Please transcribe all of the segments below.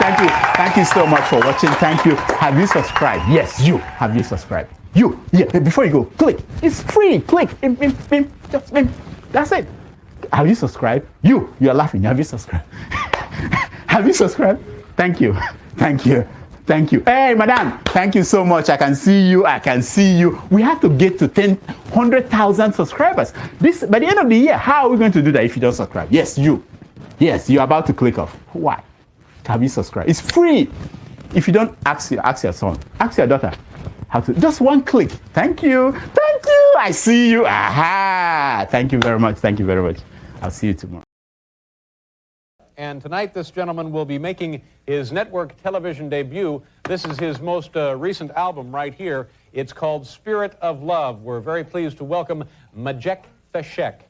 Thank you. Thank you so much for watching. Thank you. Have you subscribed? Yes, you. Have you subscribed? You. Yeah. Before you go, click. It's free. Click. Just that's it. Have you subscribed? You are laughing. Have you subscribed? Have you subscribed? Thank you. Thank you. Thank you. Hey, madam. Thank you so much. I can see you. I can see you. We have to get to 100,000 subscribers. By the end of the year, how are we going to do that if you don't subscribe? Yes, you. Yes, you're about to click off. Why? Have you subscribed? It's free. If you don't, ask your son. Ask your daughter. How to? Just one click. Thank you. Thank you. I see you. Aha. Thank you very much. Thank you very much. I'll see you tomorrow. And tonight, this gentleman will be making his network television debut. This is his most recent album right here. It's called Spirit of Love. We're very pleased to welcome Majek Feshek.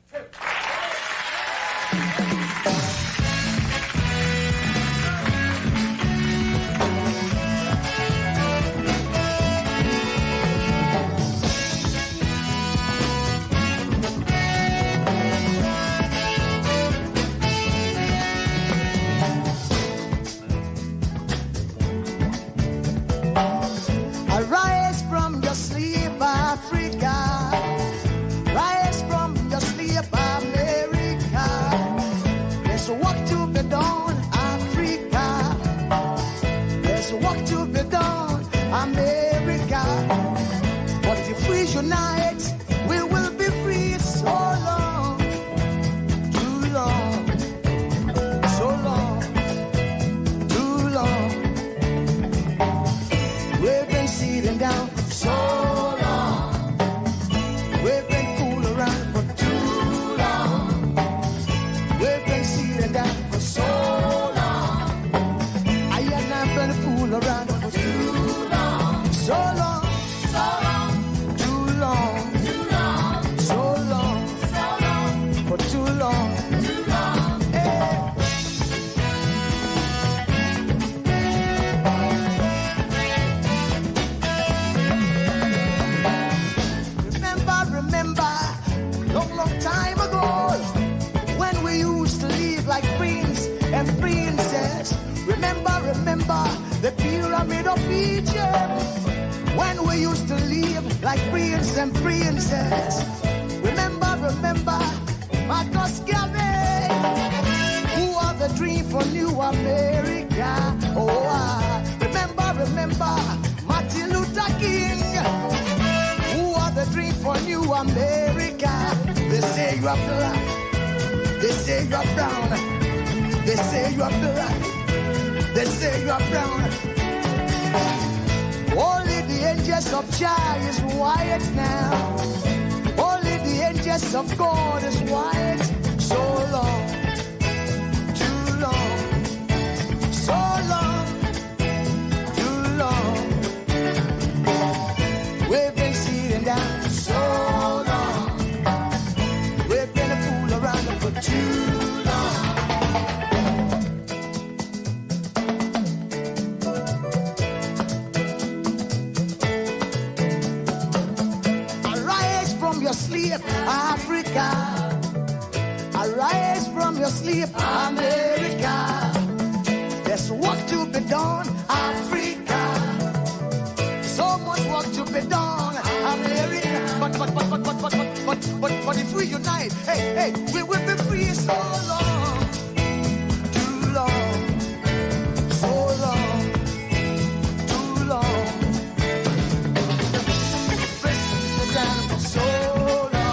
Tonight we will be free so long, too long, so long, too long. We've been sitting down so long. We've been fooling around for too long. We've been sitting down for so long. I have not been fooling around for too long, so long. Remember the pyramid of Egypt, when we used to live like prince and princess. Remember Marcus Garvey, who are the dream for New America. Oh, remember Martin Luther King, who are the dream for New America. They say you are black, they say you are brown, they say you are black, they say you are brown. Only the angels of Jah is white now. Only the angels of God is white. So long, too long, so long, too long. We've been sitting down so long. We've been a fool around for too long. Africa, arise from your sleep, America. There's work to be done, Africa. So much work to be done, America. But if we unite, hey, we will be free so long, too long, so long, too long. Press down for so long.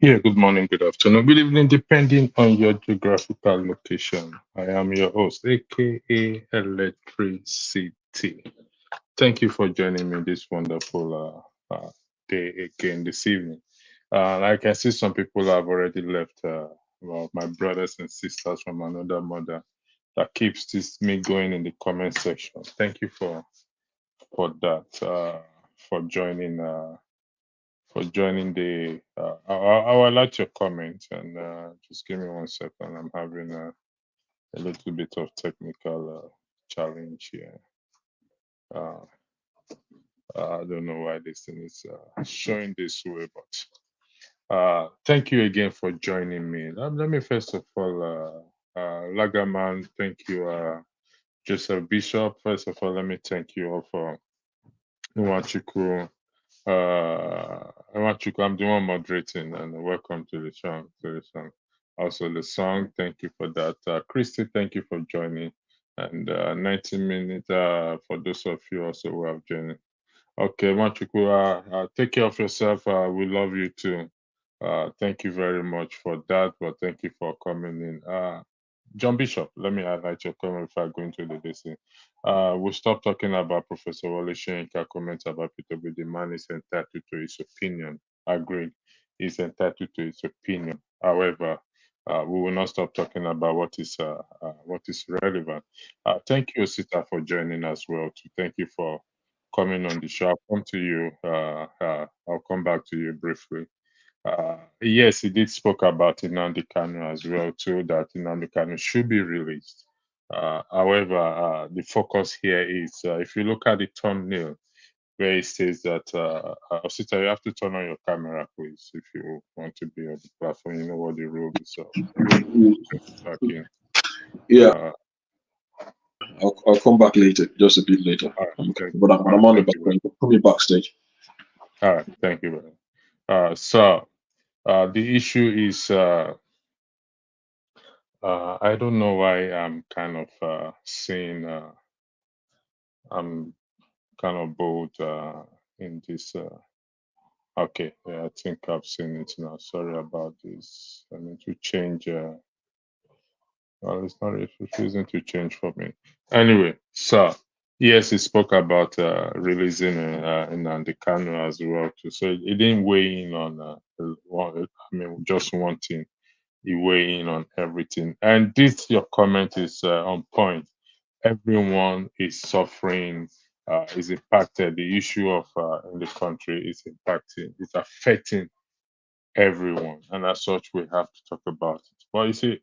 Yeah, good morning, good afternoon, good evening, depending on your geographical location. I am your host, aka Electricity. Thank you for joining me this wonderful day again this evening. I can see some people have already left. Well, my brothers and sisters from another mother that keeps this me going in the comment section. Thank you for that. For joining. For joining the. I would like your comments and just give me 1 second. I'm having a little bit of technical challenge here. Uh, I don't know why this thing is showing this way, but thank you again for joining me. Let me first of all, Lagaman, thank you, Joseph Bishop. First of all, let me thank you all for Nwachukwu. Nwachukwu, I'm the one moderating, and welcome to the show. Also, the song, thank you for that. Christy, thank you for joining. And 90 minutes for those of you also who have joined. Okay, Nwachukwu, take care of yourself. We love you too. Thank you very much for that, but thank you for coming in. John Bishop, let me highlight your comment before I go into the listing. We'll stop talking about Professor Wale Soyinka comments about Peter B. The man is entitled to his opinion. Agreed. He's entitled to his opinion. However, we will not stop talking about what is relevant. Thank you, Sita, for joining as well. Thank you for coming on the show. I'll come to you. I'll come back to you briefly. Yes, he did spoke about Nnamdi Kanu as well too, that Nnamdi Kanu should be released. However, the focus here is if you look at the thumbnail where it says that Osita, you have to turn on your camera, please, if you want to be on the platform. You know what the rule is. So, okay. Yeah, I'll come back later, just a bit later. All right, But I'm on the background. Put me backstage. All right, thank you, brother. The issue is I don't know why I'm kind of saying I'm kind of bold in this. Okay, yeah, I think I've seen it now. Sorry about this. I need to change. Well, it's not refusing to change for me. Anyway, so yes, he spoke about releasing Nnamdi Kanu as well too. So it didn't weigh in on just one thing. He weigh in on everything. And this your comment is on point. Everyone is suffering, is impacted. The issue of in the country is impacting, it's affecting everyone, and as such, we have to talk about it. But you see,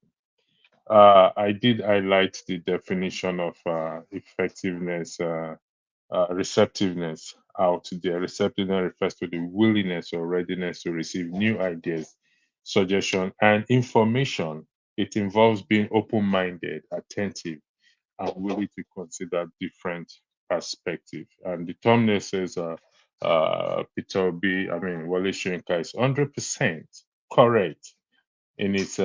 I did highlight the definition of effectiveness, receptiveness out there. Receptiveness refers to the willingness or readiness to receive new ideas, suggestion, and information. It involves being open-minded, attentive, and willing to consider different perspectives. And the thumbnail says, Peter B. Wale Soyinka is 100% correct in his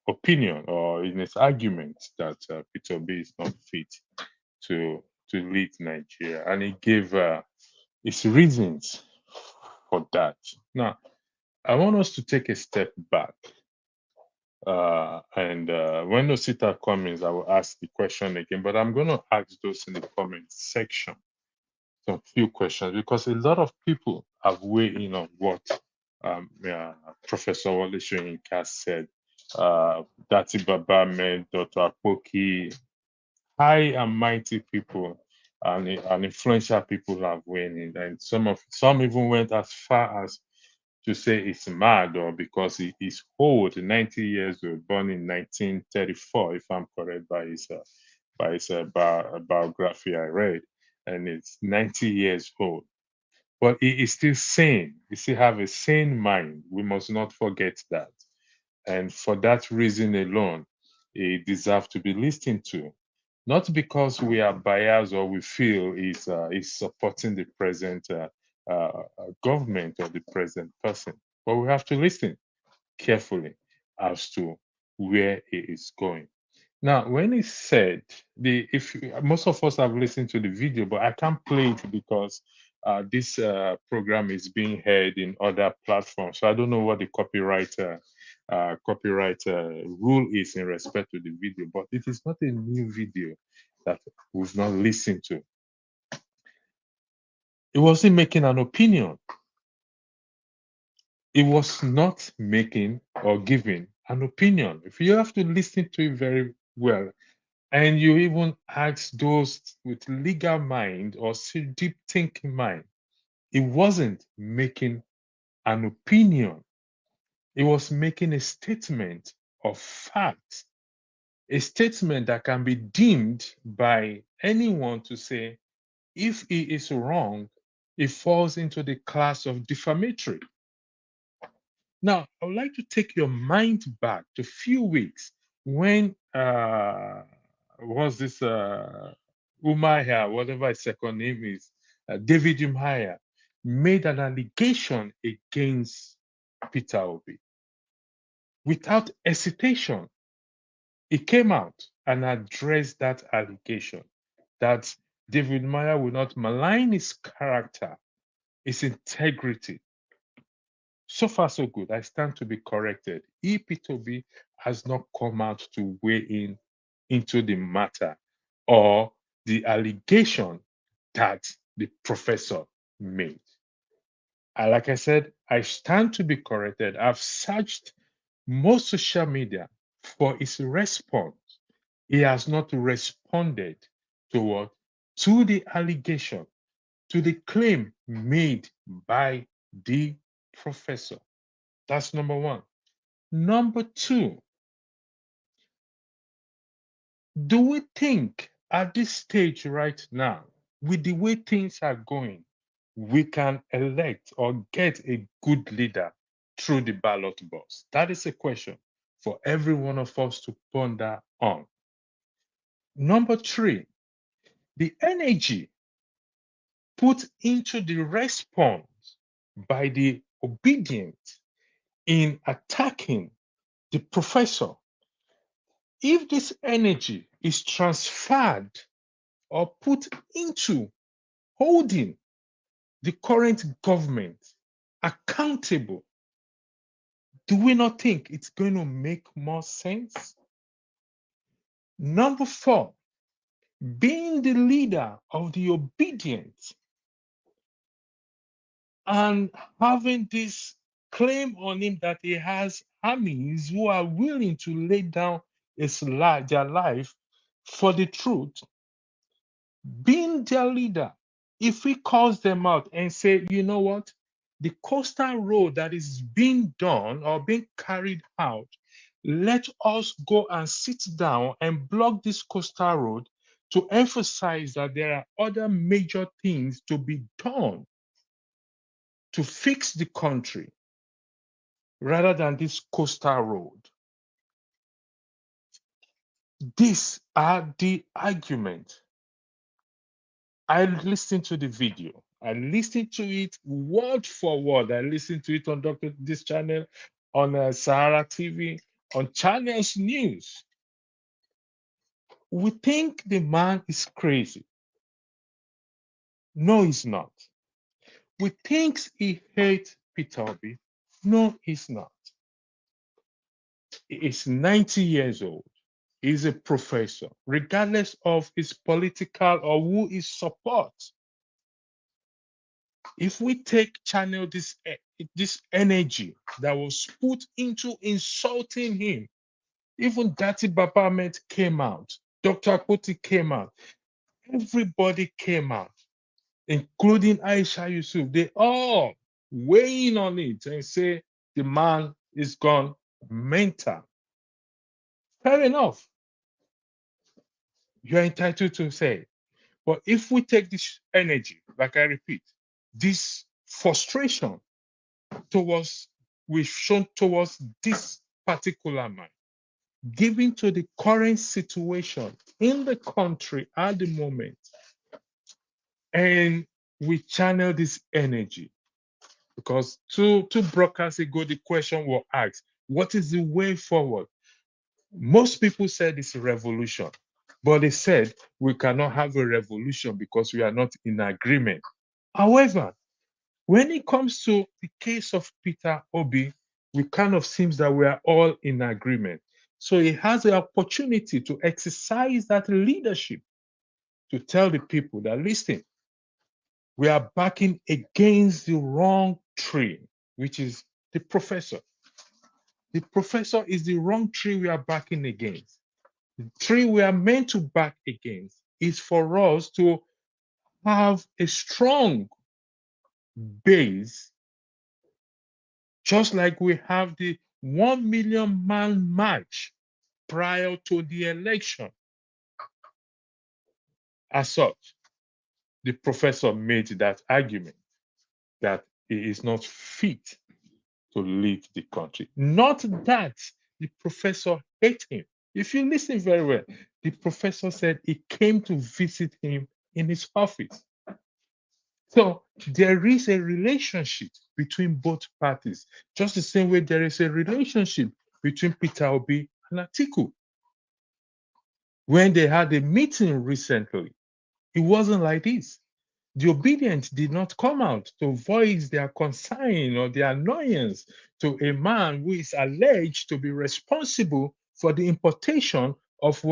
opinion or in his argument that Peter B is not fit to lead Nigeria, and he gave his reasons for that. Now, I want us to take a step back, and when Osita comes, I will ask the question again. But I'm going to ask those in the comment section some few questions because a lot of people have weighed in on what Professor Wale Soyinka said. Dati Baba met Dr. Apoki, high and mighty people and influential people have weighed in, and some even went as far as to say it's mad or because he is old, 90 years old, born in 1934, if I'm correct by his biography I read, and it's 90 years old. But he is still sane. He still have a sane mind. We must not forget that. And for that reason alone, he deserves to be listened to. Not because we are biased or we feel he's supporting the present government or the present person, but we have to listen carefully as to where he is going. Now, when he said if most of us have listened to the video, but I can't play it because this program is being heard in other platforms. So I don't know what the copyright rule is in respect to the video, but it is not a new video that we've not listened to. It wasn't making an opinion. It was not making or giving an opinion. If you have to listen to it very well, and you even ask those with legal mind or deep thinking mind, it wasn't making an opinion. It was making a statement of fact, a statement that can be deemed by anyone to say, if he is wrong, it falls into the class of defamatory. Now, I would like to take your mind back to a few weeks when was this Umaya, whatever his second name is, David Umaya, made an allegation against Peter Obi. Without hesitation, he came out and addressed that allegation that David Umaya will not malign his character, his integrity. So far, so good. I stand to be corrected. Peter Obi has not come out to weigh in into the matter or the allegation that the professor made. Like I said, I stand to be corrected. I've searched most social media for his response. He has not responded to what? To the allegation, to the claim made by the professor. That's number one. Number two, do we think at this stage right now, with the way things are going, we can elect or get a good leader through the ballot box? That is a question for every one of us to ponder on. Number three, the energy put into the response by the obedient in attacking the professor, if this energy is transferred or put into holding the current government accountable, do we not think it's going to make more sense? Number four, being the leader of the obedient and having this claim on him that he has armies who are willing to lay down their life for the truth, being their leader, if we calls them out and say, you know what, the coastal road that is being done or being carried out, let us go and sit down and block this coastal road to emphasize that there are other major things to be done to fix the country rather than this coastal road. These are the arguments. I listened to the video. I listened to it word for word. I listened to it on this channel, on Sahara TV, on Channels News. We think the man is crazy. No, he's not. We think he hates Peter Obi. No, he's not. He is 90 years old. He's a professor, regardless of his political or who he supports. If we channel this energy that was put into insulting him, even Dati Babamet came out, Dr. Akpoti came out, everybody came out, including Aisha Yusuf. They all weigh in on it and say the man is gone mental. Fair enough. You're entitled to say. But if we take this energy, like I repeat, this frustration we've shown towards this particular man, given to the current situation in the country at the moment, and we channel this energy, because two broadcasts ago, the question was asked, what is the way forward? Most people said it's a revolution, but they said we cannot have a revolution because we are not in agreement. However, when it comes to the case of Peter Obi, we kind of seems that we are all in agreement. So he has the opportunity to exercise that leadership to tell the people that, listen, we are backing against the wrong tree, which is the professor. The professor is the wrong tree we are backing against. The tree we are meant to back against is for us to have a strong base, just like we have the 1 million man march prior to the election. As such, the professor made that argument that he is not fit to lead the country. Not that the professor hated him. If you listen very well, the professor said he came to visit him in his office. So there is a relationship between both parties, just the same way there is a relationship between Peter Obi and Atiku. When they had a meeting recently, it wasn't like this. The obedient did not come out to voice their concern or their annoyance to a man who is alleged to be responsible for the importation of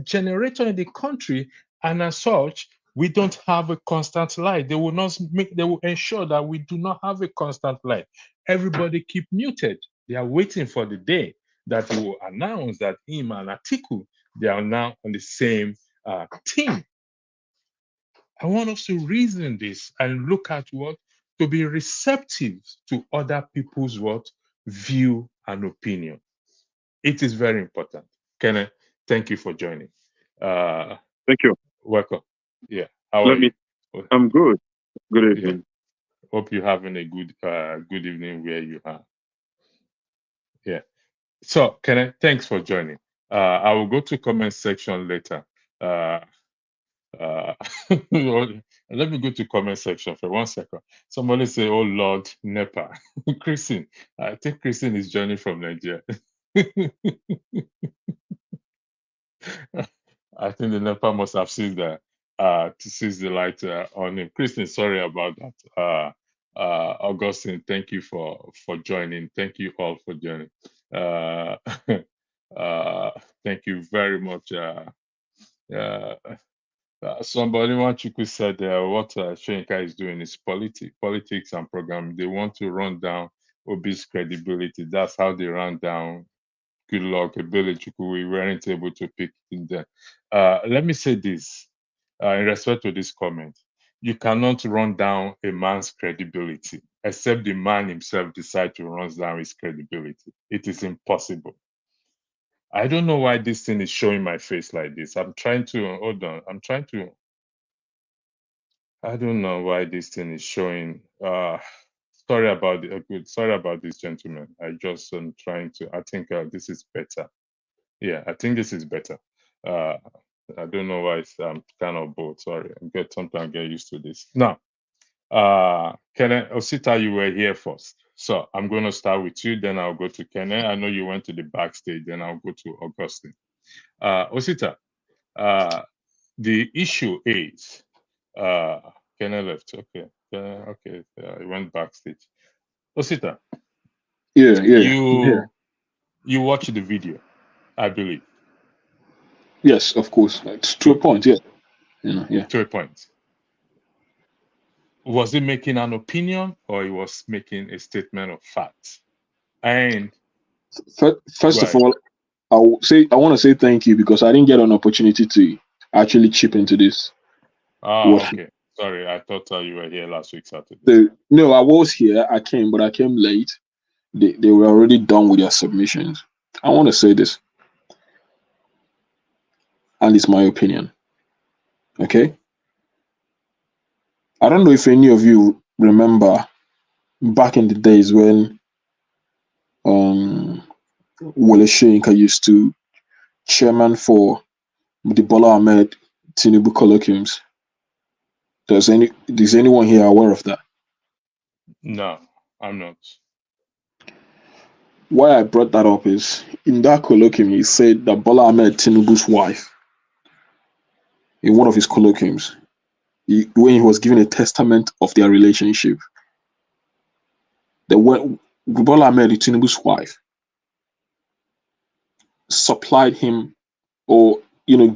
generator in the country, and as such, we don't have a constant light. They will ensure that we do not have a constant light. Everybody keep muted. They are waiting for the day that he will announce that him and Atiku, they are now on the same team. I want us to reason this and look at what to be receptive to other people's view and opinion. It is very important. Kenneth, thank you for joining. Thank you. Welcome. Yeah. How are you? I'm good. Good evening. Yeah. Hope you're having a good evening where you are. Yeah. So Kenneth, thanks for joining. I will go to comment section later. Let me go to comment section for 1 second. Somebody say, "Oh Lord, NEPA." Christine, I think Christine is joining from Nigeria. I think the NEPA must have seen the light on him. Christine, sorry about that. Augustine, thank you for joining. Thank you all for joining. Thank you very much. Somebody, Chuku said what Soyinka is doing is politics and program. They want to run down Obi's credibility. That's how they run down good luck, Ebele Chuku. We weren't able to pick in there. Let me say this in respect to this comment. You cannot run down a man's credibility except the man himself decide to run down his credibility. It is impossible. I don't know why this thing is showing my face like this. I'm trying to, hold on. I don't know why this thing is showing. Sorry about this, gentlemen. I just am trying to, I think this is better. Yeah, I think this is better. I don't know why it's kind of both. Sorry, sometimes get used to this. Now, Kenneth, Osita, you were here first. So I'm going to start with you, then I'll go to Kenneth. I know you went to the backstage, then I'll go to Augustine. Osita, the issue is, Kenneth left. Okay, okay, he went backstage. Osita, Yeah. You watched the video, I believe. Yes, of course. It's to a point, yeah. Yeah. To a point. Was he making an opinion or he was making a statement of fact? And first of all, I want to say thank you because I didn't get an opportunity to actually chip into this. Okay. Sorry, I thought you were here last week Saturday. No, I was here. I came late. They were already done with their submissions. I want to say this, and it's my opinion. Okay. I don't know if any of you remember back in the days when Wole Soyinka used to chairman for the Bola Ahmed Tinubu colloquiums. Is anyone here aware of that? No, I'm not. Why I brought that up is in that colloquium he said that Bola Ahmed Tinubu's wife, in one of his colloquiums, when he was given a testament of their relationship, Bola Ahmed Tinubu's wife supplied him, or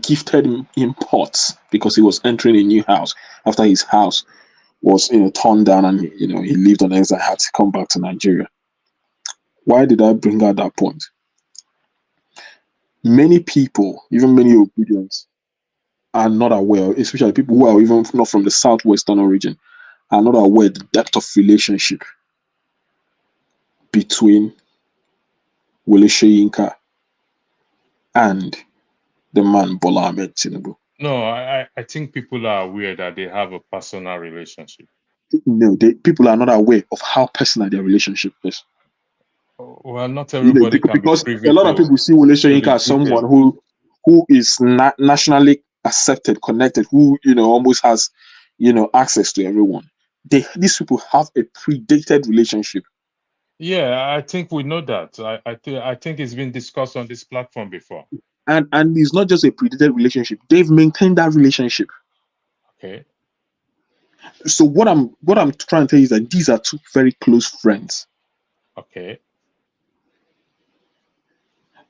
gifted him pots because he was entering a new house after his house was torn down, and he lived on exile, had to come back to Nigeria. Why did I bring out that point? Many people, even many Obedients, are not aware, especially people who are even not from the southwestern origin, are not aware the depth of relationship between Wole Soyinka and the man Bola Ahmed Tinubu. No, I think people are aware that they have a personal relationship. No, people are not aware of how personal their relationship is. Well, not everybody can because be privy a lot of people see Wole Soyinka as someone who is nationally accepted, connected, who almost has access to everyone. These people have a predated relationship. Yeah, I think we know that. I think it's been discussed on this platform before. And it's not just a predated relationship. They've maintained that relationship. Okay. So what I'm trying to tell you is that these are two very close friends. Okay.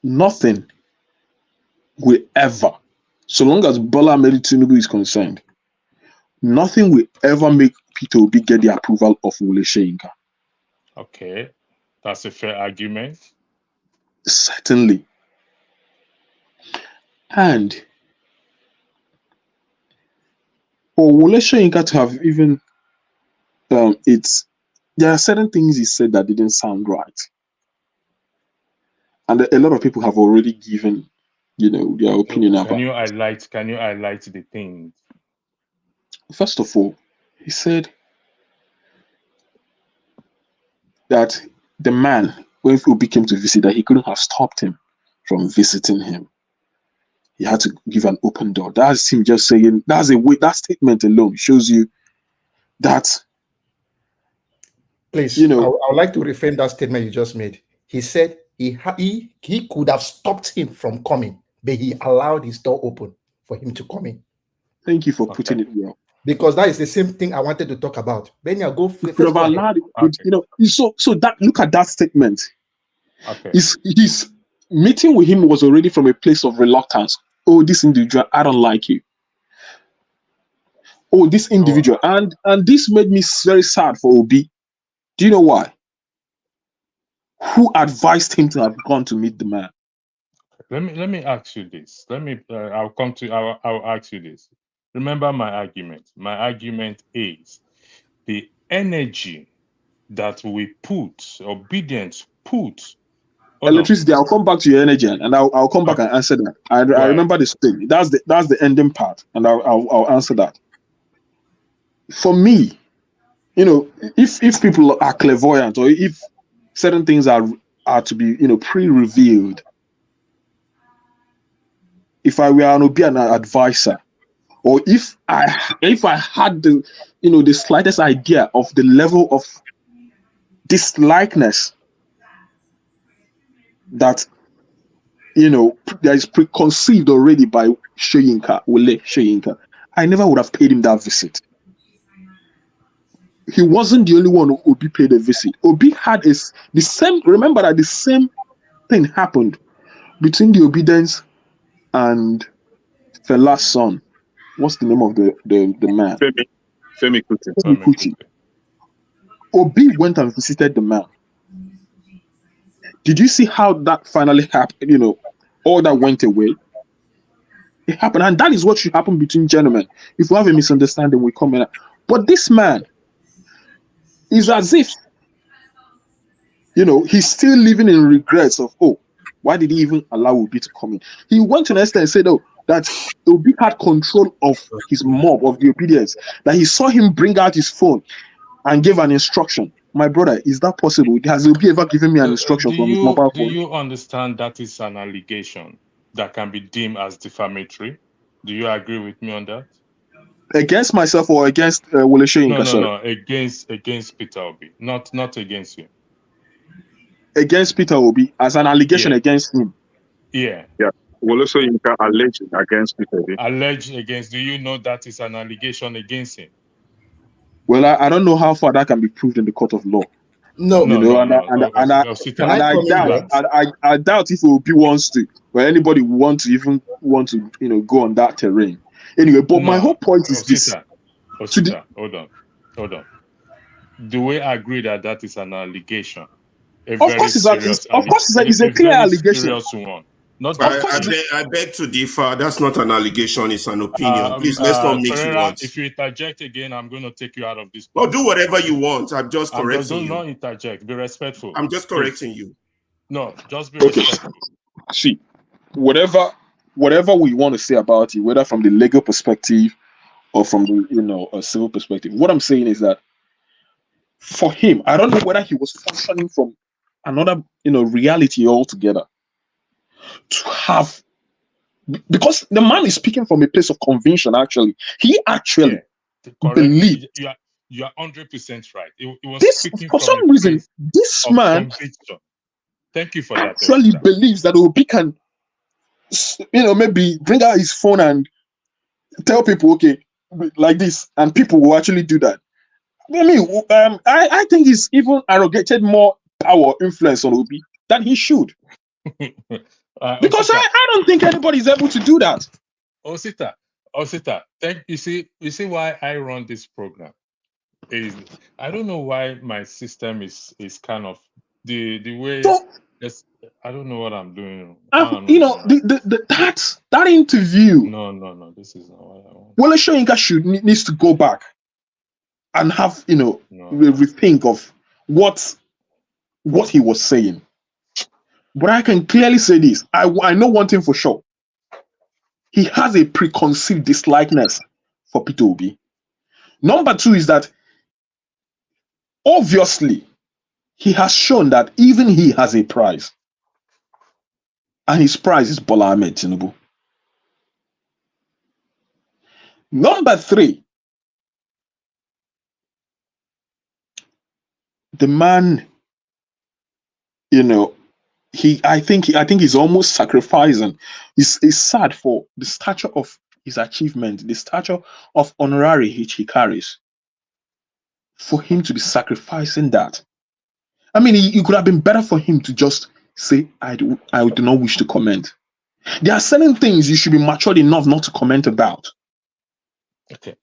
Nothing will ever, so long as Bola Ahmed Tinubu is concerned, nothing will ever make Peter Obi get the approval of Wole Soyinka. Okay, that's a fair argument. Certainly. And for Wole Soyinka to have even, there are certain things he said that didn't sound right. And a lot of people have already given, their opinion about. Can you highlight the things? First of all, he said that the man, when Obi came to visit, that he couldn't have stopped him from visiting him. He had to give an open door. That's him just saying, that's a way, that statement alone shows you that. Please, I would like to reframe that statement you just made. He said he could have stopped him from coming, but he allowed his door open for him to come in. Thank you for putting it well. Because that is the same thing I wanted to talk about. Benya, go first. Could have allowed it, so that, look at that statement. Okay. His meeting with him was already from a place of reluctance. Oh, this individual, I don't like you. Oh, this individual. And this made me very sad for Obi. Do you know why? Who advised him to have gone to meet the man? Let me ask you this. I'll ask you this. Remember my argument. My argument is the energy that we put, obedience put. Electricity. I'll come back to your energy, and I'll come back and answer that. I remember this thing. That's the ending part, and I'll answer that. For me, if people are clairvoyant, or if certain things are to be pre-revealed, if I were an advisor, or if I had the the slightest idea of the level of dislikeness that that is preconceived already by Wole Soyinka, I never would have paid him that visit. He wasn't the only one who Obi paid a visit. Obi had the same. Remember that the same thing happened between the Obedience and Fela's son. What's the name of the man? Femi Kuti. Obi went and visited the man. Did you see how that finally happened? All that went away. It happened, and that is what should happen between gentlemen. If we have a misunderstanding, we come in. But this man is as if he's still living in regrets of, oh, why did he even allow Obi to come in? He went to an extent and said, oh, that Obi had control of his mob, of the Obedience, that he saw him bring out his phone and gave an instruction. My brother, is that possible? Has Obi ever given me an instruction from his mobile phone? Do you understand that is an allegation that can be deemed as defamatory? Do you agree with me on that? Against myself or against Wole Soyinka? No. Against Peter Obi, not against you. Against Peter Obi as an allegation against him. Yeah. Wole Soyinka alleged against Peter Obi. Alleged against. Do you know that is an allegation against him? Well, I don't know how far that can be proved in the court of law. No, You know, and Can I come in here? I doubt if Obi wants to, or anybody want to go on that terrain. Anyway, but my whole point is this. Osita, hold on. Do we agree that is an allegation? Of course, it's a clear allegation. Serious one. I beg to differ. That's not an allegation, it's an opinion. Please, let's not mix words. If you interject again, I'm going to take you out of this. No, do whatever you want. I'm just correcting you. Do not interject. Be respectful. I'm just correcting you. No, just be respectful. See, whatever we want to say about it, whether from the legal perspective or from the a civil perspective, what I'm saying is that for him, I don't know whether he was functioning from another reality altogether. To have, because the man is speaking from a place of conviction. Actually, he actually believed. You are 100% right. It was this for some reason. This man, conviction. Thank you for that. Actually believes that Obi can, maybe bring out his phone and tell people, okay, like this, and people will actually do that. I mean, I think he's even arrogated more power, influence on Obi than he should. Because I don't think anybody's able to do that. Osita, you see why I run this program is I don't know why my system is kind of the way. So, I don't know what I'm doing. That interview. No, this is not what I want. Wole Soyinka needs to go back and have a rethink of what he was saying. But I can clearly say this. I know one thing for sure. He has a preconceived dislikeness for Peter Obi. Number two is that obviously he has shown that even he has a prize. And his prize is Bola Ahmed Tinubu. Number three, the man, I think he's almost sacrificing. It's sad for the stature of his achievement, the stature of honorary which he carries, for him to be sacrificing that. I mean, it could have been better for him to just say, I do not wish to comment. There are certain things you should be matured enough not to comment about. Okay.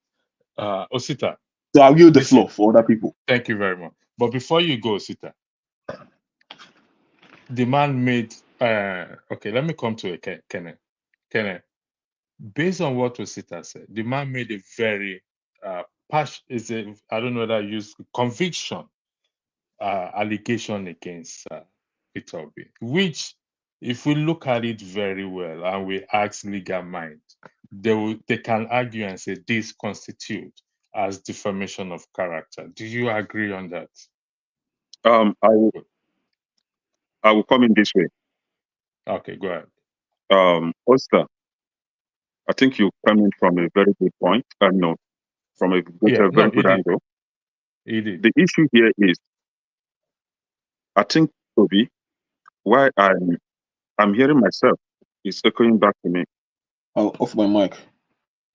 Osita. So I'll yield the floor for other people. Thank you very much. But before you go, Osita, the man made okay, let me come to Kenneth. Kenneth, based on what Osita said, the man made a very I don't know whether I use conviction allegation against Peter Obi, which, if we look at it very well and we ask legal mind, they can argue and say this constitutes as defamation of character. Do you agree on that? I will come in this way. Okay, go ahead. Oscar, I think you come in from a very good point. From a very good angle. The issue here is, I think, Obi, why I'm hearing myself is echoing back to me. I'll off my mic.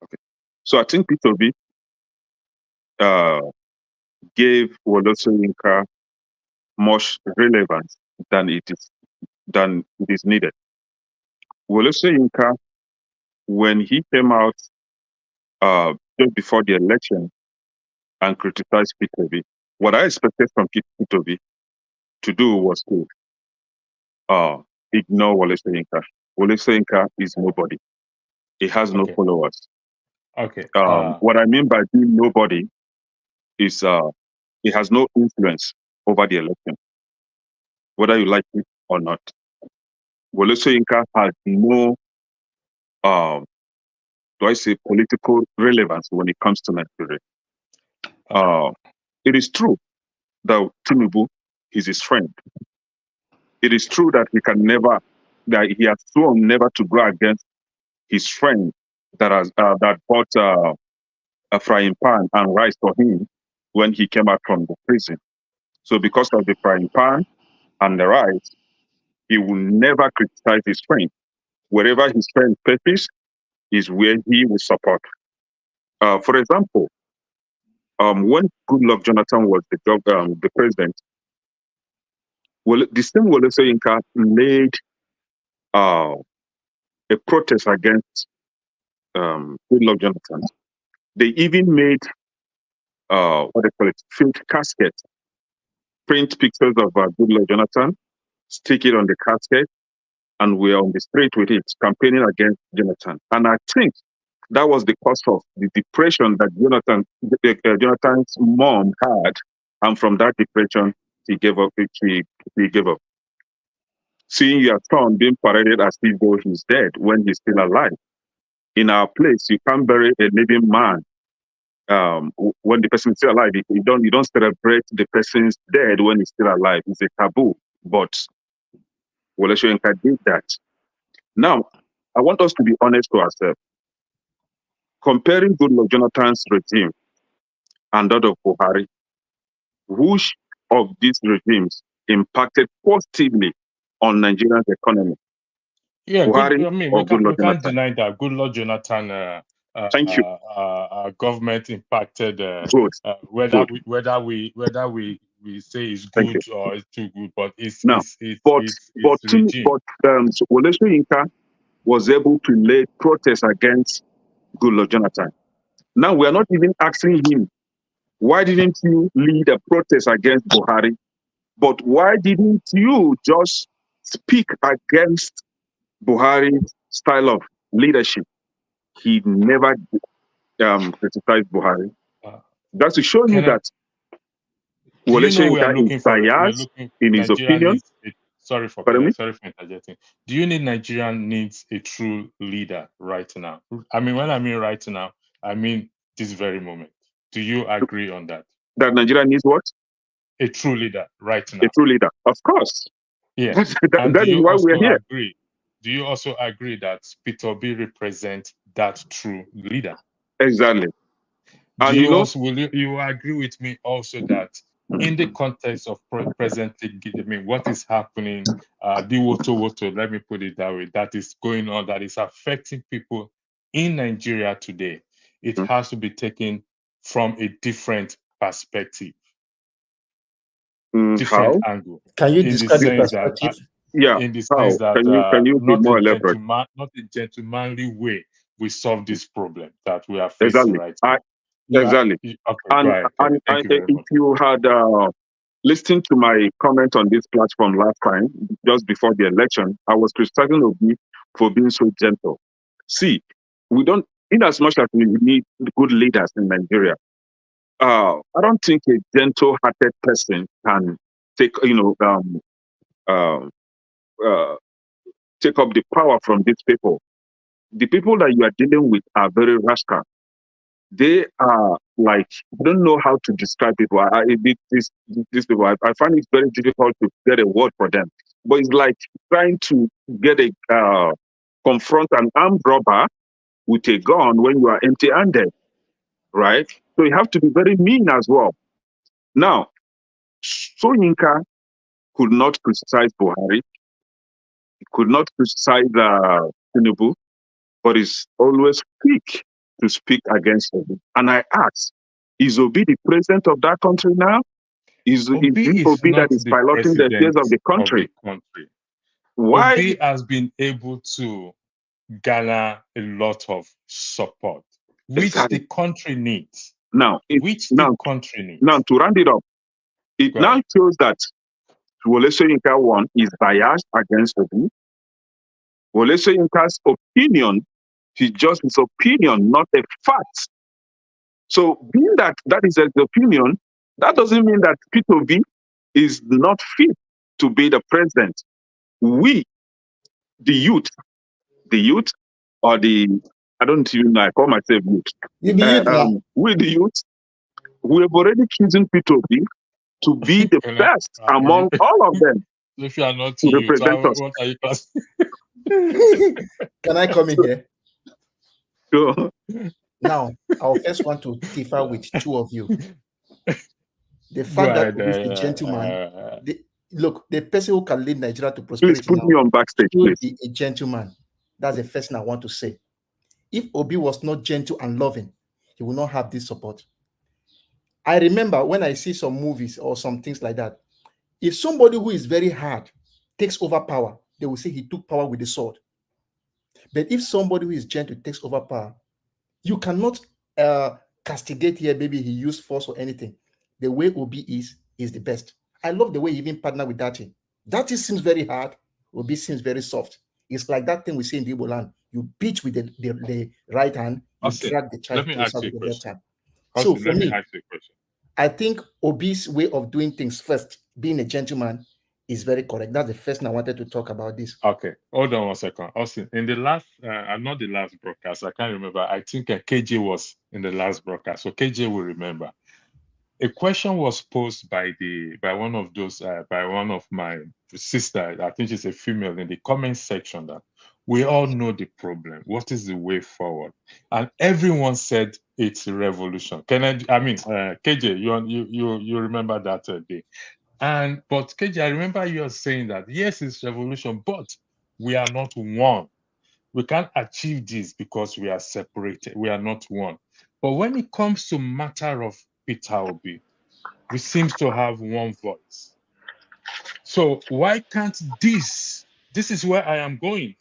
Okay. So I think Peter Obi gave Wole Soyinka much relevance than it is needed. Wole Soyinka, when he came out just before the election and criticized Peter Obi, what I expected from Peter Obi to do was to ignore Wole Soyinka. Wole Soyinka is nobody. He has no followers. Okay. What I mean by being nobody is he has no influence over the election, whether you like it or not. Wole Soyinka has no, political relevance when it comes to Nigeria. It is true that Tinubu is his friend. It is true that he has sworn never to go against his friend that bought a frying pan and rice for him when he came out from the prison. So because of the frying pan and the rice, he will never criticize his friend. Wherever his friend purpose is where he will support. For example, when Goodluck Jonathan was the president, the same Wole Soyinka laid a protest against Goodluck Jonathan. They even made what they call it, filled casket, print pictures of Goodluck Jonathan, stick it on the casket, and we're on the street with it, campaigning against Jonathan. And I think that was the cause of the depression that Jonathan's mom had, and from that depression, he gave up. He gave up. Seeing your son being paraded as if though he's dead when he's still alive. In our place, you can't bury a living man when the person is still alive. You don't celebrate the person's dead when he's still alive. It's a taboo. But Wole Soyinka did that. Now, I want us to be honest to ourselves. Comparing Goodluck Jonathan's regime and that of Buhari, which of these regimes impacted positively on Nigeria's economy? Yeah, Buhari or we Goodluck can't Jonathan? deny that Goodluck Jonathan Thank you. government impacted Good. whether Good. we say it's Thank you. good or it's too good, but it's Now, it's regime. Wole Soyinka was able to lay protest against Goodluck Jonathan. Now we are not even asking him, why didn't you lead a protest against Buhari? But why didn't you just speak against Buhari's style of leadership? He never criticized Buhari. That's to show you that Wole Soyinka is biased in his opinion. Sorry for interjecting. Do you need Nigeria needs a true leader right now? I mean, when I mean right now, I mean this very moment. Do you agree on that? That Nigeria needs what? A true leader right now. A true leader, of course. Yeah. that is why we're here. Do you also agree that Peter Obi represents that true leader? Exactly. And you agree with me also that in the context of present, I mean, what is happening, the woto, let me put it that way, that is going on, that is affecting people in Nigeria today, it has to be taken from a different perspective, different angle. Can you describe the perspective? In the sense that can you be more elaborate? Not a gentlemanly way we solve this problem that we are facing right now. Exactly. Okay, and if you had listened to my comment on this platform last time, just before the election, I was criticizing Obi for being so gentle. See, we don't, in as much as we need good leaders in Nigeria, I don't think a gentle-hearted person can take, take up the power from these people. The people that you are dealing with are very rascal. They are like, I don't know how to describe people. These people, I find it very difficult to get a word for them. But it's like trying to confront an armed robber with a gun when you are empty-handed, right? So you have to be very mean as well. Now, Soyinka could not criticize Buhari. He could not criticize Tinubu, but he's always quick to speak against Obi. And I ask, is Obi the president of that country now? Is Obi that is piloting the affairs of the country? Why? Obi has been able to garner a lot of support, which the country needs. Now, country needs. Now, to round it up, it now shows that Wole Soyinka one is biased against Obi. Wole Soyinka's opinion is just his opinion, not a fact. So, being that is his opinion, that doesn't mean that Peter Obi is not fit to be the president. We, the youth, or I don't even know, I call myself youth. We, the youth, we have already chosen Peter Obi to be the best among all of them. If you are not to represent us. What are you classing? Can I come in here? Sure. Now, I first want to differ with two of you. The fact that he's a gentleman, look, the person who can lead Nigeria to prosperity please put me on backstage, please. Be a gentleman. That's the first thing I want to say. If Obi was not gentle and loving, he will not have this support. I remember when I see some movies or some things like that, if somebody who is very hard takes over power, they will say he took power with the sword. But if somebody who is gentle takes over power, you cannot castigate here, maybe he used force or anything. The way Obi is the best. I love the way he even partnered with Dati. Dati seems very hard. Obi seems very soft. It's like that thing we say in the Igbo land. You beat with the right hand, you Austin, drag the child let me closer ask you with a the left question. hand. So Austin, for let me me, ask you a question. I think Obi's way of doing things first, being a gentleman, is very correct. That's the first thing I wanted to talk about this. Okay, hold on 1 second. Austin, in the last, not the last broadcast, I can't remember. I think KJ was in the last broadcast, so KJ will remember. A question was posed by one of my sister. I think she's a female, in the comment section, that we all know the problem. What is the way forward? And everyone said it's a revolution. KJ, you remember that day? But KJ, I remember you saying that yes, it's revolution, but we are not one. We can't achieve this because we are separated. We are not one. But when it comes to matter of Peter Obi, we seem to have one voice. So why can't this is where I am going.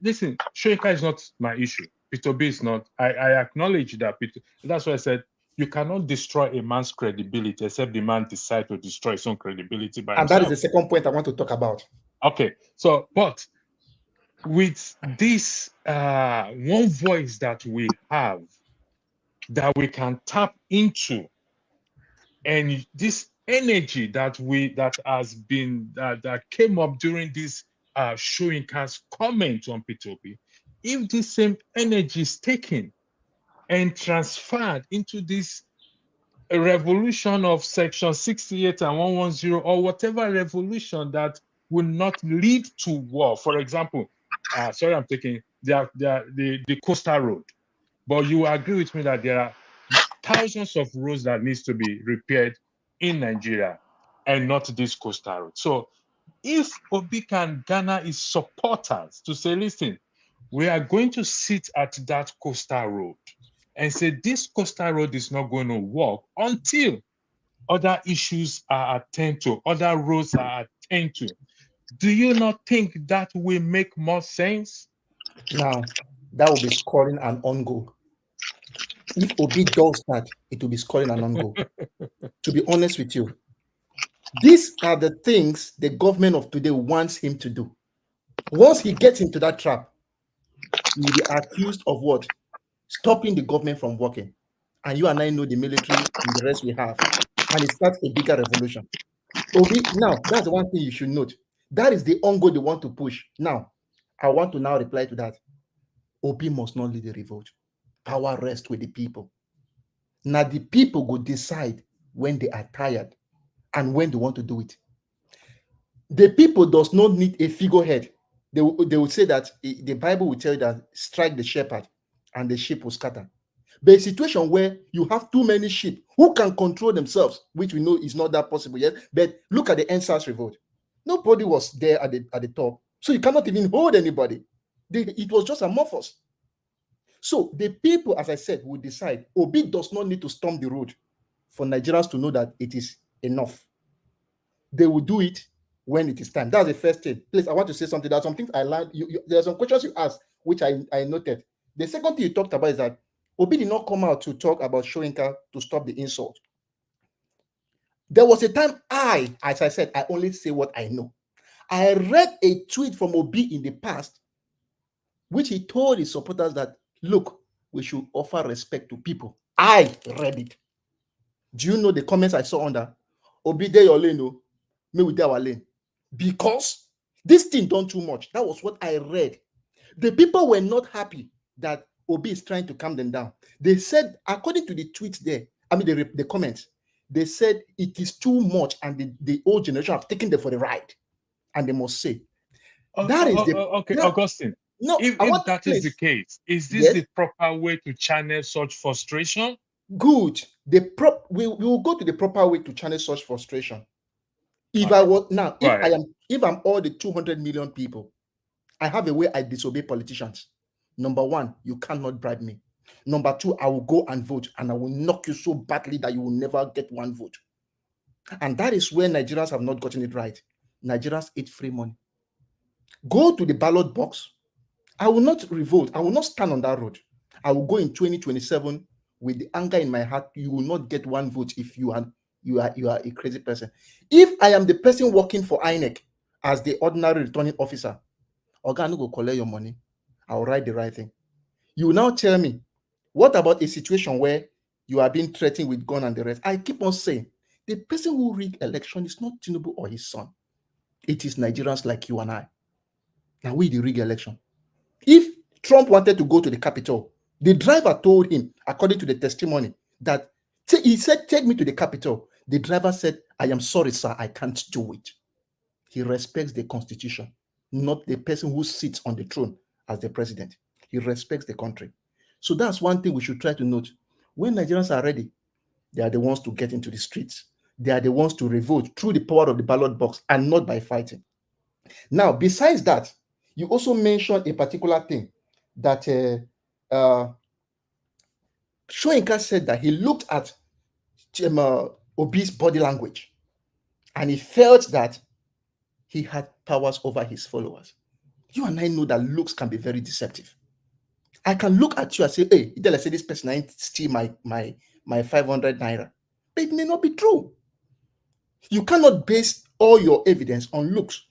Listen, Soyinka is not my issue. Peter Obi is not. I acknowledge that. That's why I said you cannot destroy a man's credibility except the man decide to destroy his own credibility by And himself. that is the second point I want to talk about. Okay, so but with this one voice that we have, that we can tap into, and this energy that came up during this Soyinka's comment on P2P, if this same energy is taken and transferred into this revolution of Section 68 and 110, or whatever revolution that will not lead to war. For example, sorry, I'm taking the coastal road, but you agree with me that there are thousands of roads that needs to be repaired in Nigeria, and not this coastal road. So if Obi can garner his supporters to say, listen, we are going to sit at that coastal road and say this coastal road is not going to work until other issues are attended to, other roads are attended to. Do you not think that will make more sense? Now, that will be scoring an on goal. If Obi does that, it will be scoring an on goal. To be honest with you, these are the things the government of today wants him to do. Once he gets into that trap, he will be accused of what? Stopping the government from working. And you and I know the military and the rest we have. And it starts a bigger revolution. Obi, now, that's the one thing you should note. That is the on goal they want to push. Now, I want to now reply to that. Obi must not lead the revolt. Power rests with the people. Now the people will decide when they are tired and when they want to do it. The people does not need a figurehead. They will say that the Bible will tell you that strike the shepherd and the sheep will scatter. But a situation where you have too many sheep who can control themselves, which we know is not that possible yet. But look at the NSAS revolt. Nobody was there at the top. So you cannot even hold anybody. It was just amorphous. So the people, as I said, will decide. Obi does not need to storm the road for Nigerians to know that it is enough. They will do it when it is time. That's the first thing. Please, I want to say something. There are some things I learned. There are some questions you asked, which I noted. The second thing you talked about is that Obi did not come out to talk about Soyinka to stop the insult. There was a time as I said, I only say what I know. I read a tweet from Obi in the past, which he told his supporters that, look, we should offer respect to people. I read it. Do you know the comments I saw under? Obi, dey your lane, no? Me with our lane. Because this thing done too much. That was what I read. The people were not happy that Obi is trying to calm them down. They said, according to the tweets there, the comments, they said it is too much and the old generation have taken them for the ride. And they must say, Augustine. No, if that is the case, is this the proper way to channel such frustration? Good. We will go to the proper way to channel such frustration. If I'm all the 200 million people, I have a way I disobey politicians. Number one, you cannot bribe me. Number two, I will go and vote, and I will knock you so badly that you will never get one vote. And that is where Nigerians have not gotten it right. Nigerians eat free money. Go to the ballot box. I will not revolt. I will not stand on that road. I will go in 2027 with the anger in my heart. You will not get one vote if you are a crazy person. If I am the person working for INEC as the ordinary returning officer, Oga no go collect your money. I will write the right thing. You will now tell me, what about a situation where you are being threatened with gun and the rest? I keep on saying, the person who rigged election is not Tinubu or his son. It is Nigerians like you and I. Now we the rig election. If Trump wanted to go to the Capitol, the driver told him, according to the testimony, that he said, take me to the Capitol. The driver said, I am sorry, sir, I can't do it. He respects the Constitution, not the person who sits on the throne as the president. He respects the country. So that's one thing we should try to note. When Nigerians are ready, they are the ones to get into the streets. They are the ones to revolt through the power of the ballot box and not by fighting. Now, besides that, you also mentioned a particular thing that Soyinka said that he looked at Obi's body language and he felt that he had powers over his followers. You and I know that looks can be very deceptive. I can look at you and say, hey, let's say this person ain't steal my 500 naira. But it may not be true. You cannot base all your evidence on looks.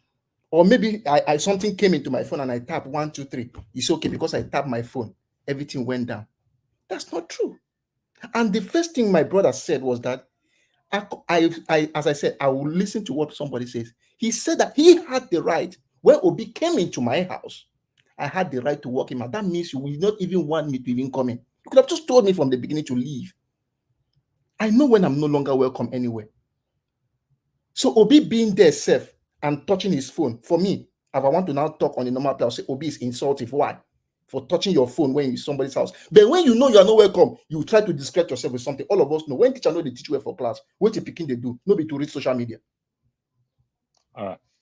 Or maybe I something came into my phone and I tap 1, 2, 3. It's okay because I tapped my phone, everything went down. That's not true. And the first thing my brother said was that as I said, I will listen to what somebody says. He said that he had the right when Obi came into my house. I had the right to walk him out. That means you will not even want me to even come in. You could have just told me from the beginning to leave. I know when I'm no longer welcome anywhere. So Obi being there safe and touching his phone, for me, if I want to now talk on a normal place, I'll say Obi is insultive. Why? For touching your phone when you're in somebody's house. But when you know you are not welcome, you try to distract yourself with something. All of us know when teacher know they teach well for class, what you picking they do, nobody to read social media.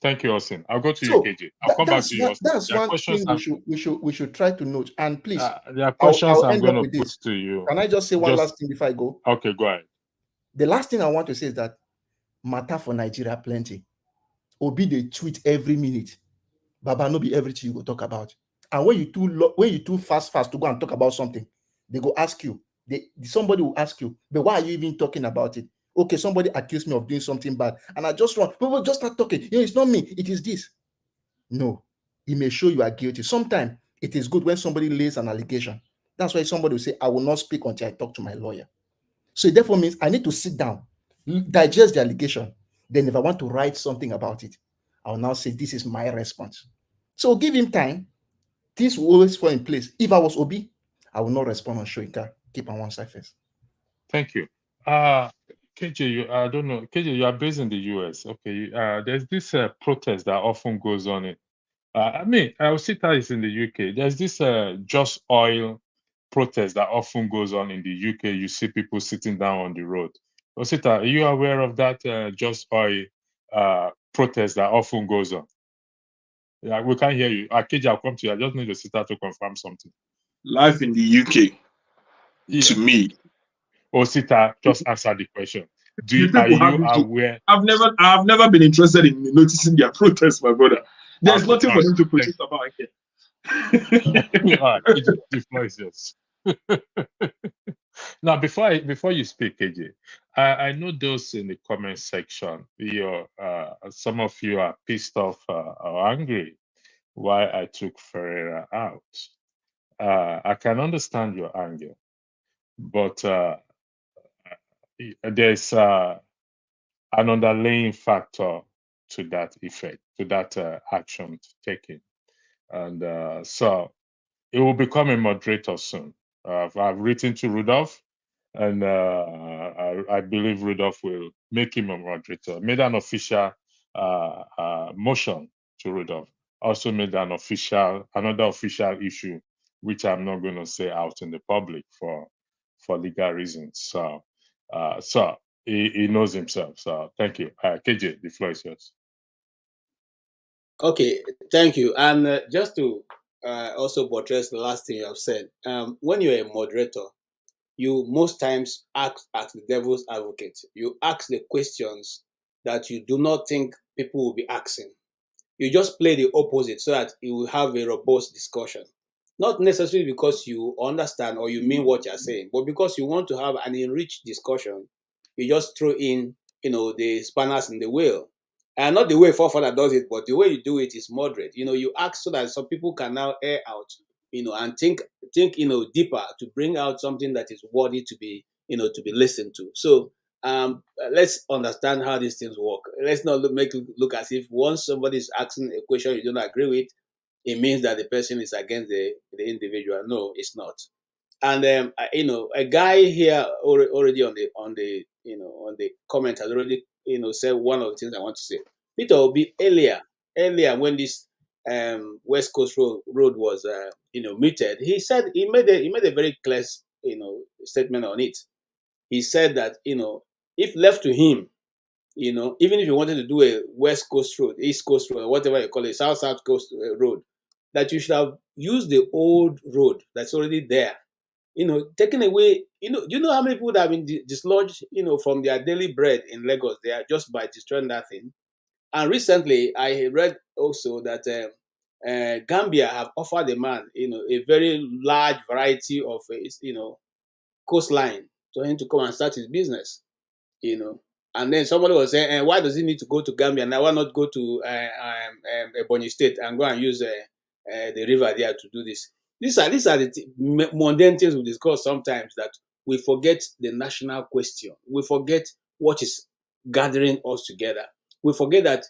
Thank you, Austin. I'll go to you, So KJ. I'll come back to you, Austin. that's one thing we should try to note. And please, there are questions I'll I'm end going up to with put this. to you. Can I just say one last thing before I go? Okay, go ahead. The last thing I want to say is that matter for Nigeria plenty. Obi they tweet every minute. Baba no be everything you go talk about. And when you too fast to go and talk about something, they go ask you. Somebody will ask you, but why are you even talking about it? Okay, somebody accused me of doing something bad, and I just run. People just start talking. It's not me. It is this. No, it may show you are guilty. Sometimes it is good when somebody lays an allegation. That's why somebody will say, "I will not speak until I talk to my lawyer." So it therefore means I need to sit down, digest the allegation. Then, if I want to write something about it, I'll now say, "This is my response." So give him time. This will always fall in place. If I was Obi, I will not respond on Soyinka. Keep on one side first. Thank you. KJ, I don't know. KJ, you are based in the US. Okay. There's this protest that often goes on in. Osita is in the UK. There's this Just Oil protest that often goes on in the UK. You see people sitting down on the road. Osita, are you aware of that Just Oil protest that often goes on? Yeah, we can't hear you. KJ, I'll come to you. I just need Osita to confirm something. Life in the UK, to me, Osita, just answer the question. you Are people have you issue. aware? I've never been interested in noticing their protests, my brother. There's nothing for them to protest about here. All right, the floor is yours. Now, before you speak, KJ, I know those in the comment section. Some of you are pissed off or angry why I took Ferreira out. I can understand your anger, but there's an underlying factor to that effect, to that action taken, and so it will become a moderator soon. I've written to Rudolph, and I believe Rudolph will make him a moderator. Made an official motion to Rudolph. Also made another official issue, which I'm not going to say out in the public for legal reasons. So he knows himself. So thank you, KJ. The floor is yours. Okay, thank you. And just to also buttress the last thing you have said, when you're a moderator, you most times act as the devil's advocate. You ask the questions that you do not think people will be asking. You just play the opposite so that you will have a robust discussion. Not necessarily because you understand or you mean what you're saying, but because you want to have an enriched discussion, you just throw in, the spanners in the wheel. And not the way forefather does it, but the way you do it is moderate. You ask so that some people can now air out, and think, deeper to bring out something that is worthy to be listened to. So let's understand how these things work. Let's not make it look as if once somebody is asking a question you don't agree with, it means that the person is against the individual. No, it's not. And a guy here already on the comment has already said one of the things I want to say. Peter Obi earlier when this West Coast road was meted, he made a very clear statement on it. He said that if left to him, even if you wanted to do a West Coast road, East Coast road, or whatever you call it, South Coast road, that you should have used the old road that's already there. Taking away, do you know how many people that have been dislodged, from their daily bread in Lagos there just by destroying that thing? And recently, I read also that Gambia have offered a man, a very large variety of, coastline for him to come and start his business. you know. And then somebody was saying, why does he need to go to Gambia now? Why not go to Ebonyi State and go and use the river there to do this? These are the mundane things we discuss sometimes, that we forget the national question. We forget what is gathering us together. We forget that,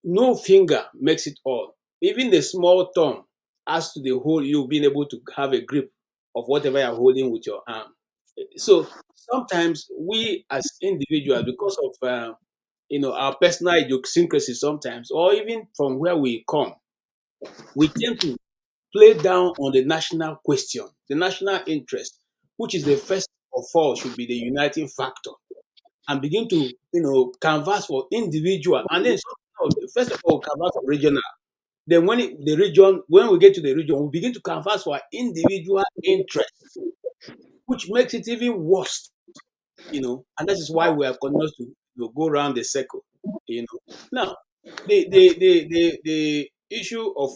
no finger makes it all. Even the small thumb adds to the whole, you being able to have a grip of whatever you're holding with your arm. So sometimes we as individuals, because of our personal idiosyncrasy sometimes, or even from where we come, we tend to play down on the national question, the national interest, which is the first of all should be the uniting factor, and begin to canvas for individual, and then first of all canvas for regional. Then when we get to the region, we begin to canvas for individual interests, which makes it even worse. And that is why we are continuous to go around the circle. Now, the issue of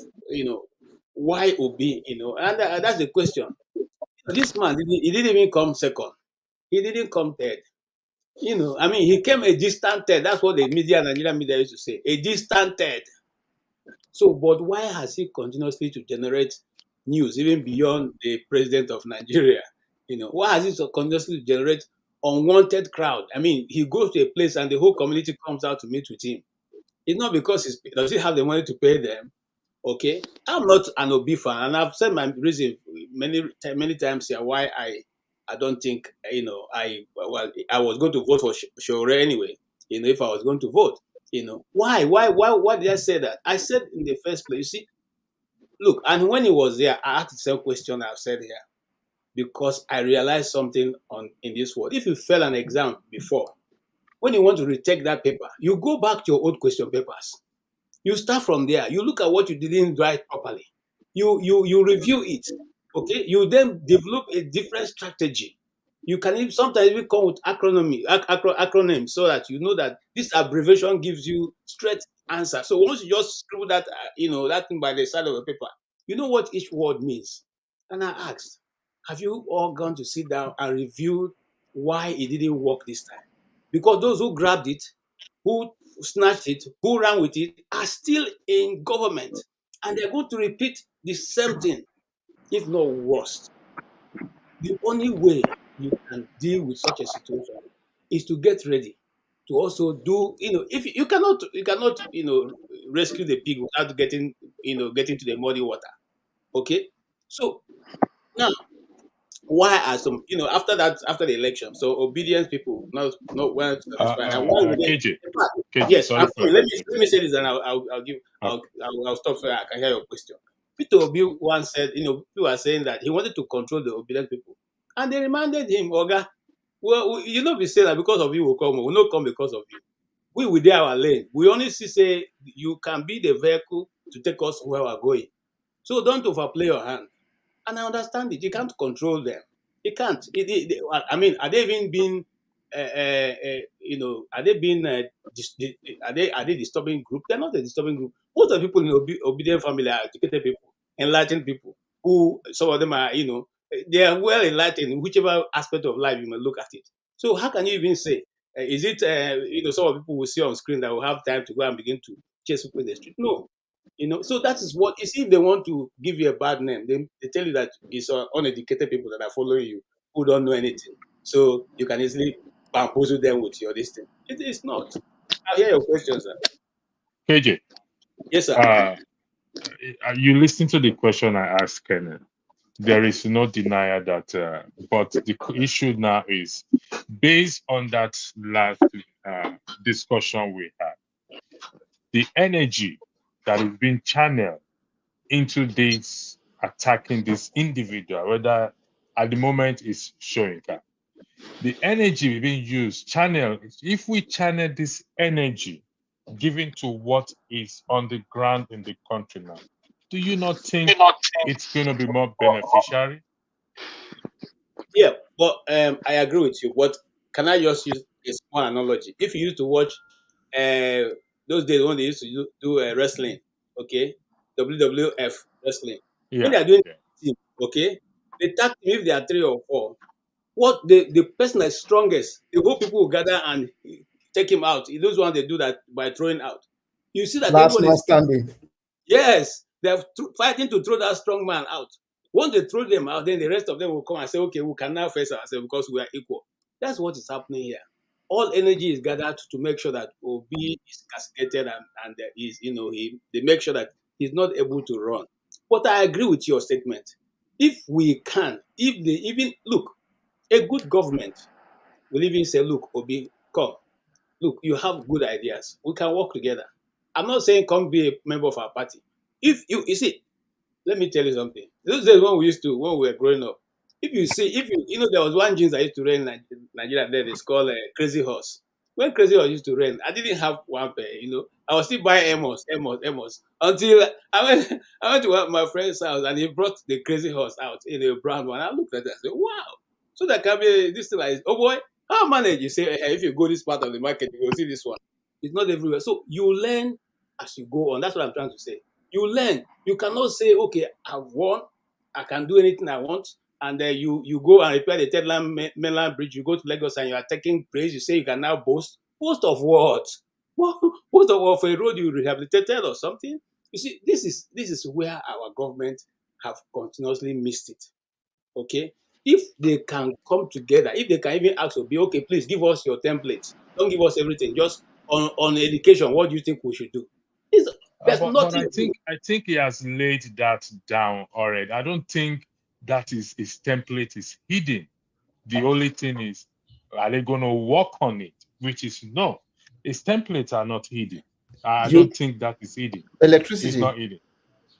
why Obi, and that's the question. This man he didn't even come second. He didn't come third. I mean, he came a distant third. That's what the Nigerian media used to say, a distant third. So, but why has he continuously to generate news even beyond the president of Nigeria? Why has he so continuously generate unwanted crowd? I mean, he goes to a place and the whole community comes out to meet with him. It's not because does he have the money to pay them? Okay, I'm not an Obi fan, and I've said my reason many times here why I don't think I was going to vote for Shore anyway. If I was going to vote, why did I say that? I said in the first place, you see, look, and when he was there, I asked the same question I've said here, because I realized something in this world. If you fail an exam before, when you want to retake that paper, you go back to your old question papers. You start from there. You look at what you didn't write properly. You review it. Okay. You then develop a different strategy. You can sometimes even come with acronyms, so that you know that this abbreviation gives you straight answer. So once you just scribble that, that thing by the side of the paper, you know what each word means. And I asked, have you all gone to sit down and review why it didn't work this time? Because those who grabbed it, who snatched it, who ran with it, are still in government. And they're going to repeat the same thing, if not worse. The only way you can deal with such a situation is to get ready to also do, if you cannot rescue the pig without getting to the muddy water. Okay. So now, why are some, after the election, so obedient people not well satisfied, and why would they? KJ, In fact, KJ, yes, sorry I'm for coming. Let interrupting. me say this, and Uh, I'll stop so I can hear your question. Peter Obi once said, people are saying that he wanted to control the obedient people, and they reminded him, Oga, well, be saying that because of you will come, will not come because of you. we dey our lane. We only see say you can be the vehicle to take us where we're going. So don't overplay your hand. And I understand it. You can't control them. You can't. I mean, are they even being, are they being, are they disturbing group? They're not a disturbing group. Most of the people in obedient family are educated people, enlightened people, who some of them are, they are well enlightened in whichever aspect of life you may look at it. So how can you even say, is it, some of the people will see on screen that will have time to go and begin to chase people in the street? No. So that is what you see. If they want to give you a bad name, they tell you that it's uneducated people that are following you who don't know anything. So you can easily bamboozle them with your this thing. It is not. I hear your questions, sir. KJ, Yes, sir. you listen to the question I asked Kenneth. There is no denial that, but the issue now is based on that last discussion we had, the energy that is being channeled into this attacking this individual, whether at the moment is Soyinka. The energy being used, channel, if we channel this energy given to what is on the ground in the country now, do you not think it's going to be more beneficiary? Yeah, but I agree with you. But can I just use a small analogy? If you used to watch those days when they used to do wrestling, okay, WWF wrestling, when Yeah, they are doing yeah. team, okay, they tag team if they are 3 or 4. What the person that's strongest, the whole people will gather and take him out. Those ones they do that by throwing out. You see that Last everyone man is standing. yes, they're fighting to throw that strong man out. Once they throw them out, then the rest of them will come and say, okay, we can now face ourselves because we are equal. That's what is happening here. All energy is gathered to make sure that Obi is castigated and is, they make sure that he's not able to run. But I agree with your statement. If we can, if they even look, a good government will even say, look, Obi, come. Look, you have good ideas. We can work together. I'm not saying come be a member of our party. If you see, let me tell you something. Those days when we were growing up, if there was one jeans I used to wear in Nigeria then it's called Crazy Horse. When Crazy Horse used to rain, I didn't have one pair. I was still buying Amos, until I went to my friend's house and he brought the Crazy Horse out in a brown one. I looked at it and said, wow. So that can be this thing like, oh boy, how manage? You say, if you go this part of the market, you will see this one. It's not everywhere. So you learn as you go on. That's what I'm trying to say. You learn. You cannot say, okay, I've won, I can do anything I want, and then you go and repair the third mainland bridge. You go to Lagos and you are taking praise. You say you can now boast. Boast of what? Boast of what? For a road you rehabilitated or something? You see, this is where our government have continuously missed it. Okay, if they can come together, if they can even ask to be okay, please give us your templates. Don't give us everything. Just on education, what do you think we should do? There's But nothing I new. think he has laid that down already. I don't think that is his template is hidden. The only thing is, are they going to work on it? Which is no. His templates are not hidden. I You don't think that is hidden. It's electricity. not hidden.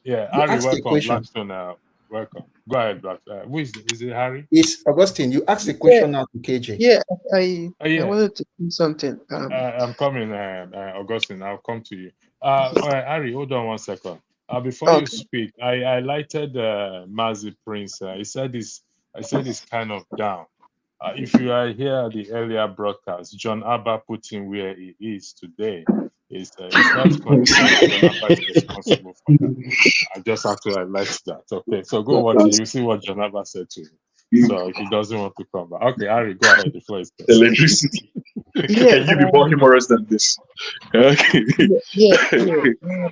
Yeah, You Harry, asked a welcome. question. Blackstone, welcome. Go ahead, Black. Who is it Harry? It's Augustine. You asked a Yeah, question now to KJ. yeah. I Yeah, wanted to do something. I'm coming, Augustine. I'll come to you. Harry, hold on 1 second. Before you Okay. speak, I highlighted Mazi Prince. He said this. I said it's kind of down. If you are here at the earlier broadcast, John Abba put him where he is today. It's not going to be John Abba is responsible for that. I just have to highlight that. Okay, so go watch it. You see what John Abba said to him. So he doesn't want to come back. Okay, Harry, go ahead before he starts. Electricity. Yeah, Can you be more humorous than this? Okay. yeah.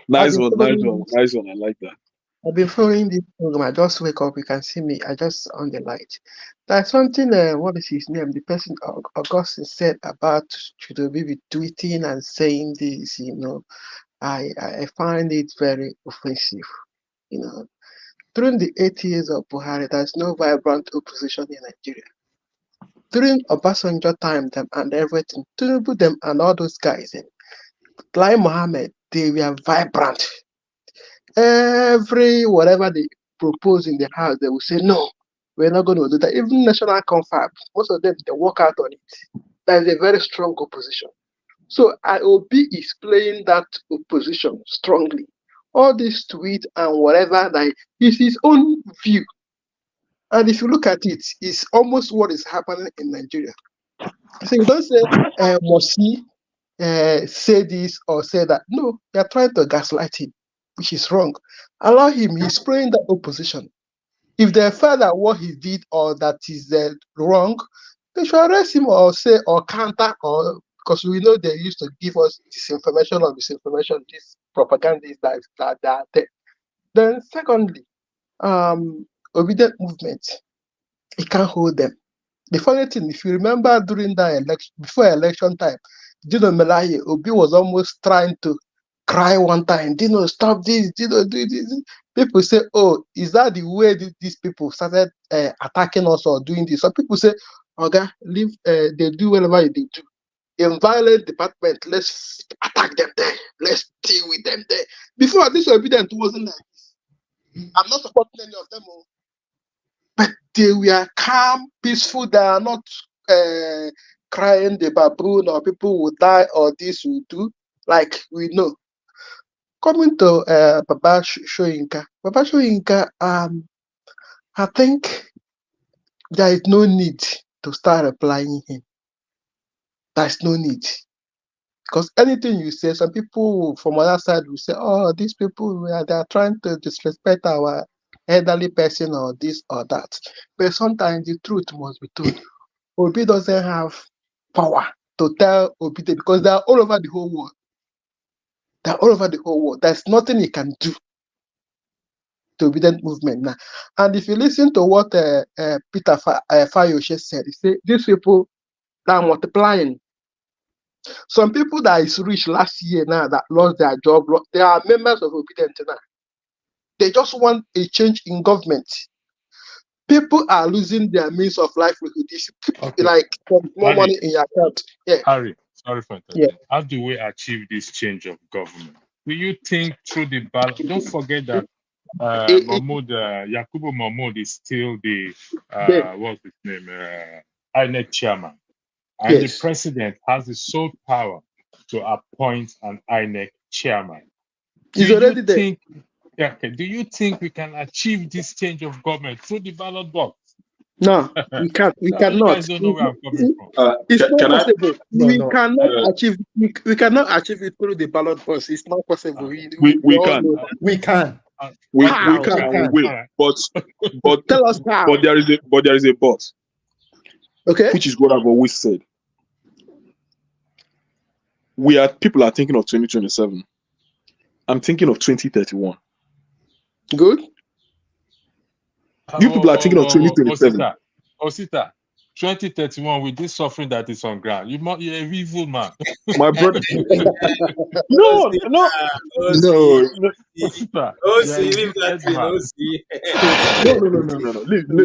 Nice one, nice one, nice one. I like that. I've been following this program. I just wake up. You can see me. I just on the light. There's something. What is his name? The person Augustine said about Chidobe be tweeting and saying this. I find it very offensive. During the 8 years of Buhari, there's no vibrant opposition in Nigeria. During Obasanjo time, them and everything, Tinubu them and all those guys, Lai Mohammed, they were vibrant. Every whatever they propose in the house, they will say no, we're not going to do that. Even national confab, most of them they work out on it. That is a very strong opposition. So Obi is playing that opposition strongly. All this tweet and whatever, that is his own view. And if you look at it, it's almost what is happening in Nigeria. So you don't say, must he say this or say that. No, they are trying to gaslight him, which is wrong. Allow him, he's playing the opposition. If they felt that what he did or that is wrong, they should arrest him or say or counter, or because we know they used to give us disinformation or misinformation, this propaganda that are there. Then secondly, obedient movement, it can't hold them. The funny thing, if you remember during the election, before election time, Dino Melaye, Obi was almost trying to cry one time, Dino, stop this, Dino, do this. People say, oh, is that the way these people started attacking us or doing this? Some people say, okay, leave, they do whatever they do. In violent department, let's attack them there. Let's deal with them there. Before, this obedient wasn't like this. I'm not supporting any of them. But they were calm, peaceful. They are not crying the baboon or people will die or this will do, like we know. Coming to Baba Soyinka. Baba Soyinka, I think there is no need to start replying him. There's no need. Because anything you say, some people from other side will say, oh, these people, they are trying to disrespect our elderly person or this or that. But sometimes the truth must be told. Obi doesn't have power to tell Obi because they are all over the whole world. They are all over the whole world. There's nothing he can do to obedient movement now. And if you listen to what Peter Fayoshe said, he said, these people that are multiplying. Some people that is rich last year now that lost their job, they are members of obedient now. They just want a change in government. People are losing their means of livelihood. Okay. Like more money in your account. Yeah. Harry, sorry for interrupting. How do we achieve this change of government? Do you think through the ballot? Don't forget that Yakubu Mahmoud is still the what's his name? INEC chairman. And the president has the sole power to appoint an INEC chairman. He's already there. Do you think we can achieve this change of government through the ballot box? No, we can't. We cannot. You guys don't know where I'm coming from. It's not possible. We cannot achieve. We cannot achieve it through the ballot box. It's not possible. We can. We can. We will. But tell us how. But there is a but. Okay. Which is what I've always said. People are thinking of 2027. I'm thinking of 2031. Good. You people are thinking of 2027. Osita, 2031 with this suffering that is on ground. You're an evil man. My brother. No. Osita.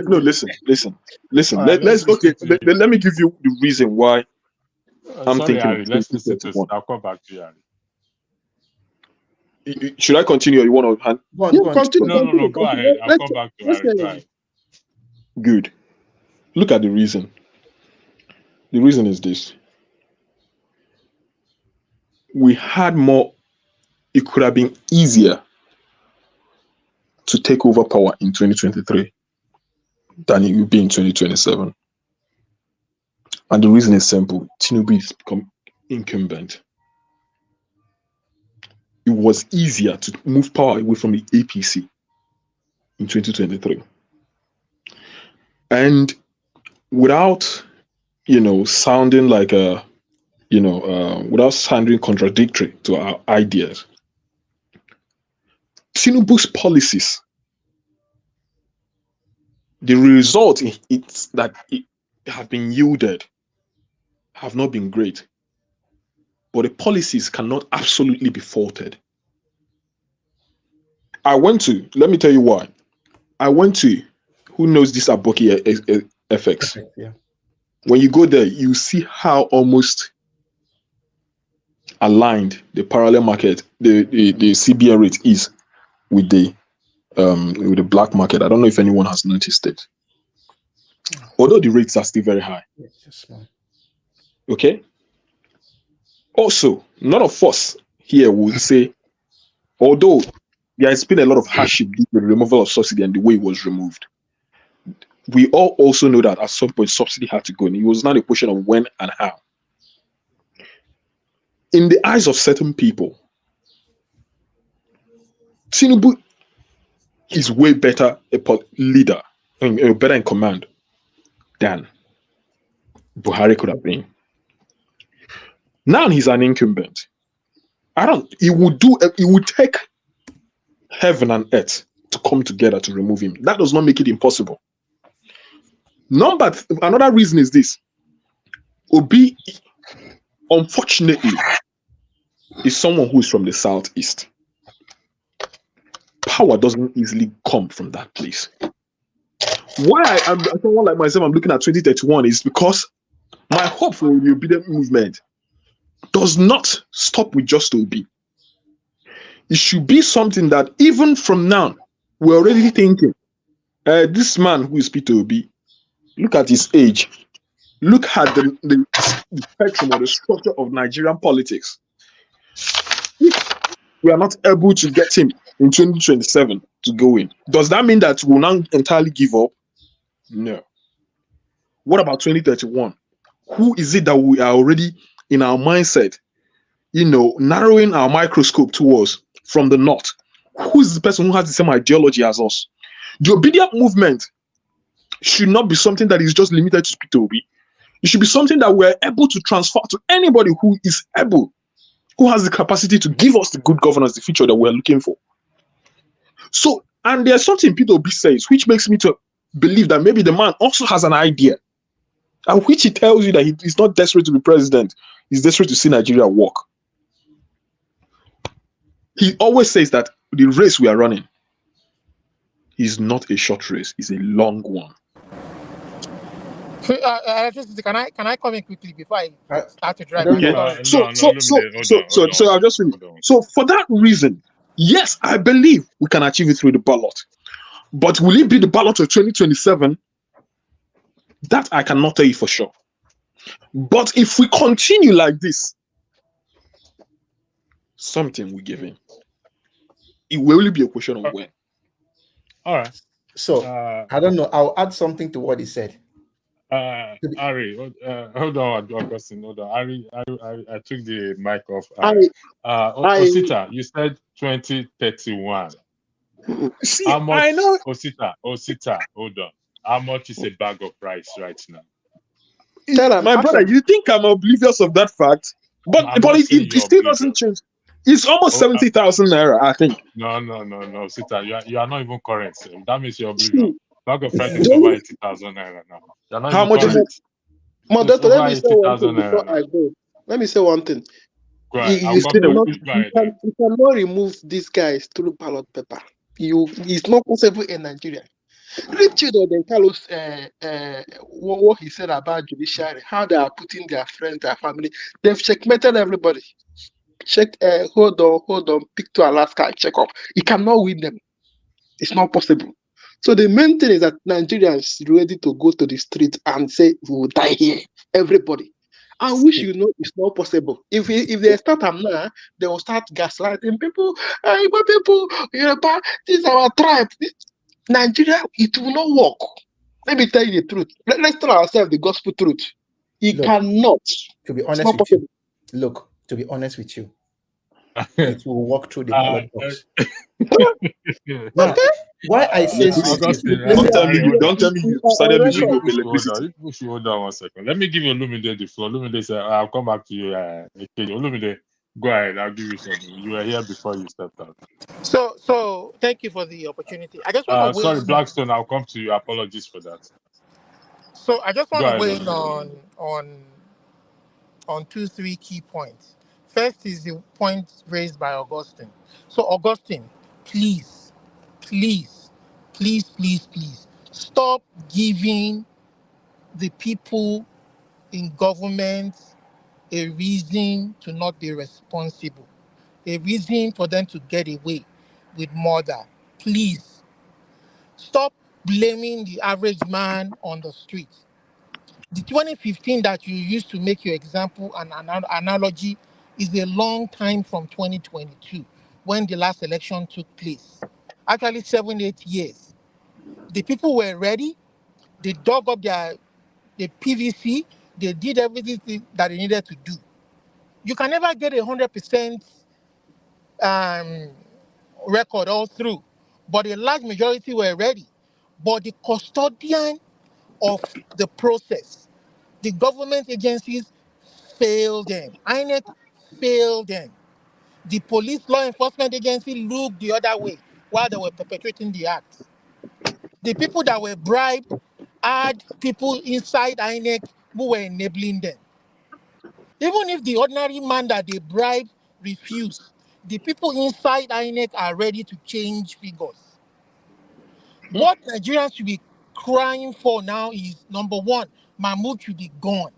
No, listen. Let me give you the reason why I'm thinking Harry, of let's listen to 2031. I'll come back to you, Harry. Should I continue or you want to hand? Continue. Go ahead. I'll come back to Harry. Good. Look at the reason. The reason is this. We had more, it could have been easier to take over power in 2023 than it will be in 2027. And the reason is simple. Tinubu is become incumbent. It was easier to move power away from the APC in 2023. And without, sounding like without sounding contradictory to our ideas, Tinubu's policies, the result it's that it have been yielded have not been great. But the policies cannot absolutely be faulted. Let me tell you why. I went to, who knows this Aboki FX? Yeah. When you go there, you see how almost aligned the parallel market, the CBN rate is with the black market. I don't know if anyone has noticed it. Although the rates are still very high. Yes, Okay? Also, none of us here would say, although there has been a lot of hardship due to the removal of subsidy and the way it was removed, we all also know that at some point subsidy had to go, and it was not a question of when and how. In the eyes of certain people, Tinubu is way better a leader, and better in command than Buhari could have been. Now he's an incumbent. It would take heaven and earth to come together to remove him. That does not make it impossible. Another reason is this. Obi, unfortunately, is someone who is from the southeast. Power doesn't easily come from that place. Why I'm someone like myself, I'm looking at 2031 is because my hope for the obedient movement does not stop with just Obi. It should be something that even from now, we're already thinking, this man who is Peter Obi, look at his age. Look at the spectrum or the structure of Nigerian politics. If we are not able to get him in 2027 to go in, does that mean that we'll not entirely give up? No. What about 2031? Who is it that we are already in our mindset, narrowing our microscope towards from the north? Who is the person who has the same ideology as us? The obedient movement should not be something that is just limited to Peter Obi. It should be something that we're able to transfer to anybody who is able, who has the capacity to give us the good governance, the future that we're looking for. So, and there's something Peter Obi says, which makes me to believe that maybe the man also has an idea, and which he tells you that he's not desperate to be president, he's desperate to see Nigeria work. He always says that the race we are running is not a short race, it's a long one. Can I come in quickly before I start to drive? Okay. So I'll just finish. So for that reason, yes, I believe we can achieve it through the ballot. But will it be the ballot of 2027? That I cannot tell you for sure. But if we continue like this, something will give in. It will only be a question of when. All right. So I don't know. I'll add something to what he said. Ari, hold on, Augustine, hold on. Ari, I took the mic off. Osita, you said 2031. See, How much? I know. Osita, hold on. How much is a bag of rice right now? My brother, you think I'm oblivious of that fact? But it still doesn't change. It's almost 70,000 naira, I think. No, Osita, you are not even correct. That means you're oblivious. Bag of rice is over 80,000 naira now. How much is it? Moderator, let me say one thing before I go. Let me say one thing. You cannot remove these guys through ballot paper. It's not possible in Nigeria. Richard and Carlos, what he said about judiciary, how they are putting their friends, their family, they've checkmated everybody. Hold on, pick to Alaska, check up. You cannot win them. It's not possible. So the main thing is that Nigerians ready to go to the street and say, we will die here, everybody. I wish you know it's not possible. If they start now, they will start gaslighting people. People, this is our tribe. Nigeria, it will not work. Let me tell you the truth. Let's tell ourselves the gospel truth. It cannot. To be honest with you, to be honest with you, it will walk through the ballot box. Now, why I say Don't tell me you started losing hope in electricity. Hold on 1 second. Let me give you Olumide the floor. Olumide said, I'll come back to you. Olumide, go ahead. I'll give you something. You were here before you stepped out. So thank you for the opportunity. I just want to sorry, Blackstone, I'll come to you. Apologies for that. So I just want to weigh in on 2-3 key points. First is the point raised by Augustine. So Augustine, please, stop giving the people in government a reason to not be responsible, a reason for them to get away with murder. Please, stop blaming the average man on the street. The 2015 that you used to make your example and analogy is a long time from 2022 when the last election took place. Actually, 7-8 years. The people were ready. They dug up the PVC. They did everything that they needed to do. You can never get 100% record all through, but a large majority were ready. But the custodian of the process, the government agencies failed them. INEC failed them. The police law enforcement agency looked the other way while they were perpetrating the act. The people that were bribed had people inside INEC who were enabling them. Even if the ordinary man that they bribed refused, the people inside INEC are ready to change figures. What Nigerians should be crying for now is, number one, Mahmoud should be gone.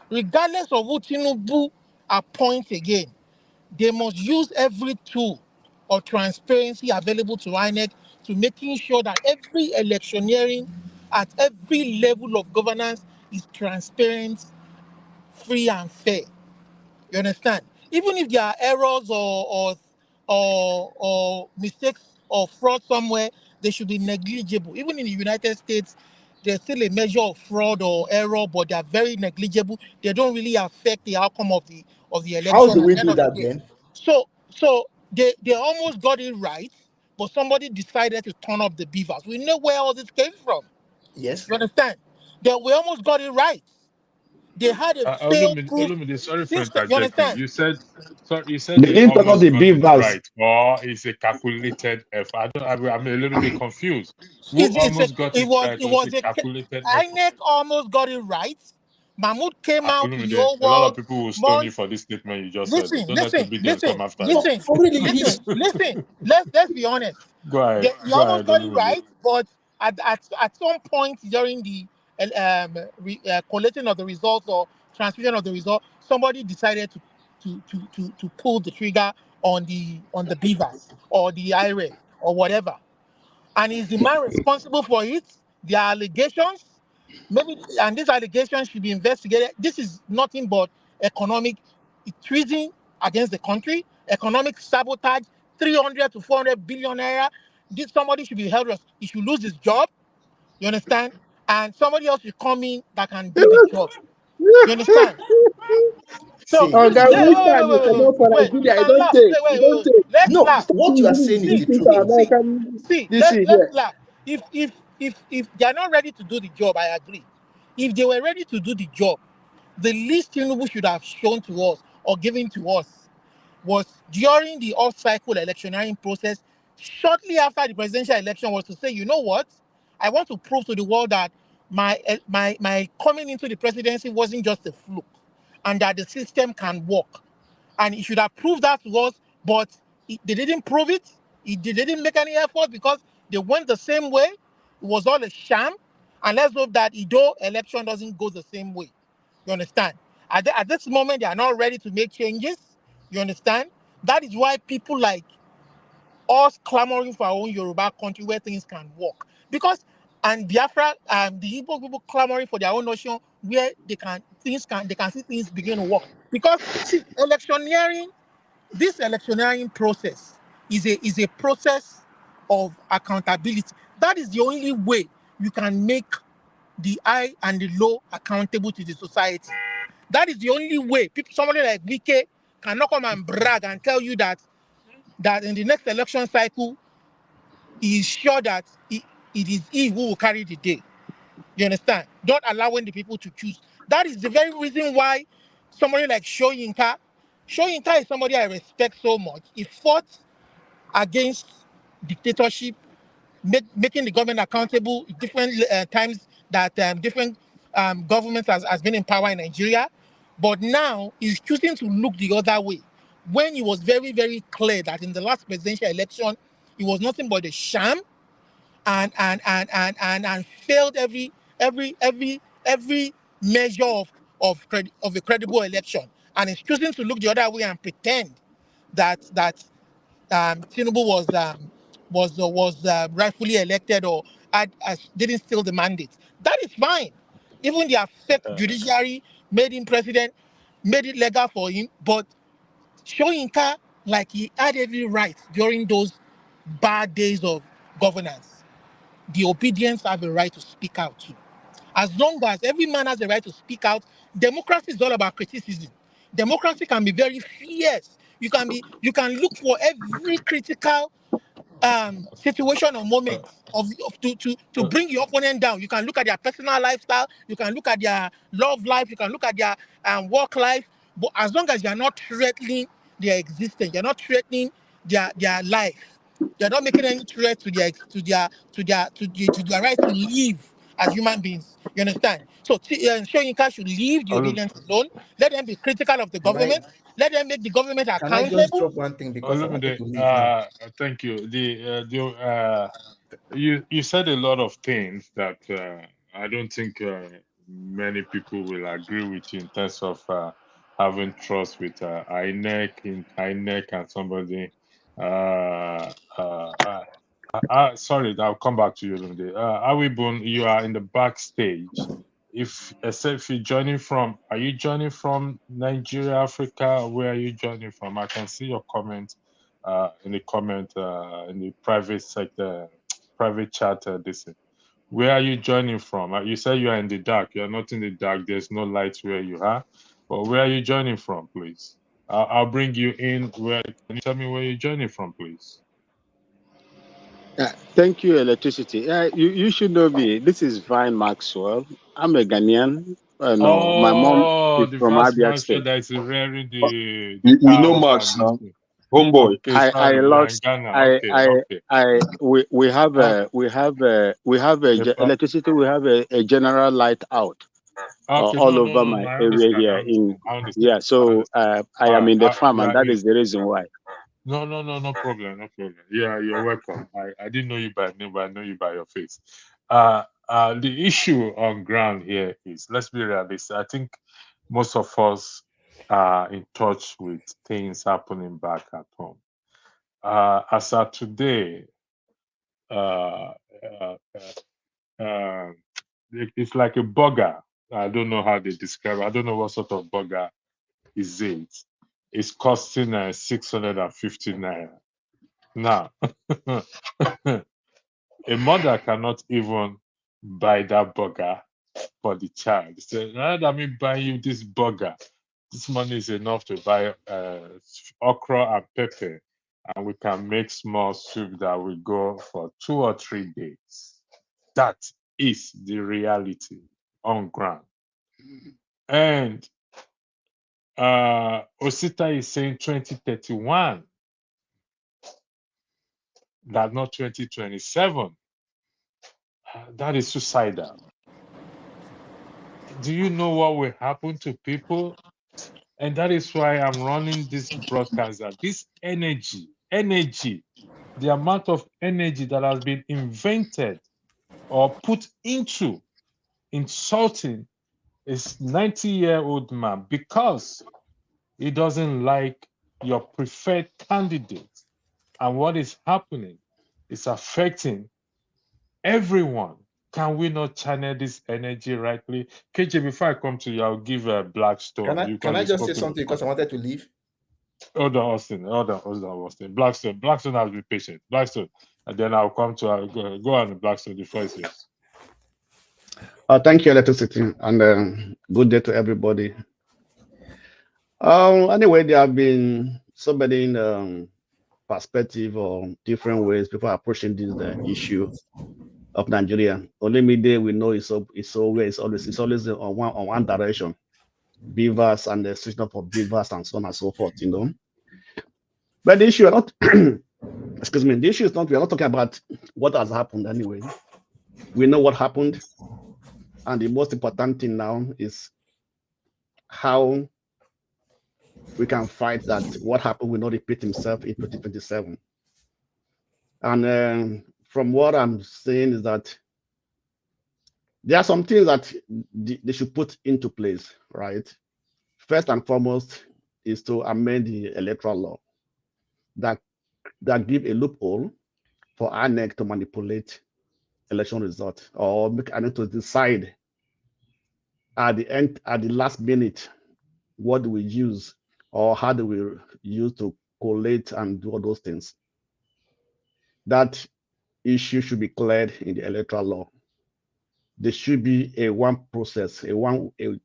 Regardless of who Tinubu appoints again, they must use every tool of transparency available to INEC to making sure that every electioneering at every level of governance is transparent, free and fair. You understand? Even if there are errors or mistakes or fraud somewhere, they should be negligible. Even in the United States, there's still a measure of fraud or error, but they are very negligible. They don't really affect the outcome of the How election do at we the end do of the that day. then? So they almost got it right, but somebody decided to turn up the beavers. We know where all this came from. Yes. You understand? That we almost got it right. They had a failed proof Olumide, sorry for system. You interjecting. understand? You said, sorry, you said They they didn't turn up almost the got it beavers. right, or it's a calculated effort. I'm a little bit confused. Who It's a, almost got it right, or is it calculated effort? INEC almost got it right. Mahmoud came out in the Olumide, whole a lot of world. people will stone you Months. for this statement you just said. Listen, Don't let listen, Obidien listen, come after you. No, listen, but really, listen, he's listen. Let's be honest. Go ahead, He go almost ahead, got it Olumide. right, but at some point during the collating of the results or transmission of the result, somebody decided to pull the trigger on the beavers or the IRA or whatever. And is the man responsible for it? There are allegations, maybe, and these allegations should be investigated. This is nothing but economic treason against the country, economic sabotage, 300 to 400 billion naira. This somebody should be held. He should lose his job. You understand? And somebody else should come in that can do the job. You understand? So see. Oga, yeah, which time you come out for You Nigeria? You can don't laugh. take. You don't take. Let's No, laugh. Stop what you are bringing saying is the See, this truth. into see, see, American see. this thing Let's here. laugh. If they are not ready to do the job, I agree. If they were ready to do the job, the least Tinubu should have shown to us or given to us was during the off-cycle electioneering process, shortly after the presidential election, was to say, you know what, I want to prove to the world that my coming into the presidency wasn't just a fluke, and that the system can work. And he should have proved that to us, but they didn't prove it. They didn't make any effort because they went the same way. It was all a sham. And let's hope that Ido election doesn't go the same way. You understand? At this moment, they are not ready to make changes. You understand? That is why people like us clamoring for our own Yoruba country where things can work. Because and Biafra, the Igbo people clamoring for their own nation where they can see things begin to work. Because see, this electioneering process is a process of accountability. That is the only way you can make the high and the low accountable to the society. That is the only way somebody like Wike cannot come and brag and tell you that in the next election cycle, he is sure that it is he who will carry the day. You understand? Not allowing the people to choose. That is the very reason why somebody like Soyinka is somebody I respect so much. He fought against dictatorship, making the government accountable different times that different governments has been in power in Nigeria. But now he's choosing to look the other way. When it was very, very clear that in the last presidential election, it was nothing but a sham and failed every measure of a credible election, and is choosing to look the other way and pretend that Tinubu was rightfully elected or didn't steal the mandate. That is fine. Even the fake judiciary made him president. made it legal for him, but Soyinka, like he had every right during those bad days of governance. The obedience have a right to speak out too. As long as every man has a right to speak out, democracy is all about criticism. Democracy can be very fierce. You can look for every critical situation or moment to bring your opponent down. You can look at their personal lifestyle, you can look at their love life, you can look at their work life. But as long as you're not threatening their existence, you're not threatening their life, you're not making any threat to their right to live as human beings. You understand? So Soyinka should leave the Olu- obedience alone. Let them be critical of the government. Let them make the government Can I just accountable. drop one thing because I wanted Olumide, to leave now? thank you. You said a lot of things that I don't think many people will agree with you in terms of having trust with INEC and somebody. Sorry, I'll come back to you, Olumide. Awibun, you are in the backstage. Except if you're joining from, are you joining from Nigeria, Africa? Where are you joining from? I can see your comment in the private sector, private chat. Where are you joining from? You said you are in the dark. You are not in the dark. There's no light where you are. But where are you joining from, please? I'll bring you in. Can you tell me where you're joining from, please? Thank you, Electricity. You should know me. This is Vine Maxwell. I'm a Ghanaian. No, my mom Oh, is the from vast Abia master State. that is rearing the We know cows Max and this now. thing. Homeboy. Okay, sorry, we are in Ghana. Okay. We have electricity. We have a general light out Okay, all no, over my I area understand. here. I understand. So I am in the farm, and Yeah, that is the reason why. no problem. Yeah, you're welcome. I didn't know you by name, but I know you by your face. The issue on ground here is, let's be realistic. I think most of us are in touch with things happening back at home. As of today, uh, uh, uh, it's like a burger. I don't know how they describe it. I don't know what sort of burger is it. It's costing 650 naira. Now, a mother cannot even buy that burger for the child. So rather than me buying you this burger, this money is enough to buy okra and pepper, and we can make small soup that will go for 2 or 3 days. That is the reality on ground. And Osita is saying 2031, that not 2027. That is suicidal. Do you know what will happen to people? And that is why I'm running this broadcast. That this energy, the amount of energy that has been invented or put into insulting is 90-year-old man because he doesn't like your preferred candidate. And what is happening is affecting everyone. Can we not channel this energy rightly? KJ, before I come to you, I'll give a Blackstone. Can I You just say spoke in the something because I comment. wanted to leave? Hold on, Austin. Blackstone has been patient. Blackstone, and then I'll come to go on Blackstone. The first yes. Thank you, Electricity, and good day to everybody. Anyway, there have been so many perspective or different ways people are approaching this issue of Nigeria. Only media we know it's always on one direction. Beavers and the situation for beavers and so on and so forth, you know. But the issue are not excuse me, the issue is not, we are not talking about what has happened anyway. We know what happened, and the most important thing now is how we can fight that what happened will not repeat himself in 2027. And from what I'm saying is that there are some things that they should put into place, right? First and foremost is to amend the electoral law that give a loophole for INEC to manipulate election results or make INEC to decide at the last minute what do we use, or how do we use to collate and do all those things. That issue should be cleared in the electoral law. There should be a one process,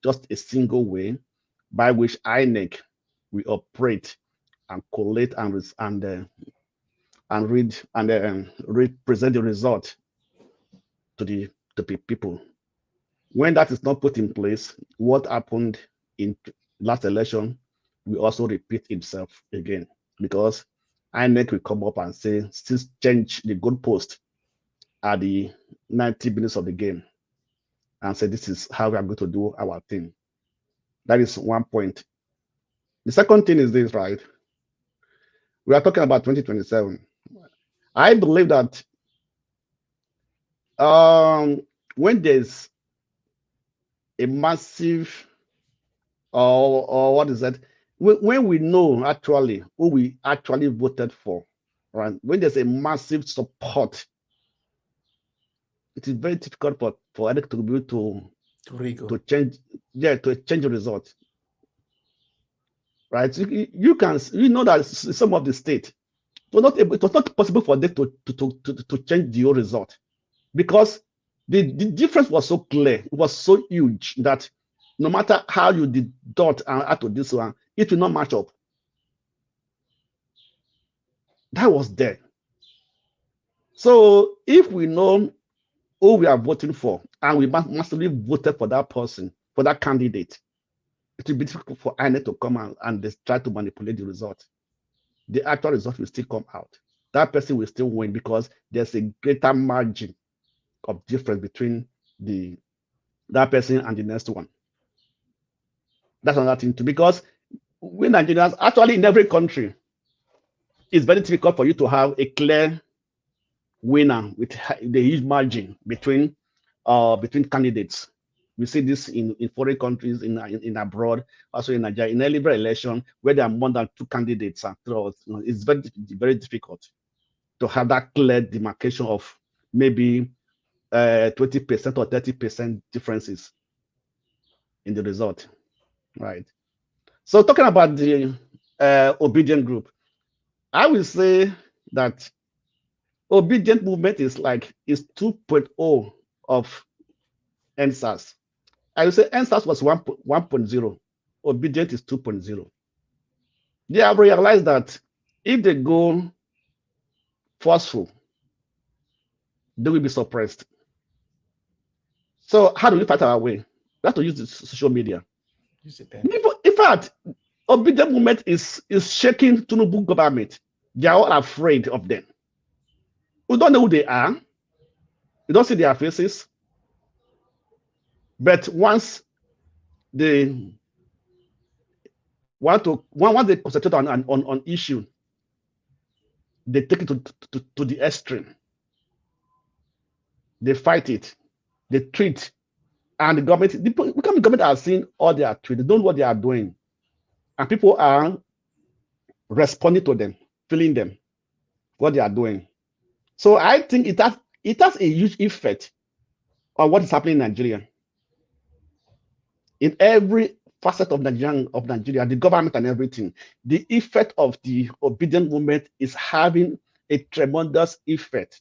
just a single way by which INEC will operate and collate and present the result to the people. When that is not put in place, what happened in last election will also repeat itself again, because INEC will come up and say, still change the goalpost at the 90 minutes of the game and say, this is how we are going to do our thing. That is one point. The second thing is this, right? We are talking about 2027. I believe that when there's a massive, or what is that? When we know actually who we actually voted for, right? When there's a massive support, it is very difficult for Eric to be able to change, to change the result. Right? You know that some of the state, it was not possible for them to change the whole result, because the difference was so clear, it was so huge that no matter how you did dot and add to this one, it will not match up. That was there. So if we know who we are voting for and we massively voted for that person, for that candidate, it will be difficult for INEC to come and they try to manipulate the result. The actual result will still come out. That person will still win because there's a greater margin of difference between that person and the next one. That's another thing too, because we Nigerians, actually in every country, it's very difficult for you to have a clear winner with the huge margin between candidates. We see this in foreign countries, in abroad, also in Nigeria. In every election, where there are more than two candidates, it's very, very difficult to have that clear demarcation of maybe 20% or 30% differences in the result, right? So talking about the obedient group, I will say that obedient movement is 2.0 of NSAS. I would say NSAS was 1.0. Obedient is 2.0. They have realized that if they go forceful, they will be suppressed. So how do we fight our way? We have to use the social media. In fact, obedient movement is shaking Tinubu government. They are all afraid of them. We don't know who they are. We don't see their faces. But once they concentrate on issue, they take it to the extreme. They fight it. They treat. And the government are seeing all their tweets. They don't know what they are doing. And people are responding to them, feeling them, what they are doing. So I think it has a huge effect on what is happening in Nigeria. In every facet of Nigeria, the government and everything, the effect of the obedient movement is having a tremendous effect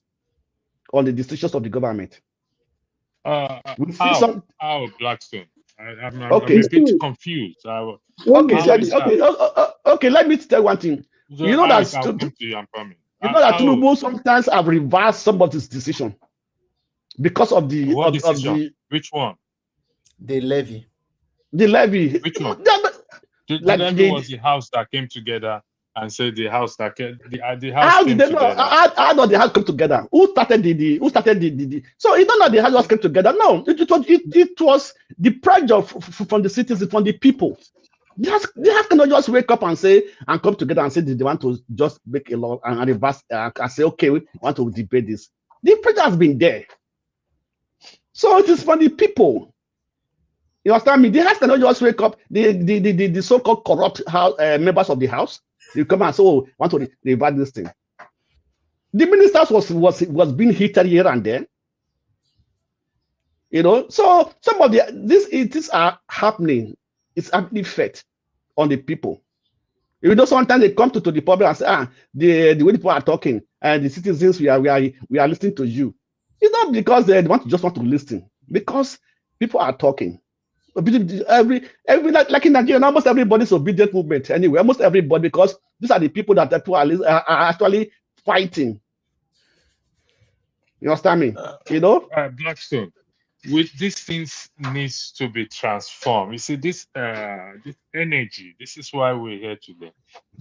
on the decisions of the government. How Blackstone? I'm a bit confused. Okay, let me tell you one thing. You know that Tinubu sometimes have reversed some of his decision because of the which one? The levy. The levy. Which one? The levy was the house that came together and said the house that the house. How did they know? How did the house come together? Who started the? So you don't know the house just came together. No, it was the pressure from the citizens, from the people. The house cannot just wake up and say and come together and say they want to just make a law and reverse and say, okay, we want to debate this. The pressure has been there. So it is from the people. You understand me? The house cannot just wake up. The so-called corrupt members of the house, they come and say, oh, want to reverse this thing. The ministers was being heated here and there. You know, so some of these are happening. It's an effect on the people. You know, sometimes they come to the public and say, the way people are talking, and the citizens, we are listening to you. It's not because they just want to listen, because people are talking. Every like in Nigeria, almost everybody's obedient movement anyway. Almost everybody, because these are the people that people are actually fighting. You understand me? You know, Blackstone. With these things needs to be transformed. You see, this energy. This is why we're here today.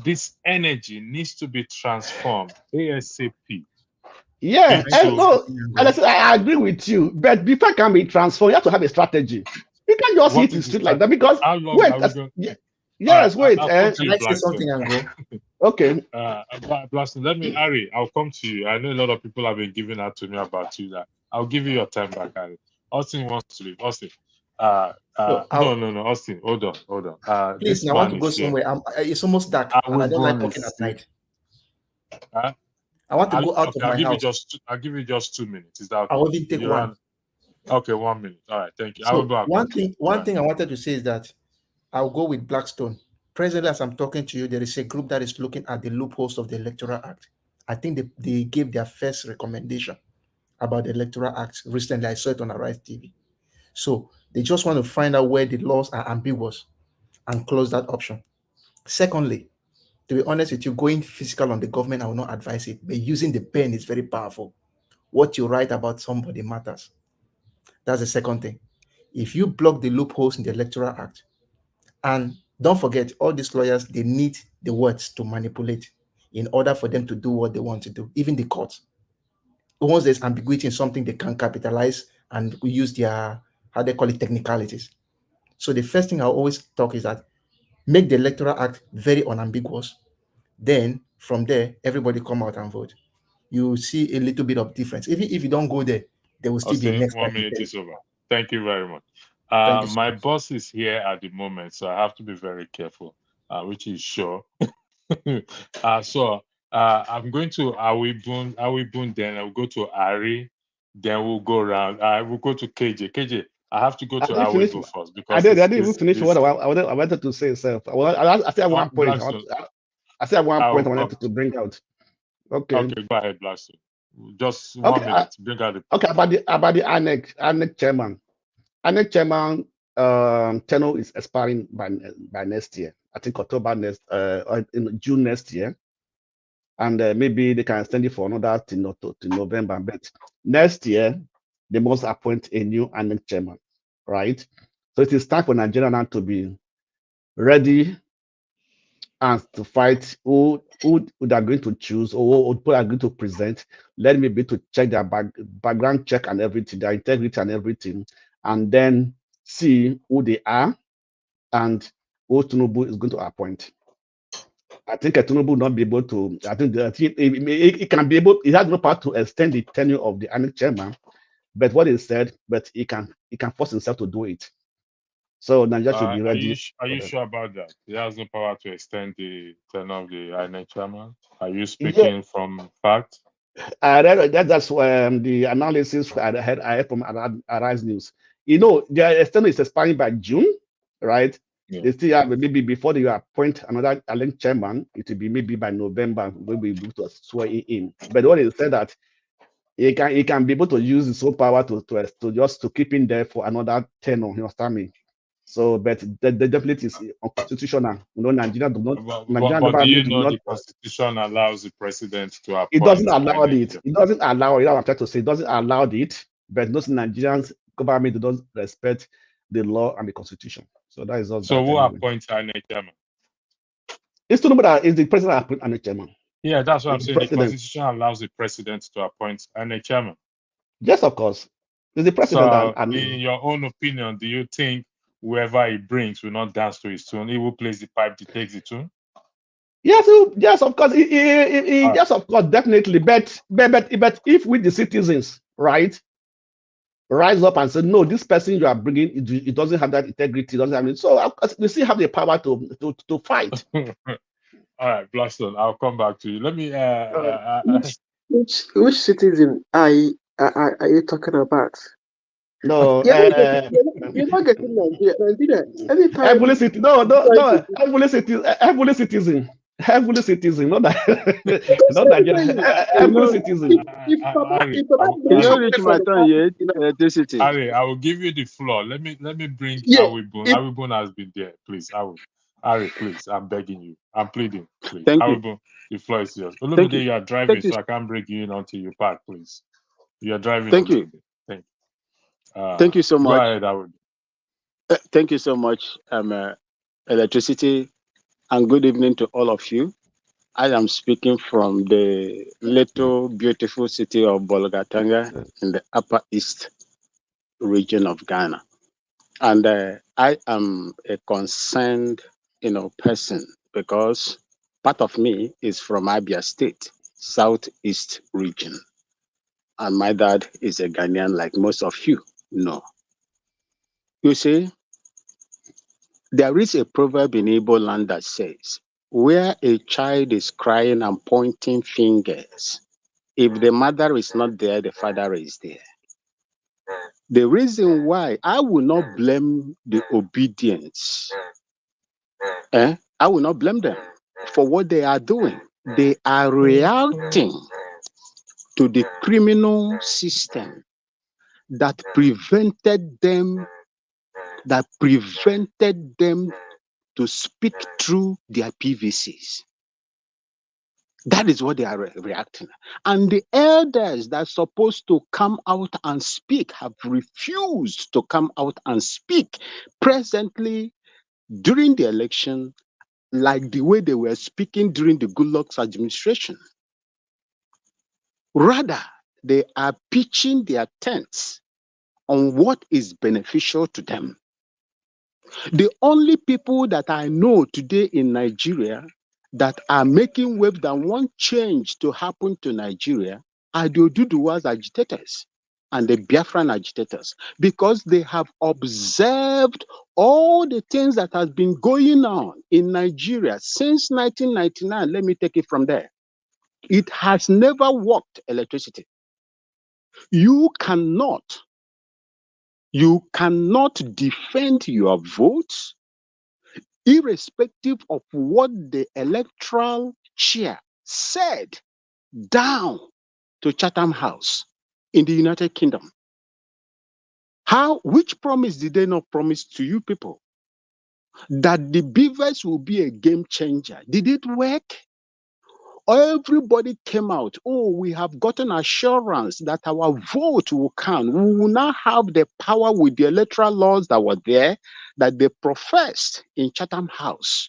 This energy needs to be transformed ASAP. yeah. So, I agree with you. But before it can be transformed, you have to have a strategy. You can't just hit the street like that, because how long wait, are we going? yes, wait. I'll come to Can you, I say Blackstone. something and go? Okay. Blackstone, Harry, I'll come to you. I know a lot of people have been giving out to me about you. That I'll give you your time back, Harry. Austin wants to leave. Austin. No, Austin, hold on. Please, This now I want man to go is here. somewhere. It's almost dark, and I don't like talking at night. I want to go out of my house. I'll give you just 2 minutes. Is that okay? I will even take one. Okay, 1 minute. All right, thank you. So one thing I wanted to say is that I'll go with Blackstone. Presently, as I'm talking to you, there is a group that is looking at the loopholes of the Electoral Act. I think they gave their first recommendation about the Electoral Act recently. I saw it on Arise TV. So they just want to find out where the laws are ambiguous and close that option. Secondly, to be honest with you, going physical on the government, I will not advise it. But using the pen is very powerful. What you write about somebody matters. That's the second thing. If you block the loopholes in the Electoral Act, and don't forget, all these lawyers, they need the words to manipulate in order for them to do what they want to do, even the courts. Once there's ambiguity in something, they can capitalize and use their, how they call it, technicalities. So the first thing I always talk is that make the Electoral Act very unambiguous. Then from there, everybody come out and vote. You see a little bit of difference. Even if you don't go there, there will still be next 1 minute is over. Thank you very much. Thank you so My much. boss is here at the moment, so I have to be very careful, which is sure. I'm going to Awibun, then I'll go to Ari, then we'll go around. We'll go to KJ. KJ, I have to go to Awibun first because I didn't even finish what I wanted to say. I said one point. I said one point I wanted to bring out. Okay. Okay, go ahead, Blackstone. Just 1 minute. Bring out the. Okay, about the ANEC chairman. ANEC chairman tenure is expiring by next year. I think October next, in June next year, and maybe they can extend it for another to November. But next year they must appoint a new ANEC chairman, right? So it is time for Nigeria now to be ready and to fight who they are going to choose or who are going to present. Let me be to check their background check and everything, their integrity and everything, and then see who they are and who Tinubu is going to appoint. I think Tinubu will not be able to. I think it can be able. It has no power to extend the tenure of the ANEC chairman, but what he said, but he can force himself to do it. So Nigeria should be ready. Are you sure about that? He has no power to extend the tenure of the INEC chairman. Are you speaking from fact? I read that's the analysis I heard from Arise News. You know, their external is expiring by June, right? Yeah. They still have maybe before they appoint another ANEC chairman, it will be maybe by November we'll be able to swear in. But what he said that he can be able to use his own power to just to keep him there for another tenure. You understand me? So, but the definitely is unconstitutional. You know, Nigeria do not. But do you know the Constitution allows the president to appoint? It doesn't allow it. It doesn't allow it. I'm trying to say it doesn't allow it. But those Nigerians government don't respect the law and the Constitution. So that is all. So who appoints INEC chairman? It's to know that is the president appoint INEC chairman. Yeah, that's what I'm saying. The Constitution allows the president to appoint INEC chairman. Yes, of course. It's the president. So, in your own opinion, do you think whoever he brings will not dance to his tune? He will play the pipe, he takes the tune? Yes, of course. Yes, of course, definitely. But if we the citizens, right, rise up and say, no, this person you are bringing, it doesn't have that integrity, doesn't have it. So we still have the power to fight. All right, Blackstone, I'll come back to you. Let me. Which citizen are you talking about? No, you're not getting Nigeria. Nigeria, anytime. heavenly citizen. No, heavenly citizen. Heavenly citizen, not that, not that. Heavenly citizen. You don't reach my turn yet. Electricity. Ari, I will give you the floor. Let me bring Yeah, Awibun. Awibun has been there. Please, Ari, please, I'm begging you. I'm pleading, please. Thank you. Awibun, the floor is yours. Thank Olumide, you. you are driving, Thank you. so I can't break you in until you park, please. You are driving, Thank you. Olumide. Thank you. Thank you so Go much. ahead, Awibun. Thank you so much, Electricity, and good evening to all of you. I am speaking from the little beautiful city of Bolgatanga in the Upper East region of Ghana. And I am a concerned, person because part of me is from Abia State, Southeast region. And my dad is a Ghanaian, like most of you know. You see, there is a proverb in Igbo land that says, where a child is crying and pointing fingers, if the mother is not there, the father is there. The reason why I will not blame the obedience, I will not blame them for what they are doing. They are reacting to the criminal system that prevented them to speak through their PVCs. That is what they are reacting. And the elders that are supposed to come out and speak have refused to come out and speak. Presently, during the election, like the way they were speaking during the Goodluck's administration. Rather, they are pitching their tents on what is beneficial to them. The only people that I know today in Nigeria that are making waves that want change to happen to Nigeria are the Oduduwa's agitators and the Biafran agitators, because they have observed all the things that has been going on in Nigeria since 1999. Let me take it from there. It has never worked, electricity. You cannot defend your votes irrespective of what the electoral chair said down to Chatham House in the United Kingdom. Which promise did they not promise to you people? That the beavers will be a game changer. Did it work? Everybody came out. Oh, we have gotten assurance that our vote will count. We will now have the power with the electoral laws that were there, that they professed in Chatham House.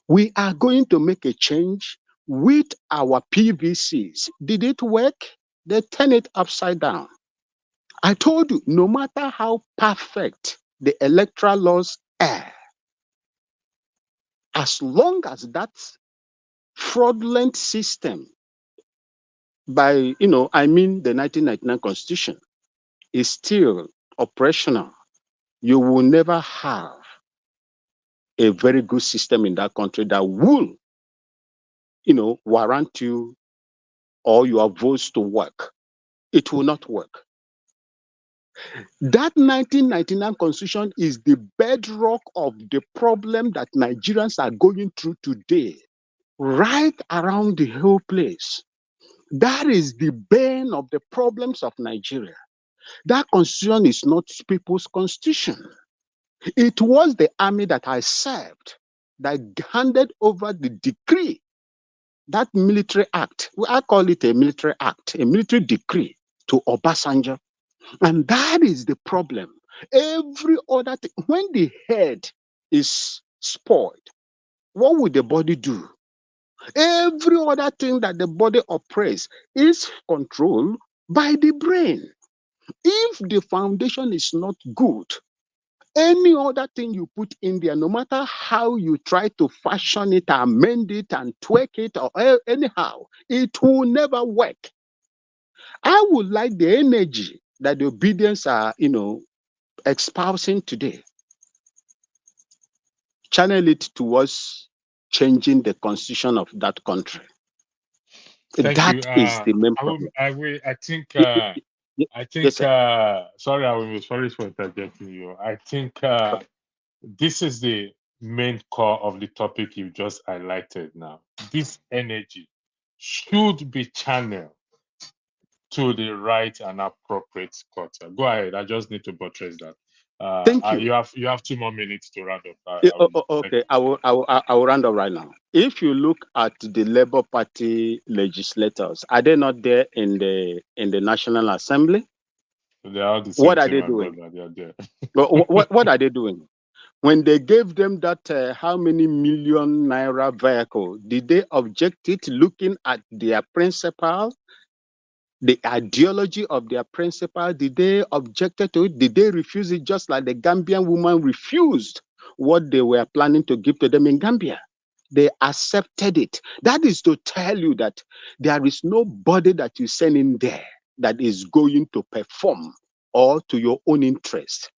We are going to make a change with our PVCs. Did it work? They turn it upside down. I told you, no matter how perfect the electoral laws are, as long as that fraudulent system the 1999 Constitution is still operational, you will never have a very good system in that country that will, warrant you or your votes to work. It will not work. That 1999 Constitution is the bedrock of the problem that Nigerians are going through today, right around the whole place. That is the bane of the problems of Nigeria. That constitution is not people's constitution. It was the army that I served that handed over the decree, that military act. I call it a military act, a military decree to Obasanjo. And that is the problem. Every other thing, when the head is spoiled, what would the body do? Every other thing that the body operates is controlled by the brain. If the foundation is not good, any other thing you put in there, no matter how you try to fashion it, amend it, and tweak it, or anyhow, it will never work. I would like the energy that the obedience are, espousing today, channel it towards changing the constitution of that country. Thank That you. is the main problem. I think I think, Yes, sir. sorry, I was sorry for interjecting you. I think this is the main core of the topic you just highlighted now. This energy should be channeled to the right and appropriate quarter. Go ahead. I just need to buttress that. Thank you. You have 2 more minutes to round up. Okay, I will round up right now. If you look at the Labour Party legislators, are they not there in the National Assembly? They are the same What are thing, they my doing? brother. They are there. What are they doing? When they gave them that how many million naira vehicle, did they object it looking at their principle, the ideology of their principle? Did they object to it? Did they refuse it just like the Gambian woman refused what they were planning to give to them in Gambia? They accepted it. That is to tell you that there is nobody that you send in there that is going to perform or to your own interest.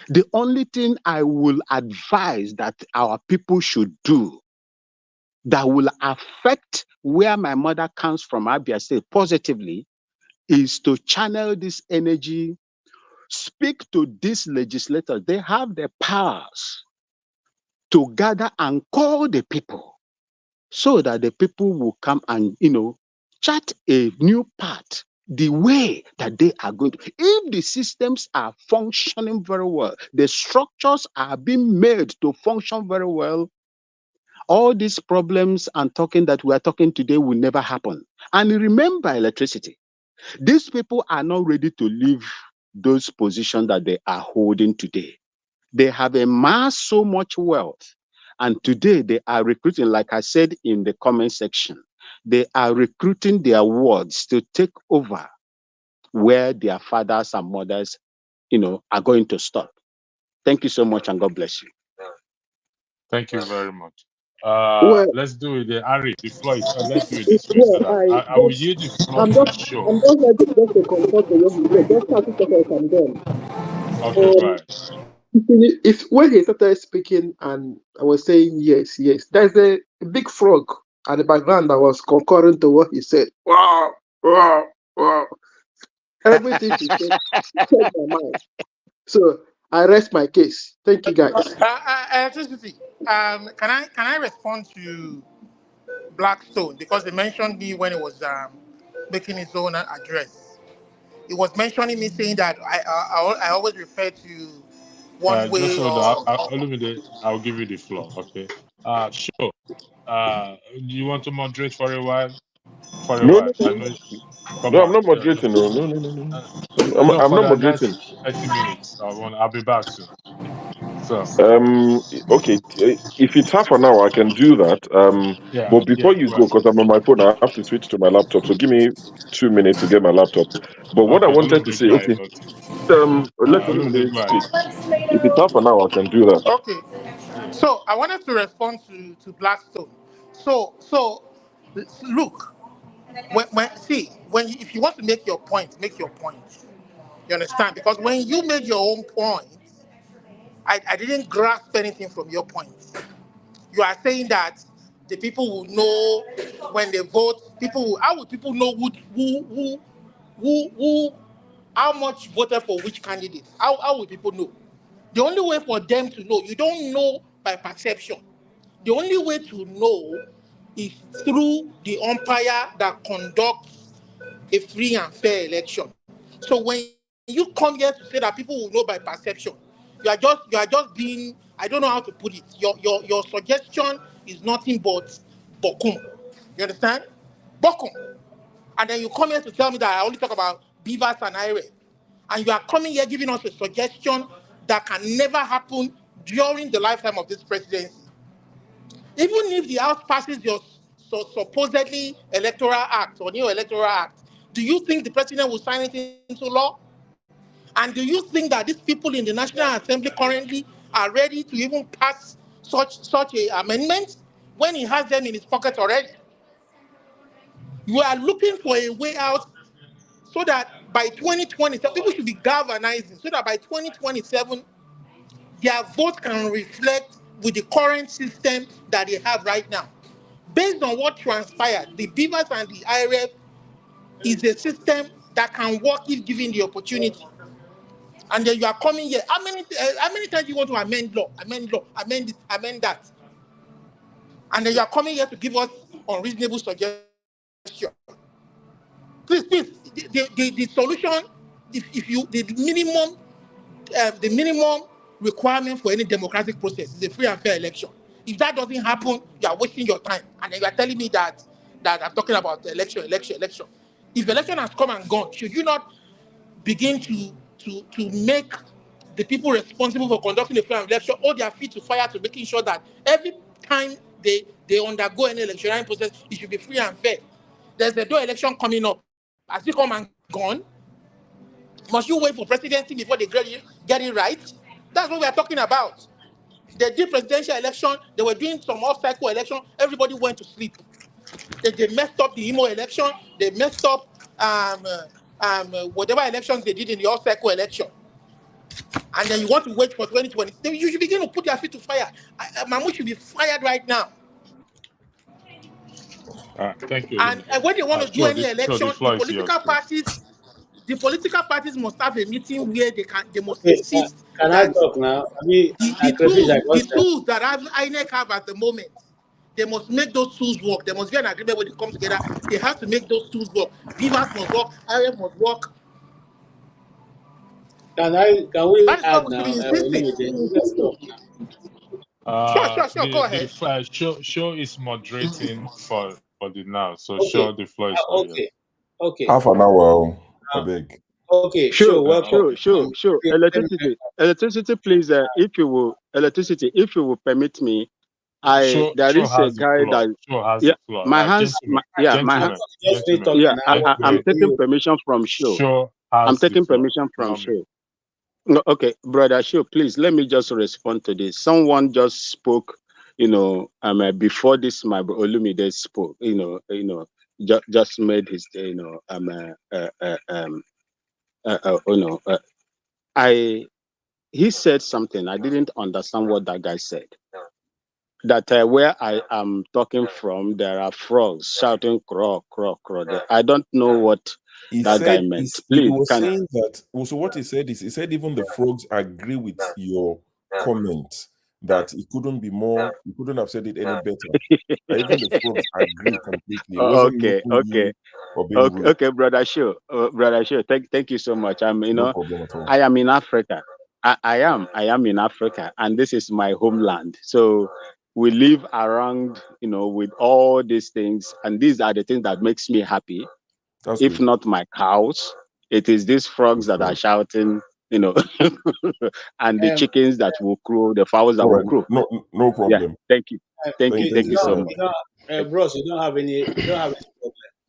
The only thing I will advise that our people should do that will affect where my mother comes from, Abia State, positively, is to channel this energy, speak to these legislators. They have the powers to gather and call the people so that the people will come and, chart a new path, the way that they are going to. If the systems are functioning very well, the structures are being made to function very well, all these problems and talking that we are talking today will never happen. And remember electricity. These people are not ready to leave those positions that they are holding today. They have amassed so much wealth. And today they are recruiting, like I said in the comment section, they are recruiting their wards to take over where their fathers and mothers, are going to stop. Thank you so much and God bless you. Thank you very much. Well, Let's do it. Ari, the floor is. Let's do it this way so that I will yield the floor I'm to just Show. I'm just ready just to confirm to what he said. Just 30 seconds and then. Okay, go ahead. If when he started speaking and I was saying yes, yes, there's a big frog at the background that was concurring to what he said. Wow, wow, wow. Everything he said checked my mind. So I rest my case. Thank you guys. Electricity. Can I respond to Blackstone because they mentioned me when it was making his own address. It was mentioning me saying that I always refer to one Just way hold on. or Olumide, I'll give you the floor. Okay. Show. Do you want to moderate for a while? For a No, while. no, I no, know. Come no. I'm on. not moderating. No, no, no, no, no. No, I'm for not the moderating. next 30 minutes. I'll be back soon. So Okay. If it's half an hour, I can do that. yeah, But before you go, well, because I'm on my phone, I have to switch to my laptop. So give me 2 minutes to get my laptop. But what I okay. wanted to Olumide, say, go ahead. okay, let Olumide, me go ahead. speak. If it's half an hour, I can do that. okay. So I wanted to respond to Blackstone. So look, if you want to make your point, make your point. You understand? Because when you made your own point, I didn't grasp anything from your point. You are saying that the people will know when they vote. How would people know who how much voted for which candidate? How will people know? The only way for them to know, you don't know by perception. The only way to know is through the umpire that conducts a free and fair election. So when you come here to say that people will know by perception, you are just being, I don't know how to put it. Your suggestion is nothing but bokum. You understand? Bokum. And then you come here to tell me that I only talk about beavers and IRA. And you are coming here giving us a suggestion that can never happen during the lifetime of this presidency. Even if the House passes your supposedly electoral act or new electoral act, do you think the president will sign it into law? And do you think that these people in the National Assembly currently are ready to even pass such a amendment when he has them in his pocket already? You are looking for a way out so that by 2027, people should be galvanizing so that by 2027, their vote can reflect with the current system that they have right now. Based on what transpired, the Beavers and the IRF is a system that can work if given the opportunity. And then you are coming here. How many times do you want to amend law, amend this, amend that? And then you are coming here to give us unreasonable suggestions. Please, the solution, if you the minimum requirement for any democratic process is a free and fair election. If that doesn't happen, you are wasting your time. And then you are telling me that I'm talking about election. If election has come and gone, should you not begin to make the people responsible for conducting a fair election hold their feet to fire to making sure that every time they undergo any electionary process, it should be free and fair? There's a election coming up. Has it come and gone? Must you wait for presidency before they get it right? That's what we are talking about. They did presidential election. They were doing some off-cycle election. Everybody went to sleep. They messed up the Imo election. They messed up whatever elections they did in the off-cycle election. And then you want to wait for 2020. You should begin to put your feet to fire. Mahmoud should be fired right now. Thank you, And Olumide. when they want to do any election, The floor is yours, please. the political parties must have a meeting where they must Okay, insist can I that talk now? I mean, crayfish, I got the tools that INEC have at the moment, they must make those tools work. There must be an agreement when they come together. They have to make those tools work. Vivas must work. IF must work. Can we That's why add we should now? be insisting. Let's talk now. Sure. Go ahead. Show is moderating for the now. So Okay. show the floor is all yours. Okay. Half an hour, I beg. Okay. Sure, Welcome. sure. Electricity, please. If you will permit me, there is a Has the guy floor. that Show has yeah, the floor. my hands, I'm taking permission from Show. I'm taking permission from Show. No, okay, brother Show, please let me just respond to this. Someone just spoke, before this, my Olumide spoke, just made his, he said something. I didn't understand what that guy said. That where I am talking from, there are frogs shouting crow, crow, crow. I don't know what that guy meant. He was saying that. Also, what he said is, he said even the frogs agree with your comment that it couldn't be more. You couldn't have said it any better. Even the frogs agree completely. Okay, brother Shu. Thank you so much. No problem at all. I am in Africa. I am in Africa, and this is my homeland. So we live around, with all these things, and these are the things that makes me happy. If not my cows, it is these frogs that are shouting, and the chickens that will crow, the fowls that will crow. No problem. Yeah, thank you so much. Bros, you don't have any problem.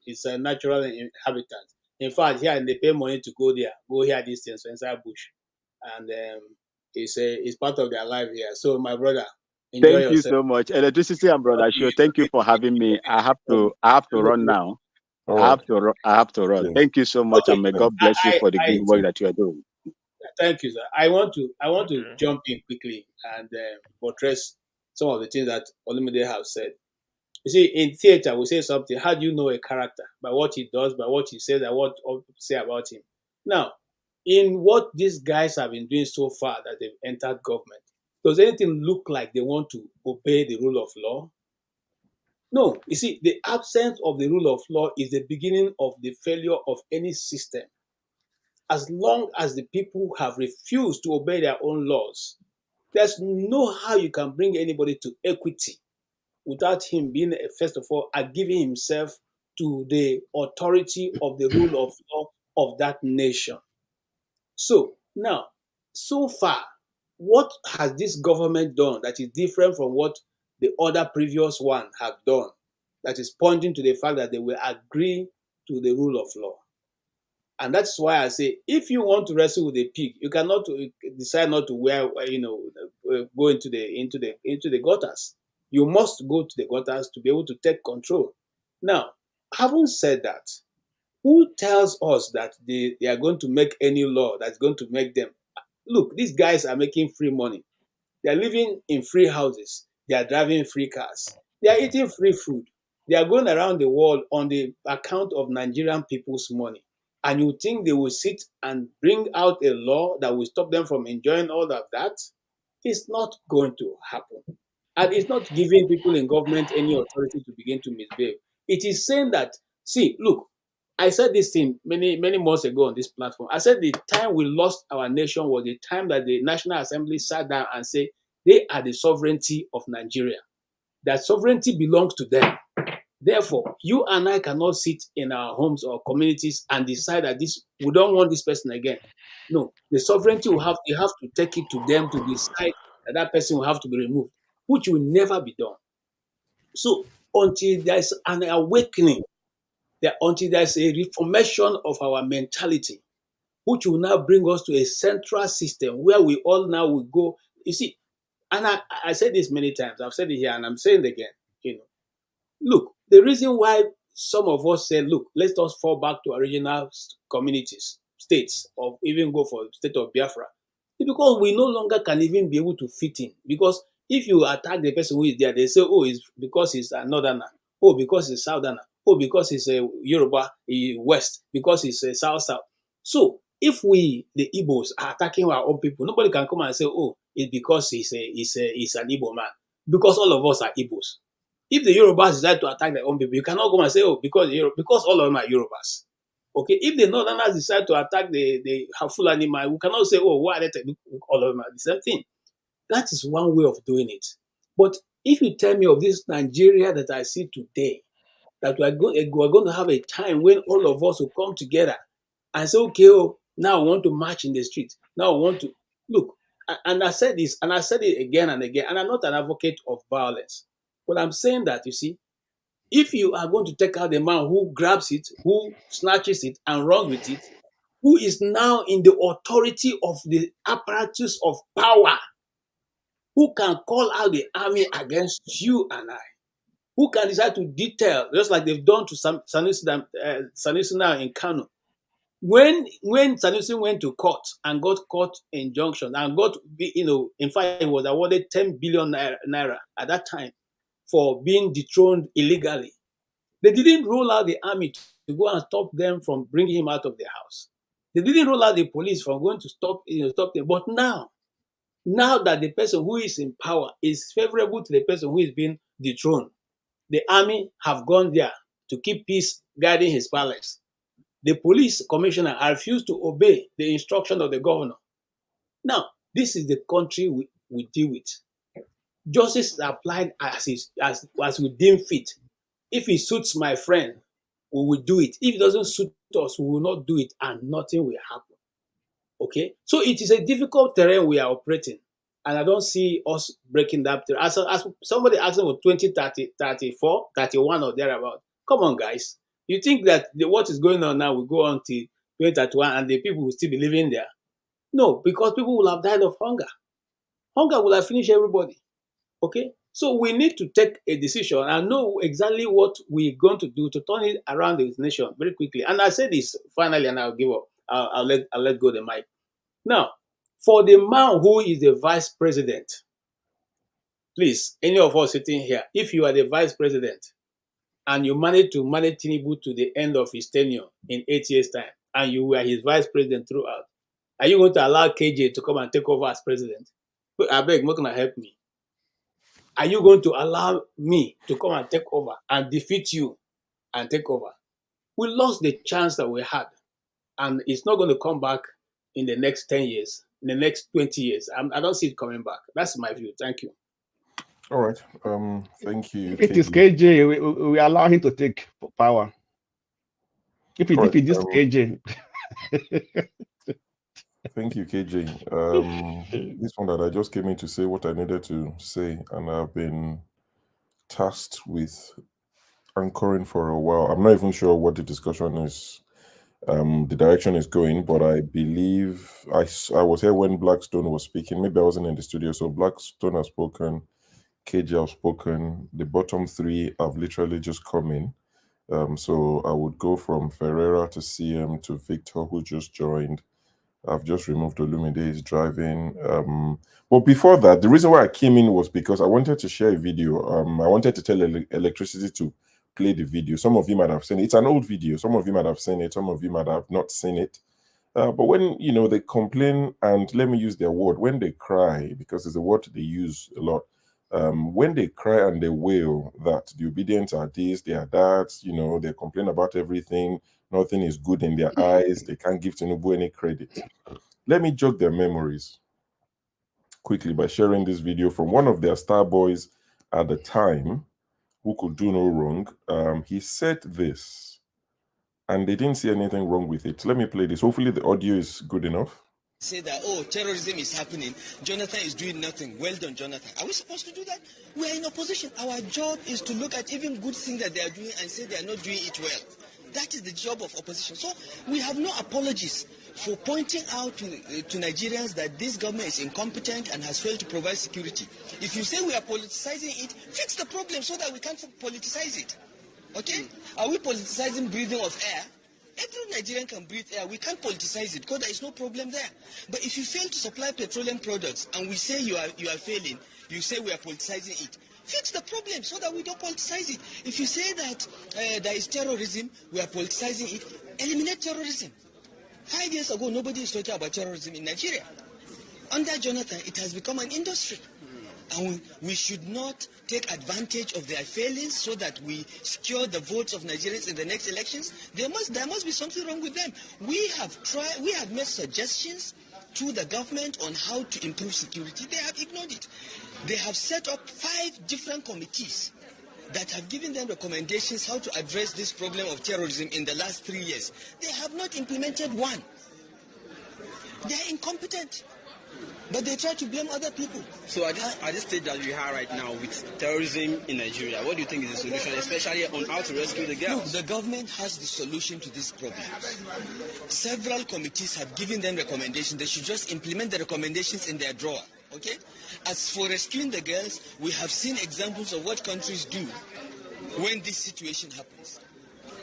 It's a natural inhabitant. In fact, here they pay money to go there, go hear these things inside bush, and it's part of their life here. So, my brother, enjoy thank yourself. you so much, Electricity and Brother Show. Thank you for having me. I have to run now. I have to run. Yes. Thank you so much, and may God bless you for the good work that you are doing. Thank you, sir. I want to jump in quickly and buttress some of the things that Olumide have said. You see, in theater, we say something. How do you know a character? By what he does, by what he says, and what people say about him. Now, in what these guys have been doing so far that they've entered government, does anything look like they want to obey the rule of law? No. You see, the absence of the rule of law is the beginning of the failure of any system. As long as the people have refused to obey their own laws, there's no how you can bring anybody to equity without him being, first of all, giving himself to the authority of the rule of law of that nation. So now, so far, what has this government done that is different from what the other previous one have done, that is pointing to the fact that they will agree to the rule of law? And that's why I say, if you want to wrestle with a pig, you cannot decide not to go into the gutters. You must go to the gutters to be able to take control. Now, having said that, who tells us that they are going to make any law that's going to make them? Look, these guys are making free money. They are living in free houses. They are driving free cars. They are eating free food. They are going around the world on the account of Nigerian people's money. And you think they will sit and bring out a law that will stop them from enjoying all of that? It's not going to happen. And it's not giving people in government any authority to begin to misbehave. It is saying that, see, look, I said this thing many months ago on this platform. I said the time we lost our nation was the time that the National Assembly sat down and said they are the sovereignty of Nigeria. That sovereignty belongs to them. Therefore, you and I cannot sit in our homes or communities and decide that we don't want this person again. No, the sovereignty you have to take it to them to decide that that person will have to be removed, which will never be done. So until there's an awakening, until there's a reformation of our mentality, which will now bring us to a central system where we all now will go. You see, and I said this many times, I've said it here and I'm saying it again, look, the reason why some of us said, look, let's just fall back to original communities, states, or even go for state of Biafra, is because we no longer can even be able to fit in. Because if you attack the person who is there, they say, oh, it's because he's a northerner, oh, because he's a southerner, oh, because he's a Yoruba west, because he's a south. So if we, the Igbos, are attacking our own people, nobody can come and say, oh, it's because he's an Igbo man. Because all of us are Igbos. If the Yorubas decide to attack their own people, you cannot come and say, oh, because all of them are Yorubas. Okay, if the Northerners decide to attack the Fulani man, we cannot say, oh, why are they all of them are the same thing. That is one way of doing it. But if you tell me of this Nigeria that I see today, that we're going to have a time when all of us will come together and say, okay, oh, now I want to march in the street. Now I want to look. And I said this, and I said it again and again, and I'm not an advocate of violence. But I'm saying that, you see, if you are going to take out the man who grabs it, who snatches it and runs with it, who is now in the authority of the apparatus of power, who can call out the army against you and I, who can decide to detail, just like they've done to Sanusi now in Kano. When Sanusi went to court and got court injunction and got, in fact, he was awarded 10 billion naira at that time for being dethroned illegally. They didn't roll out the army to go and stop them from bringing him out of their house. They didn't roll out the police from going to stop them. But now that the person who is in power is favorable to the person who is being dethroned, the army have gone there to keep peace, guarding his palace. The police commissioner refused to obey the instruction of the governor. Now, this is the country we deal with. Justice is applied as we deem fit. If it suits my friend, we will do it. If it doesn't suit us, we will not do it, and nothing will happen. Okay? So it is a difficult terrain we are operating, and I don't see us breaking that terrain. As somebody asked for 20, 30, 34, 31 or thereabout. Come on, guys. You think that what is going on now will go on till 2031 and the people will still be living there? No, because people will have died of hunger. Hunger will have finished everybody. Okay? So we need to take a decision and know exactly what we're going to do to turn it around this nation very quickly. And I say this finally, and I'll give up. I'll let go of the mic. Now, for the man who is the vice president, please, any of us sitting here, if you are the vice president and you manage to manage Tinubu to the end of his tenure in 8 years' time, and you were his vice president throughout, are you going to allow KJ to come and take over as president? I beg, not gonna help me. Are you going to allow me to come and take over and defeat you and take over? We lost the chance that we had, and it's not going to come back in the next 10 years, in the next 20 years. I don't see it coming back. That's my view. Thank you. All right. Thank you. If it is KJ, we allow him to take power. If it is KJ. Thank you, KJ. This one that I just came in to say what I needed to say, and I've been tasked with anchoring for a while. I'm not even sure what the discussion is, the direction is going, but I believe I was here when Blackstone was speaking. Maybe I wasn't in the studio, so Blackstone has spoken, KJ have spoken. The bottom three have literally just come in. So I would go from Ferreira to CM to Victor, who just joined. I've just removed Olumide, he's driving. But before that, the reason why I came in was because I wanted to share a video. I wanted to tell electricity to play the video. Some of you might have seen it. It's an old video. Some of you might have seen it. Some of you might have not seen it. But when, they complain, and let me use their word, when they cry, because it's a word they use a lot, when they cry and they wail that the obedience are this, they are that, they complain about everything, nothing is good in their eyes, they can't give Tinubu any credit. Let me jog their memories quickly by sharing this video from one of their star boys at the time, who could do no wrong. He said this, and they didn't see anything wrong with it. Let me play this. Hopefully the audio is good enough. Say that, oh, terrorism is happening, Jonathan is doing nothing. Well done, Jonathan. Are we supposed to do that? We are in opposition. Our job is to look at even good things that they are doing and say they are not doing it well. That is the job of opposition. So we have no apologies for pointing out to Nigerians that this government is incompetent and has failed to provide security. If you say we are politicizing it, fix the problem so that we can't politicize it. Okay? Are we politicizing breathing of air? Every Nigerian can breathe air. We can't politicize it because there is no problem there. But if you fail to supply petroleum products and we say you are failing, you say we are politicizing it. Fix the problem so that we don't politicize it. If you say that there is terrorism, we are politicizing it, eliminate terrorism. 5 years ago, nobody is talking about terrorism in Nigeria. Under Jonathan, it has become an industry. And we should not take advantage of their failings so that we secure the votes of Nigerians in the next elections. There must be something wrong with them. We have made suggestions to the government on how to improve security. They have ignored it. They have set up 5 different committees that have given them recommendations how to address this problem of terrorism in the last 3 years. They have not implemented one. They are incompetent. But they try to blame other people. So at this stage that we are right now with terrorism in Nigeria, what do you think is the solution, especially on how to rescue the girls? Look, the government has the solution to this problem. Several committees have given them recommendations. They should just implement the recommendations in their drawer. Okay? As for rescuing the girls, we have seen examples of what countries do when this situation happens.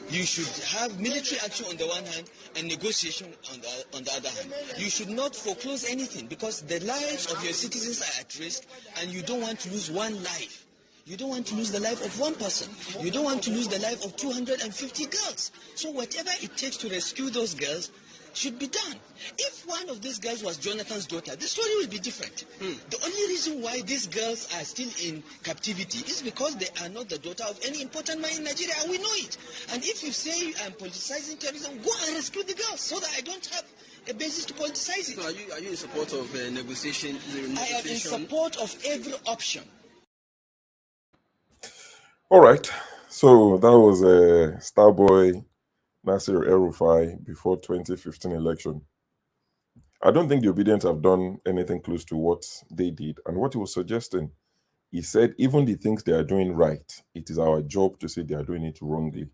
You should have military action on the one hand and negotiation on the other hand. You should not foreclose anything because the lives of your citizens are at risk and you don't want to lose one life. You don't want to lose the life of one person. You don't want to lose the life of 250 girls. So whatever it takes to rescue those girls should be done. If one of these girls was Jonathan's daughter, the story will be different. The only reason why these girls are still in captivity is because they are not the daughter of any important man in Nigeria, and we know it. And if you say I'm politicizing terrorism, go and rescue the girls so that I don't have a basis to politicize it. So are you in support of negotiation? I am in support of every option. All right. So that was Starboy Nasir El-Rufai before 2015 election. I don't think the Obedience have done anything close to what they did. And what he was suggesting, he said, even the things they are doing right, it is our job to say they are doing it wrongly.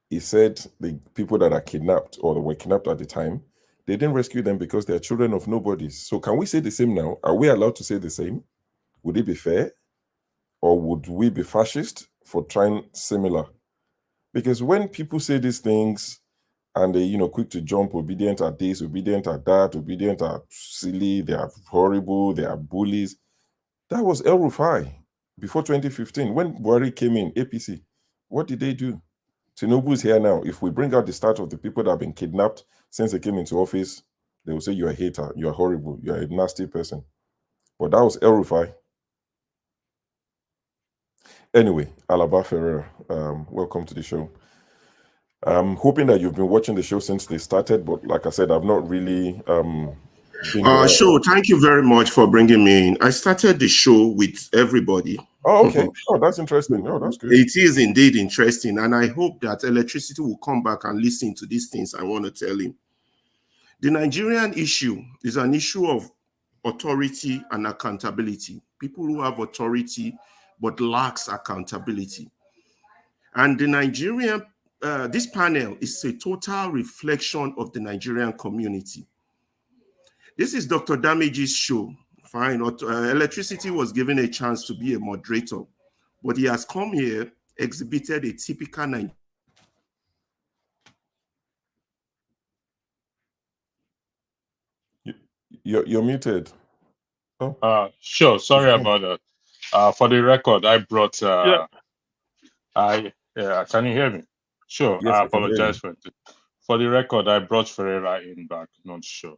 He said the people that are kidnapped or that were kidnapped at the time, they didn't rescue them because they are children of nobodies. So can we say the same now? Are we allowed to say the same? Would it be fair? Or would we be fascist for trying similar? Because when people say these things and they, quick to jump, obedient at this, obedient at that, obedient at silly, they are horrible, they are bullies. That was El-Rufai before 2015. When Buhari came in, APC, what did they do? Tinubu is here now. If we bring out the start of the people that have been kidnapped since they came into office, they will say you're a hater, you're horrible, you're a nasty person. But that was El-Rufai. Anyway, Alaba Ferreira, welcome to the show. I'm hoping that you've been watching the show since they started, but like I said, I've not really been there. Sure, thank you very much for bringing me in. I started the show with everybody. Oh, okay. Oh, that's interesting. Oh, that's good. It is indeed interesting, and I hope that Electricity will come back and listen to these things I want to tell him. The Nigerian issue is an issue of authority and accountability. People who have authority but lacks accountability. And the Nigerian, this panel is a total reflection of the Nigerian community. This is Dr. Damage's show. Fine, Electricity was given a chance to be a moderator, but he has come here, exhibited a typical Nigerian. You're muted. Oh. Sure. Sorry about that. For the record, I brought. Yeah. Can you hear me? Sure. Yes, I I can hear you. apologize for it. For the record, I brought Ferreira in back. Not sure,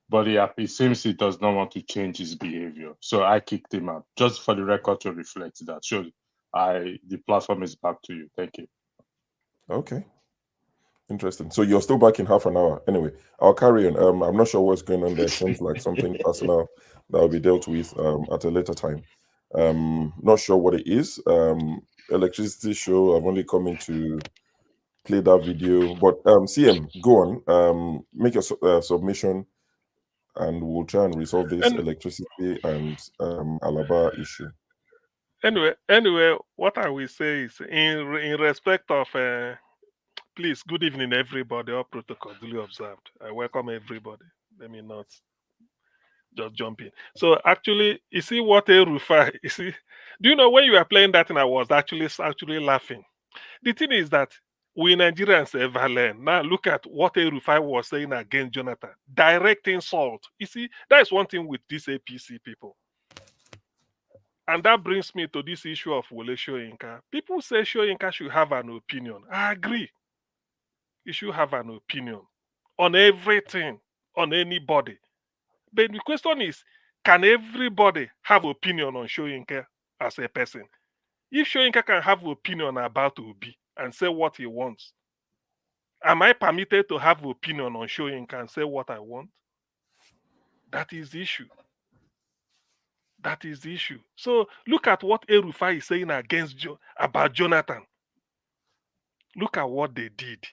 but yeah, it seems he does not want to change his behavior, so I kicked him out. Just for the record to reflect that. Sure. The platform is back to you. Thank you. Okay. Interesting. So you're still back in half an hour. Anyway, I'll carry on. I'm not sure what's going on there. It seems like something personal that will be dealt with at a later time. Not sure what it is. Electricity show. I've only come in to play that video. But CM, go on. Make your submission, and we'll try and resolve this And electricity and Alaba issue. anyway, what I will say is in respect of please, good evening, everybody. All protocol duly observed. I welcome everybody. Let me not just jump in. So actually, you see what a Rufai. You see, do you know when you were playing that and I was actually laughing? The thing is that we Nigerians ever learn. Now look at what a Rufai was saying against Jonathan. Direct insult. You see, that is one thing with these APC people. And that brings me to this issue of Wole Soyinka. People say Soyinka should have an opinion. I agree. He should have an opinion on everything, on anybody. But the question is, can everybody have opinion on Soyinka as a person? If Soyinka can have opinion about Obi and say what he wants, am I permitted to have opinion on Soyinka and say what I want? That is the issue. That is the issue. So look at what Erufai is saying about Jonathan. Look at what they did.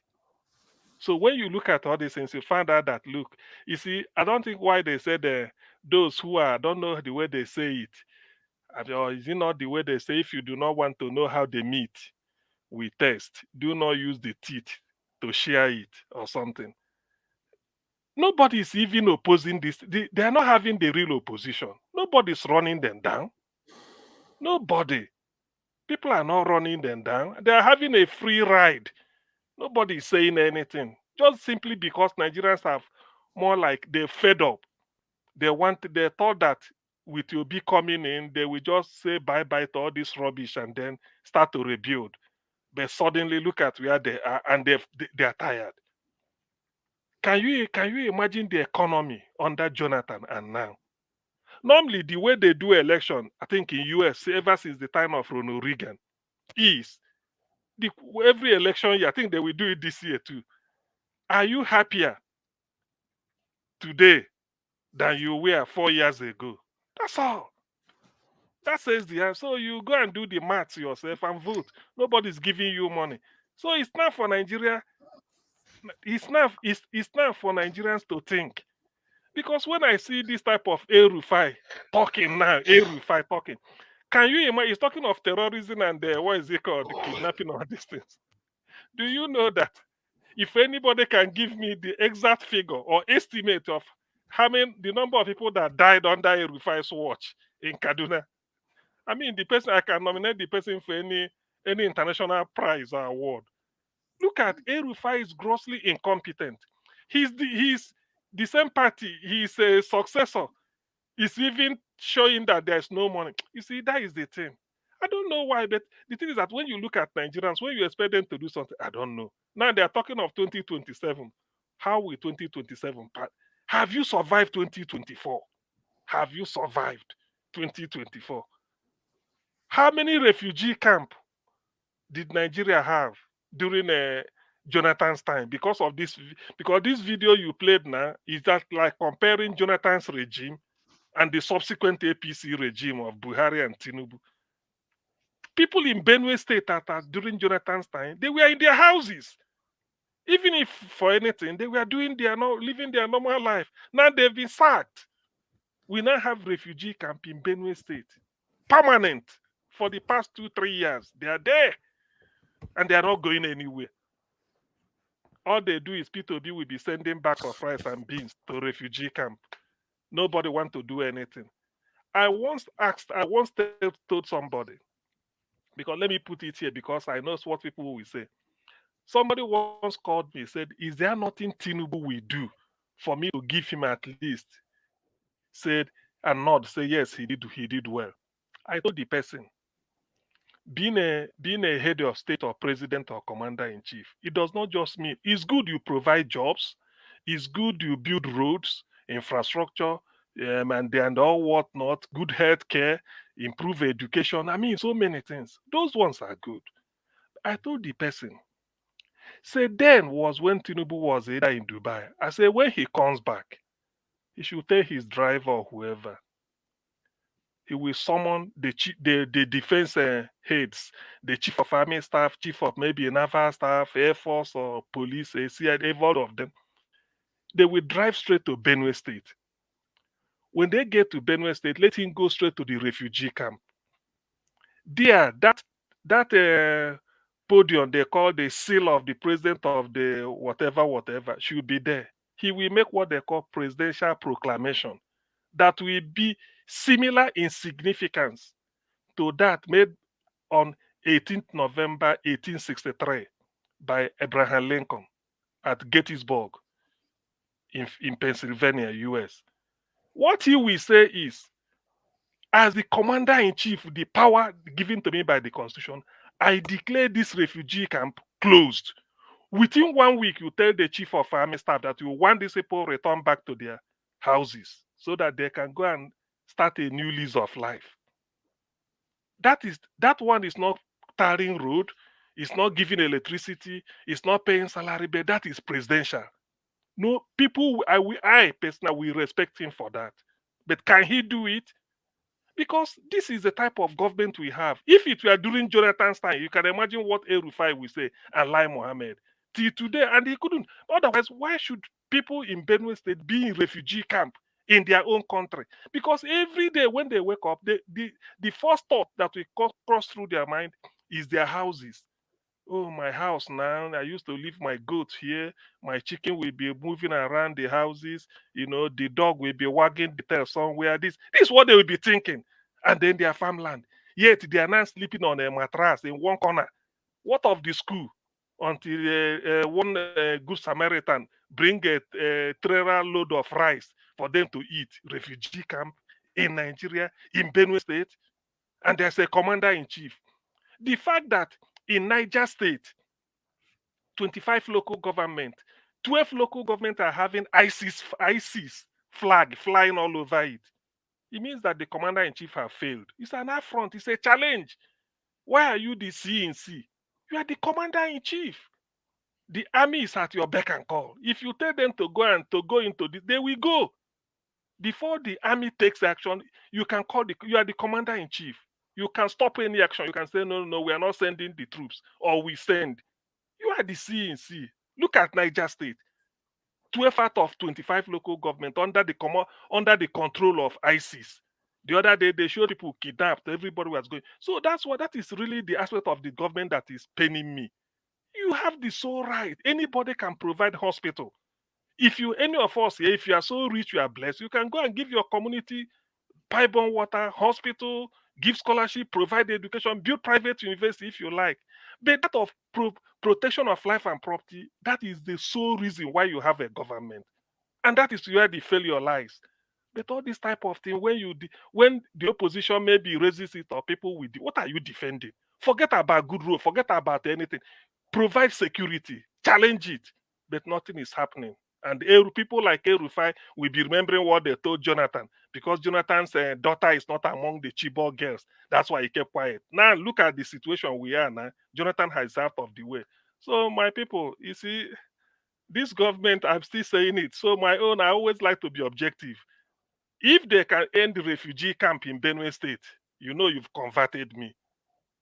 So when you look at all these things, you find out that, look, you see, I don't think why they said those who are, I don't know the way they say it. Or is it not the way they say, if you do not want to know how they meet, we test. Do not use the teeth to share it or something. Nobody is even opposing this. They are not having the real opposition. Nobody's running them down. Nobody. People are not running them down. They are having a free ride. Nobody is saying anything. Just simply because Nigerians have more like they're fed up. They thought that with Obi coming in, they will just say bye-bye to all this rubbish and then start to rebuild. But suddenly look at where they are and they are tired. Can you imagine the economy under Jonathan and now? Normally, the way they do election, I think in US, ever since the time of Ronald Reagan, is every election year, I think they will do it this year too. Are you happier today than you were 4 years ago? That's all. That says the answer. So you go and do the maths yourself and vote. Nobody's giving you money. So it's not for Nigeria. It's not for Nigerians to think. Because when I see this type of Erufai talking now, Erufai talking, can you imagine? He's talking of terrorism and what is it called? The kidnapping or these things. Do you know that if anybody can give me the exact figure or estimate of the number of people that died under Erufai's watch in Kaduna, I mean, the person I can nominate the person for any international prize or award. Look at Erufai is grossly incompetent. He's the same party. He's a successor. He's even showing that there's no money. You see, that is the thing. I don't know why, but the thing is that when you look at Nigerians, when you expect them to do something, I don't know. Now they are talking of 2027. How will 2027 pass? Have you survived 2024? Have you survived 2024? How many refugee camps did Nigeria have during Jonathan's time? Because this video you played now is that like comparing Jonathan's regime and the subsequent APC regime of Buhari and Tinubu. People in Benue State during Jonathan's time, they were in their houses. Even if for anything, they were living their normal life. Now they've been sacked. We now have refugee camp in Benue State. Permanent. For the past 2-3 years. They are there. And they are not going anywhere. All they do is P2B will be sending back of rice and beans to refugee camp. Nobody want to do anything. I once told somebody, because let me put it here because I know what people will say. Somebody once called me, said, is there nothing Tinubu will do for me to give him at least? Said, and nod, say, yes, he did well. I told the person, being a head of state or president or commander in chief, it does not just mean it's good you provide jobs, it's good you build roads, infrastructure, and all whatnot, good health care, improve education. I mean, so many things. Those ones are good. I told the person, say then was when Tinubu was either in Dubai. I say when he comes back, he should tell his driver or whoever, he will summon the defense heads, the chief of army staff, chief of maybe naval staff, air force or police, CIA, all of them. They will drive straight to Benue State. When they get to Benue State, let him go straight to the refugee camp. There, that podium they call the seal of the president of the whatever should be there. He will make what they call presidential proclamation that will be similar in significance to that made on 18th November 1863 by Abraham Lincoln at Gettysburg in Pennsylvania, US. What he will say is, as the commander-in-chief, the power given to me by the Constitution, I declare this refugee camp closed. Within 1 week, you tell the chief of army staff that you want these people returned back to their houses so that they can go and start a new lease of life. That one is not tarring road, it's not giving electricity, it's not paying salary, but that is presidential. No, people, I personally will respect him for that. But can he do it? Because this is the type of government we have. If it were during Jonathan's time, you can imagine what El Rufai will say and Lai Mohammed. Till today, and he couldn't. Otherwise, why should people in Benue State be in refugee camp in their own country? Because every day when they wake up, the first thought that will cross through their mind is their houses. Oh, my house now. I used to leave my goats here. My chicken will be moving around the houses. The dog will be wagging the tail somewhere. This is what they will be thinking. And then their farmland. Yet they are not sleeping on a mattress in one corner. What of the school? Until one good Samaritan bring a trailer load of rice for them to eat. Refugee camp in Nigeria, in Benue State. And there's a commander-in-chief. The fact that in Niger State, 25 local government, 12 local government are having ISIS flag flying all over it. It means that the commander-in-chief have failed. It's an affront. It's a challenge. Why are you the CNC? You are the commander-in-chief. The army is at your beck and call. If you tell them to go into this, they will go. Before the army takes action, you are the commander-in-chief. You can stop any action. You can say, no, we are not sending the troops, or we send. You are the CNC. Look at Niger State. 12 out of 25 local government under the control of ISIS. The other day, they showed people kidnapped. Everybody was going. So that is really the aspect of the government that is paining me. You have the sole right. Anybody can provide hospital. Any of us here, if you are so rich, you are blessed, you can go and give your community pipe-borne water, hospital, give scholarship, provide education, build private university if you like. But that of protection of life and property, that is the sole reason why you have a government. And that is where the failure lies. But all this type of thing, when the opposition maybe raises it or people will, what are you defending? Forget about good rule, forget about anything. Provide security, challenge it, but nothing is happening. And people like El-Rufai will be remembering what they told Jonathan, because Jonathan's daughter is not among the Chibok girls. That's why he kept quiet. Now look at the situation we are now. Jonathan has out of the way. So my people, you see, this government, I'm still saying it. So I always like to be objective. If they can end the refugee camp in Benue State, you've converted me.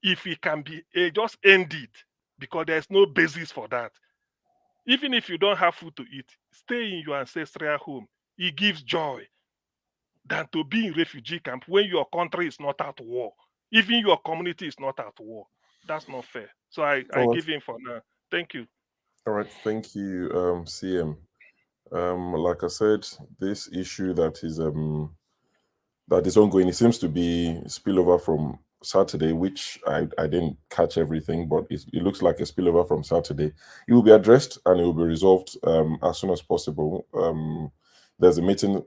If it can be, just end it, because there's no basis for that. Even if you don't have food to eat, stay in your ancestral home. It gives joy than to be in refugee camp when your country is not at war. Even your community is not at war. That's not fair. So I give in for now. Thank you. All right. Thank you, CM. Like I said, this issue that is ongoing, it seems to be spillover from Saturday, which I didn't catch everything, but it looks like a spillover from Saturday. It will be addressed and it will be resolved as soon as possible. There's a meeting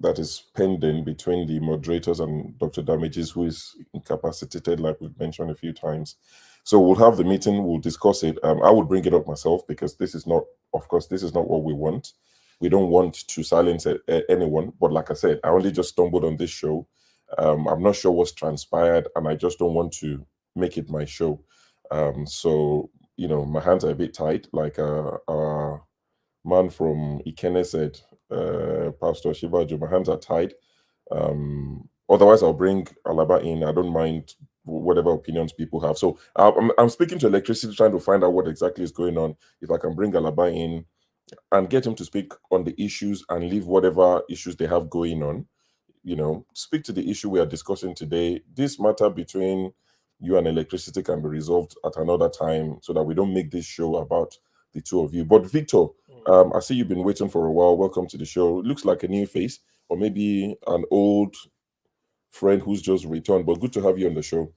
that is pending between the moderators and Dr. Damages, who is incapacitated, like we've mentioned a few times. So we'll have the meeting, we'll discuss it. I would bring it up myself because this is not, of course, this is not what we want. We don't want to silence anyone. But like I said, I only just stumbled on this show. I'm not sure what's transpired, and I just don't want to make it my show. So, my hands are a bit tight, like man from Ikene said, Pastor Shibajo, my hands are tied. Otherwise, I'll bring Alaba in. I don't mind whatever opinions people have. So I'm speaking to electricity, trying to find out what exactly is going on. If I can bring Alaba in and get him to speak on the issues and leave whatever issues they have going on, speak to the issue we are discussing today. This matter between you and electricity can be resolved at another time so that we don't make this show about the two of you. But Victor, I see you've been waiting for a while. Welcome to the show. Looks like a new face, or maybe an old friend who's just returned, but good to have you on the show.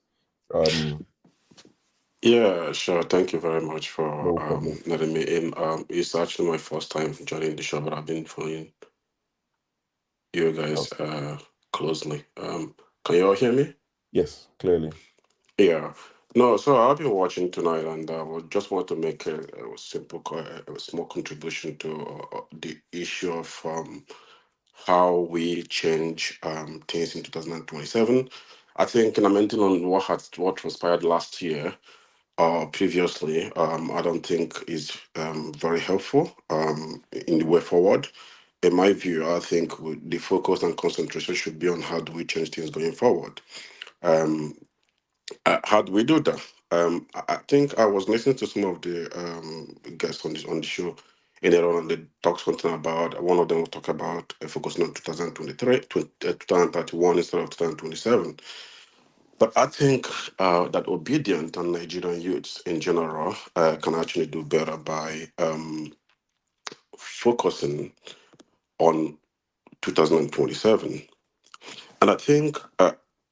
Yeah, sure. Thank you very much for No problem. letting me in. It's actually my first time joining the show, but I've been following you guys closely. Can you all hear me? Yes, clearly. Yeah. No, so I've been watching tonight, and I just want to make a small contribution to the issue of how we change things in 2027. I think, commenting on what transpired last year or previously, I don't think is very helpful in the way forward. In my view, I think the focus and concentration should be on how do we change things going forward. Um, how do we do that? I think I was listening to some of the guests on the show in Iran, and they talked something about one of them will talk about focusing on 2031 instead of 2027. But I think that obedient and Nigerian youths in general can actually do better by focusing on 2027. And I think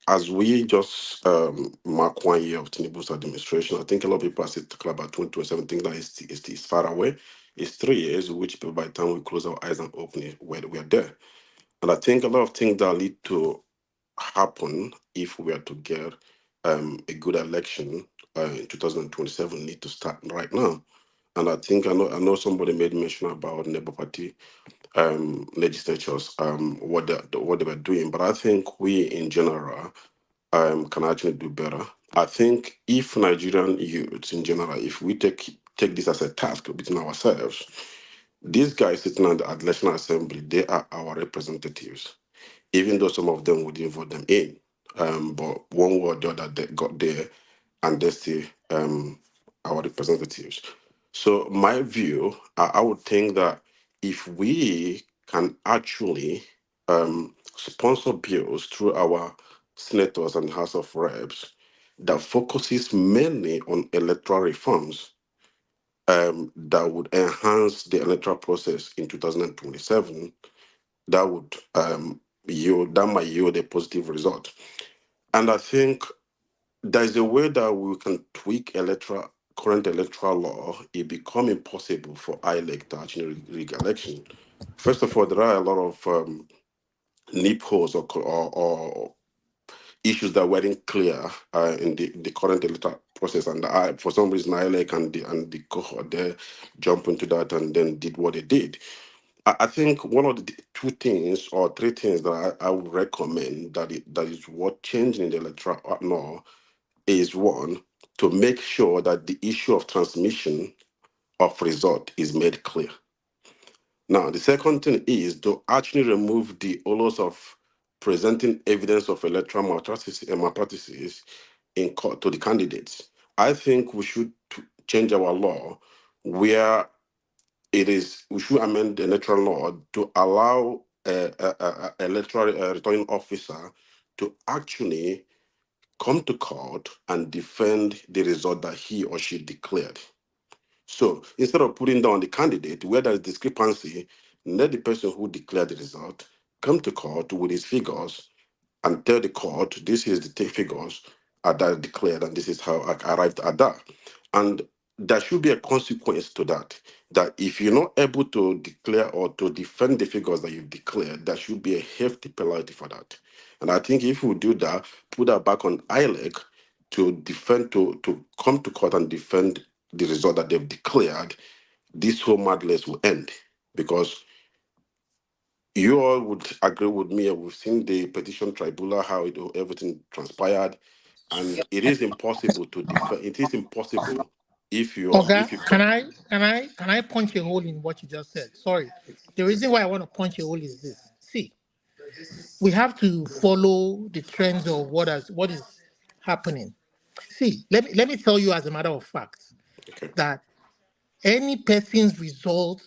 as we just mark 1 year of Tinubu's administration, I think a lot of people are still talking about 2027, think that it's far away. It's 3 years, which by the time we close our eyes and open it, we're there. And I think a lot of things that lead to happen if we are to get a good election in 2027 need to start right now. And I know somebody made mention about Labour Party legislatures, what they were doing, but I think we in general can actually do better. I think if Nigerian youths in general, if we take this as a task between ourselves, these guys sitting at the National Assembly, they are our representatives, even though some of them we didn't vote them in. But one way or the other, they got there and they're still our representatives. So my view, I would think that if we can actually sponsor bills through our senators and House of Reps that focuses mainly on electoral reforms that would enhance the electoral process in 2027, that would might yield a positive result. And I think there's a way that we can tweak current electoral law. It become impossible for ILEC to actually rig election. First of all, there are a lot of loopholes or issues that weren't clear in the current electoral process, and for some reason ILEC and the cohort there jumped into that and then did what they did. I think one of the two things or three things that I would recommend that is worth changing in the electoral law is one, to make sure that the issue of transmission of result is made clear. Now, the second thing is to actually remove the onus of presenting evidence of electoral malpractices in court to the candidates. I think we should change our law where we should amend the electoral law to allow a electoral returning officer to actually come to court and defend the result that he or she declared. So instead of putting down the candidate where there is discrepancy, let the person who declared the result come to court with his figures and tell the court, this is the figures that I declared and this is how I arrived at that. And there should be a consequence to that. that if you're not able to declare or to defend the figures that you've declared, there should be a hefty penalty for that. And I think if we do that, put that back on ILEC to defend, to come to court and defend the result that they've declared, this whole madness will end. Because you all would agree with me, we've seen the petition tribunal, how everything transpired, and it is impossible to defend. It is impossible if you Okay, can I punch a hole in what you just said? Sorry. The reason why I want to punch a hole is this. See, we have to follow the trends of what is happening. See, let me tell you as a matter of fact that any person's result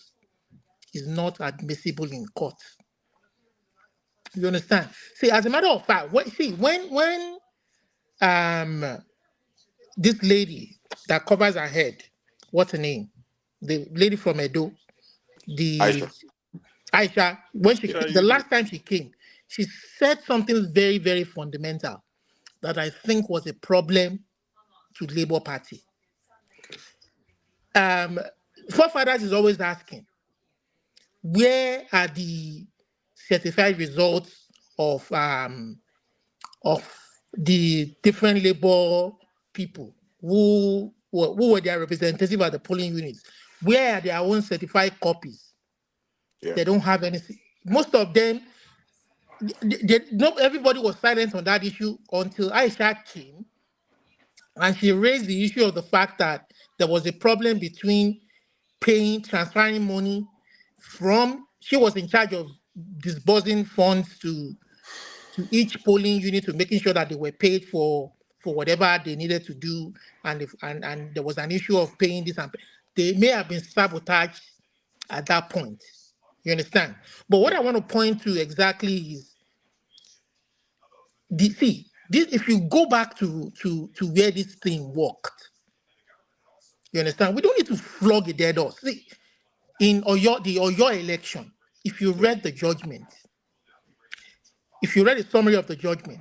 is not admissible in court. You understand? See, as a matter of fact, when this lady that covers her head, what's her name? The lady from Edo, Aisha, when the last time she came, she said something very, very fundamental that I think was a problem to Labour Party. Forefathers is always asking, where are the certified results of the different Labour people who were their representative at the polling units? Where are their own certified copies? Yeah. They don't have anything. Most of them, everybody was silent on that issue until Aisha came and she raised the issue of the fact that there was a problem between transferring money from, she was in charge of disbursing funds to each polling unit, to making sure that they were paid for whatever they needed to do, and there was an issue of paying this, and they may have been sabotaged at that point. You understand? But what I want to point to exactly is if you go back to where this thing worked, you understand? We don't need to flog a dead horse. See, in the Oyo election, if you read the judgment, if you read the summary of the judgment,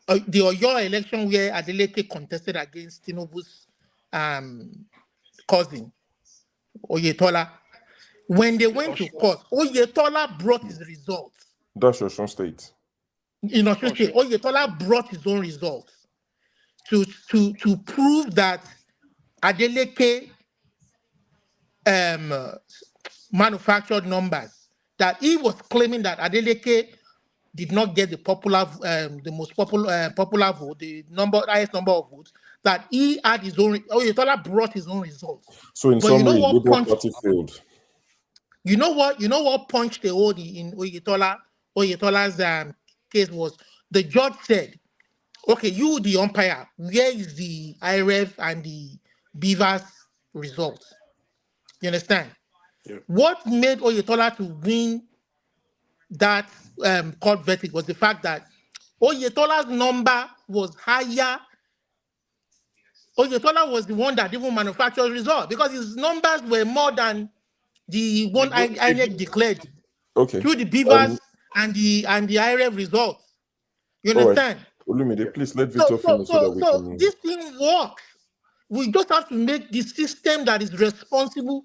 the Oyo election where Adeleke contested against Tinubu's cousin, Oyetola, when they went to court, Oyetola brought his results. That's Osun State. In Osun State, Oyetola brought his own results to prove that Adeleke manufactured numbers, that he was claiming that Adeleke did not get the most popular vote, the highest number of votes, that he had his own. Oyetola brought his own results. So in summary, Labour Party failed. You know what punched the hole in Oyetola's case was, the judge said, okay, you the umpire, where is the IREF and the Beavers results? You understand? Yeah. What made Oyetola to win that court verdict was the fact that Oyetola's number was higher. Oyetola was the one that even manufactured results, because his numbers were more than the one INEC declared through the Beavers and the IREF results. You understand? Right. Olumide, please let Victor finish so that we can... this thing works. We just have to make the system that is responsible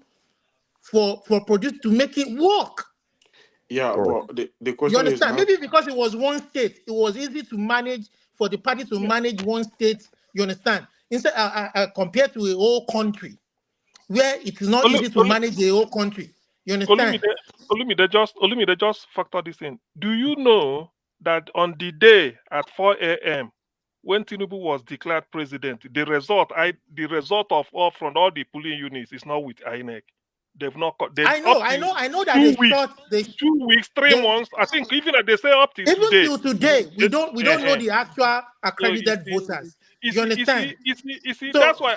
for produce to make it work. Yeah, but the question you understand? is... Maybe because it was one state, it was easy to manage, for the party to manage one state, you understand? Instead, compared to a whole country, where it is not easy to manage the whole country. You understand? Olumide, just factor this in. Do you know that on the day at 4 a.m., when Tinubu was declared president, the result of all from all the polling units is not with INEC. They've not. I know that 2 weeks, 3 months. I think even they say up to even today. Till today, we don't know the actual accredited voters. You understand? You see, that's why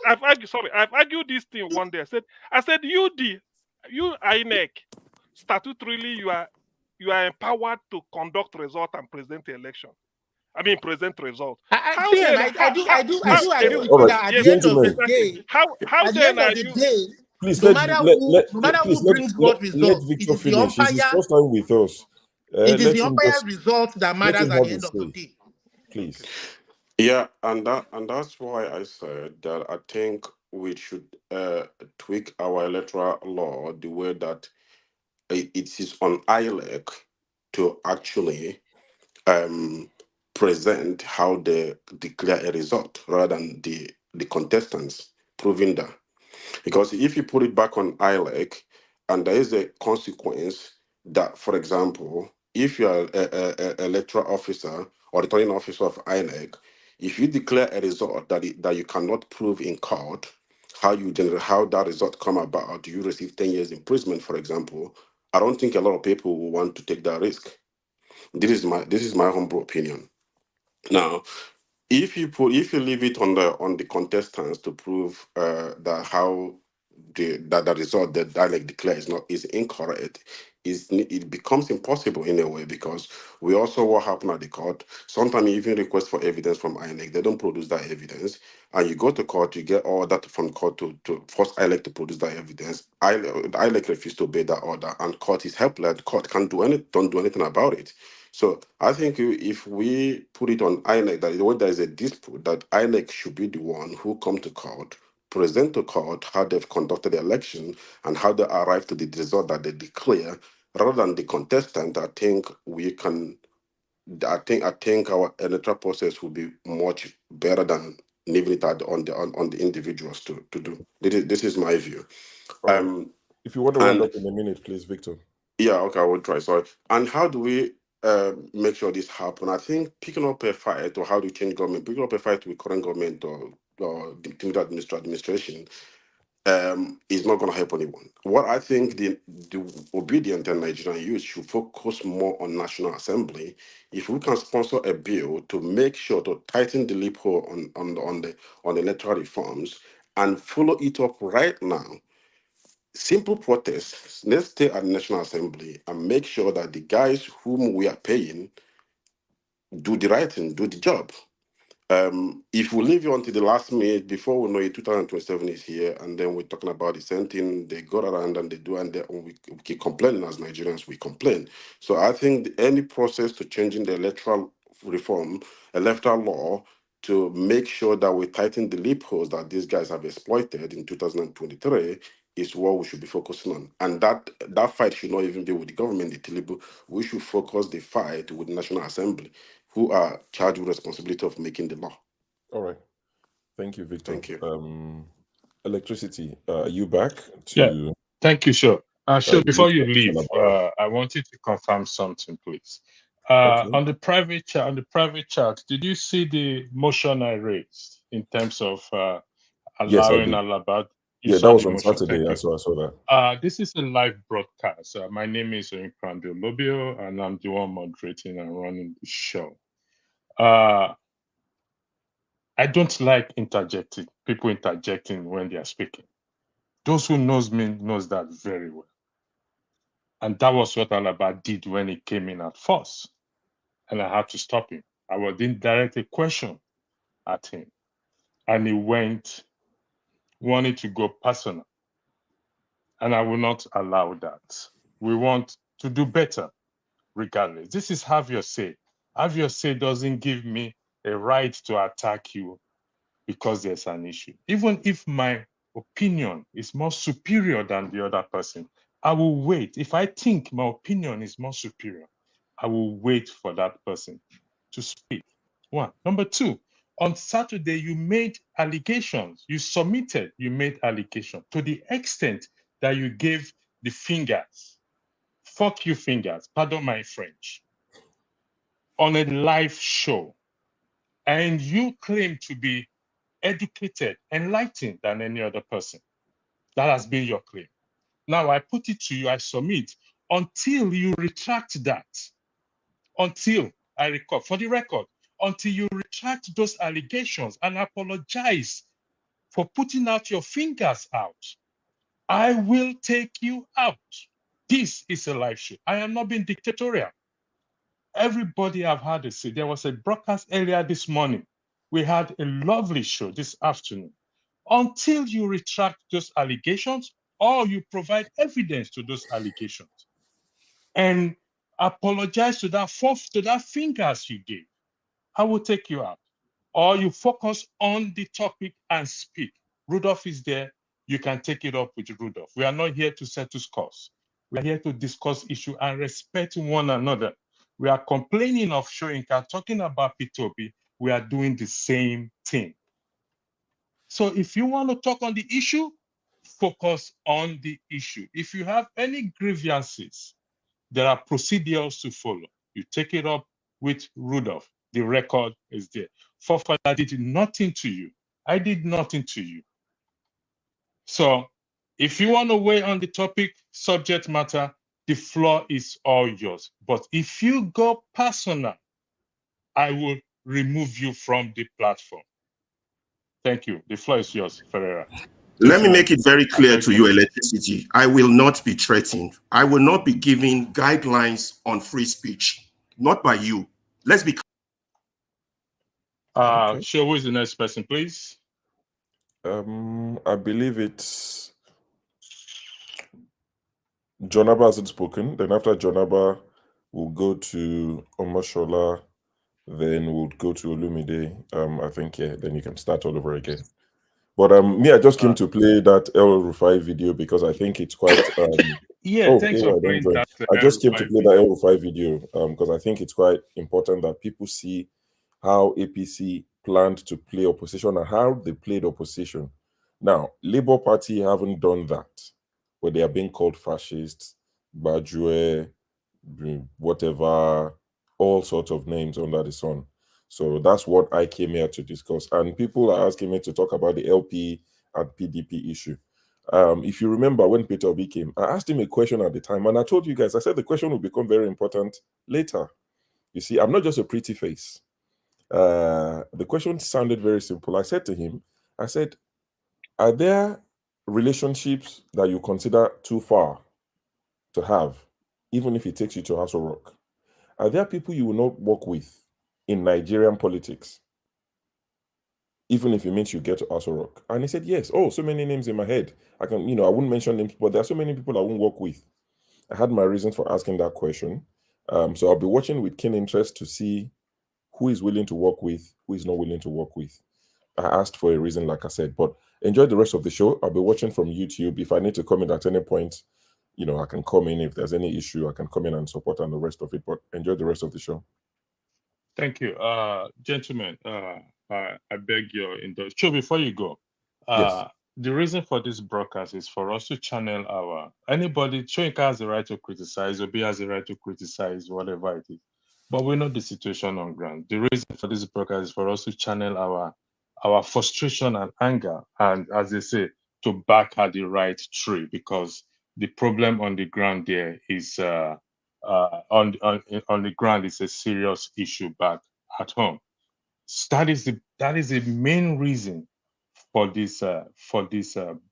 I've argued. Sorry, I've argued this thing one day. I said you INEC, statutorily you are empowered to conduct result and present the election. I mean, present result. I do agree with you that at the end of the day, how then are you? Please, no matter who brings what result, Victor it is finish. the umpire. It's his first time with us. It is the umpire's result that matters at the end of the day. Please. Yeah, and that's why I said that I think we should tweak our electoral law the way that it is on ILEC to actually present how they declare a result rather than the contestants proving that. Because if you put it back on ILEC and there is a consequence that, for example, if you are a electoral officer or returning officer of INEC, if you declare a result that you cannot prove in court, how that result come about, you receive 10 years imprisonment, for example, I don't think a lot of people will want to take that risk. This is my humble opinion. Now, if you leave it on the contestants to prove that how the result that dialect declares is incorrect, it becomes impossible in a way, because we also what happened at the court. Sometimes you even request for evidence from INEC, they don't produce that evidence, and you go to court, you get all that from court to force INEC to produce that evidence. INEC refused to obey that order, and court is helpless. Court don't do anything about it. So I think if we put it on INEC that when there is a dispute, that INEC should be the one who come to court, present to court how they've conducted the election and how they arrived to the result that they declare, rather than the contestant. I think we can. I think our electoral process will be much better than leaving it on the individuals to do. This is my view. If you want to round up in a minute, please, Victor. Yeah, okay, I will try. Sorry. And how do we make sure this happen? I think picking up a fight, or how do you change government, picking up a fight with current government or the administration is not going to help anyone. What I think the obedient and Nigerian youth should focus more on National Assembly. If we can sponsor a bill to make sure to tighten the loophole on the electoral reforms and follow it up right now. Simple protests. Let's stay at the National Assembly and make sure that the guys whom we are paying do the right thing, do the job. If we leave it until the last minute, before we know it, 2027 is here, and then we're talking about the same thing, they go around and they do, and we keep complaining as Nigerians, we complain. So I think any process to changing the electoral law, to make sure that we tighten the loopholes that these guys have exploited in 2023 is what we should be focusing on. And that fight should not even be with the government, the Tilibu. We should focus the fight with the National Assembly, who are charged with responsibility of making the law. All right. Thank you, Victor. Thank you. Electricity, are you back to... Yeah, thank you, sure. Sure, before you leave, about... I wanted to confirm something, please. Okay. On the private chat, did you see the motion I raised in terms of allowing Alaba? Yeah, that was on Saturday. I saw that. This is a live broadcast. My name is Soyinka Lobio, and I'm the one moderating and running the show. I don't like people interjecting when they are speaking. Those who knows me knows that very well. And that was what Alaba did when he came in at first. And I had to stop him. I didn't direct a question at him. And he wanted to go personal. And I will not allow that. We want to do better, regardless. This is have your say. Have your say doesn't give me a right to attack you because there's an issue. Even if my opinion is more superior than the other person, I will wait. If I think my opinion is more superior, I will wait for that person to speak. One. Number two, on Saturday, you made allegations. You made allegations to the extent that you gave the fingers, fuck you fingers, pardon my French, on a live show. And you claim to be educated, enlightened than any other person. That has been your claim. Now I put it to you, I submit, until you retract that, until I record, for the record, until you retract those allegations and apologize for putting out your fingers out, I will take you out. This is a live show. I am not being dictatorial. Everybody have had a say. There was a broadcast earlier this morning. We had a lovely show this afternoon. Until you retract those allegations or you provide evidence to those allegations and apologize to that fingers you gave, I will take you out. Or you focus on the topic and speak. Rudolph is there. You can take it up with Rudolph. We are not here to settle scores. We are here to discuss issue and respect one another. We are complaining of Soyinka, talking about P2B. We are doing the same thing. So if you want to talk on the issue, focus on the issue. If you have any grievances, there are procedures to follow. You take it up with Rudolph. The record is there. Forefather did nothing to you. I did nothing to you. So if you want to weigh on the topic, subject matter, the floor is all yours. But if you go personal, I will remove you from the platform. Thank you. The floor is yours, Ferreira. Let me make it very clear to you, Electricity. I will not be threatened. I will not be giving guidelines on free speech, not by you. Let's be Okay. Sure, who is the next person, please? I believe it's Jonaba hasn't spoken. Then after Jonaba, we'll go to Omoshola. Then we'll go to Olumide. I think, yeah, then you can start all over again. But me, I just came to play that El Rufai video because I think it's quite yeah, thanks for playing that. I just came to play that El Rufai video because I think it's quite important that people see how APC planned to play opposition and how they played opposition. Now, Labour Party haven't done that, but they are being called fascists, Bajue, whatever, all sorts of names under the sun. So that's what I came here to discuss. And people are asking me to talk about the LP and PDP issue. If you remember when Peter Obi came, I asked him a question at the time, and I told you guys, I said the question will become very important later. You see, I'm not just a pretty face. The question sounded very simple. I said to him, I said, are there relationships that you consider too far to have, even if it takes you to House of Rock? Are there people you will not work with in Nigerian politics, even if it means you get to House of Rock? And he said, yes. Oh, so many names in my head. I can, I wouldn't mention names, but there are so many people I won't work with. I had my reasons for asking that question. So I'll be watching with keen interest to see who is willing to work with, who is not willing to work with. I asked for a reason, like I said, but enjoy the rest of the show. I'll be watching from YouTube. If I need to comment at any point, I can come in. If there's any issue, I can come in and support on the rest of it, but enjoy the rest of the show. Thank you. Gentlemen, I beg your indulgence. Sure, before you go, yes. The reason for this broadcast is for us to channel anybody. Soyinka has the right to criticize, Obi has the right to criticize, whatever it is. But we know the situation on ground. The reason for this broadcast is for us to channel our frustration and anger, and as they say, to back at the right tree, because the problem on the ground there is on the ground is a serious issue back at home. So that is the main reason for this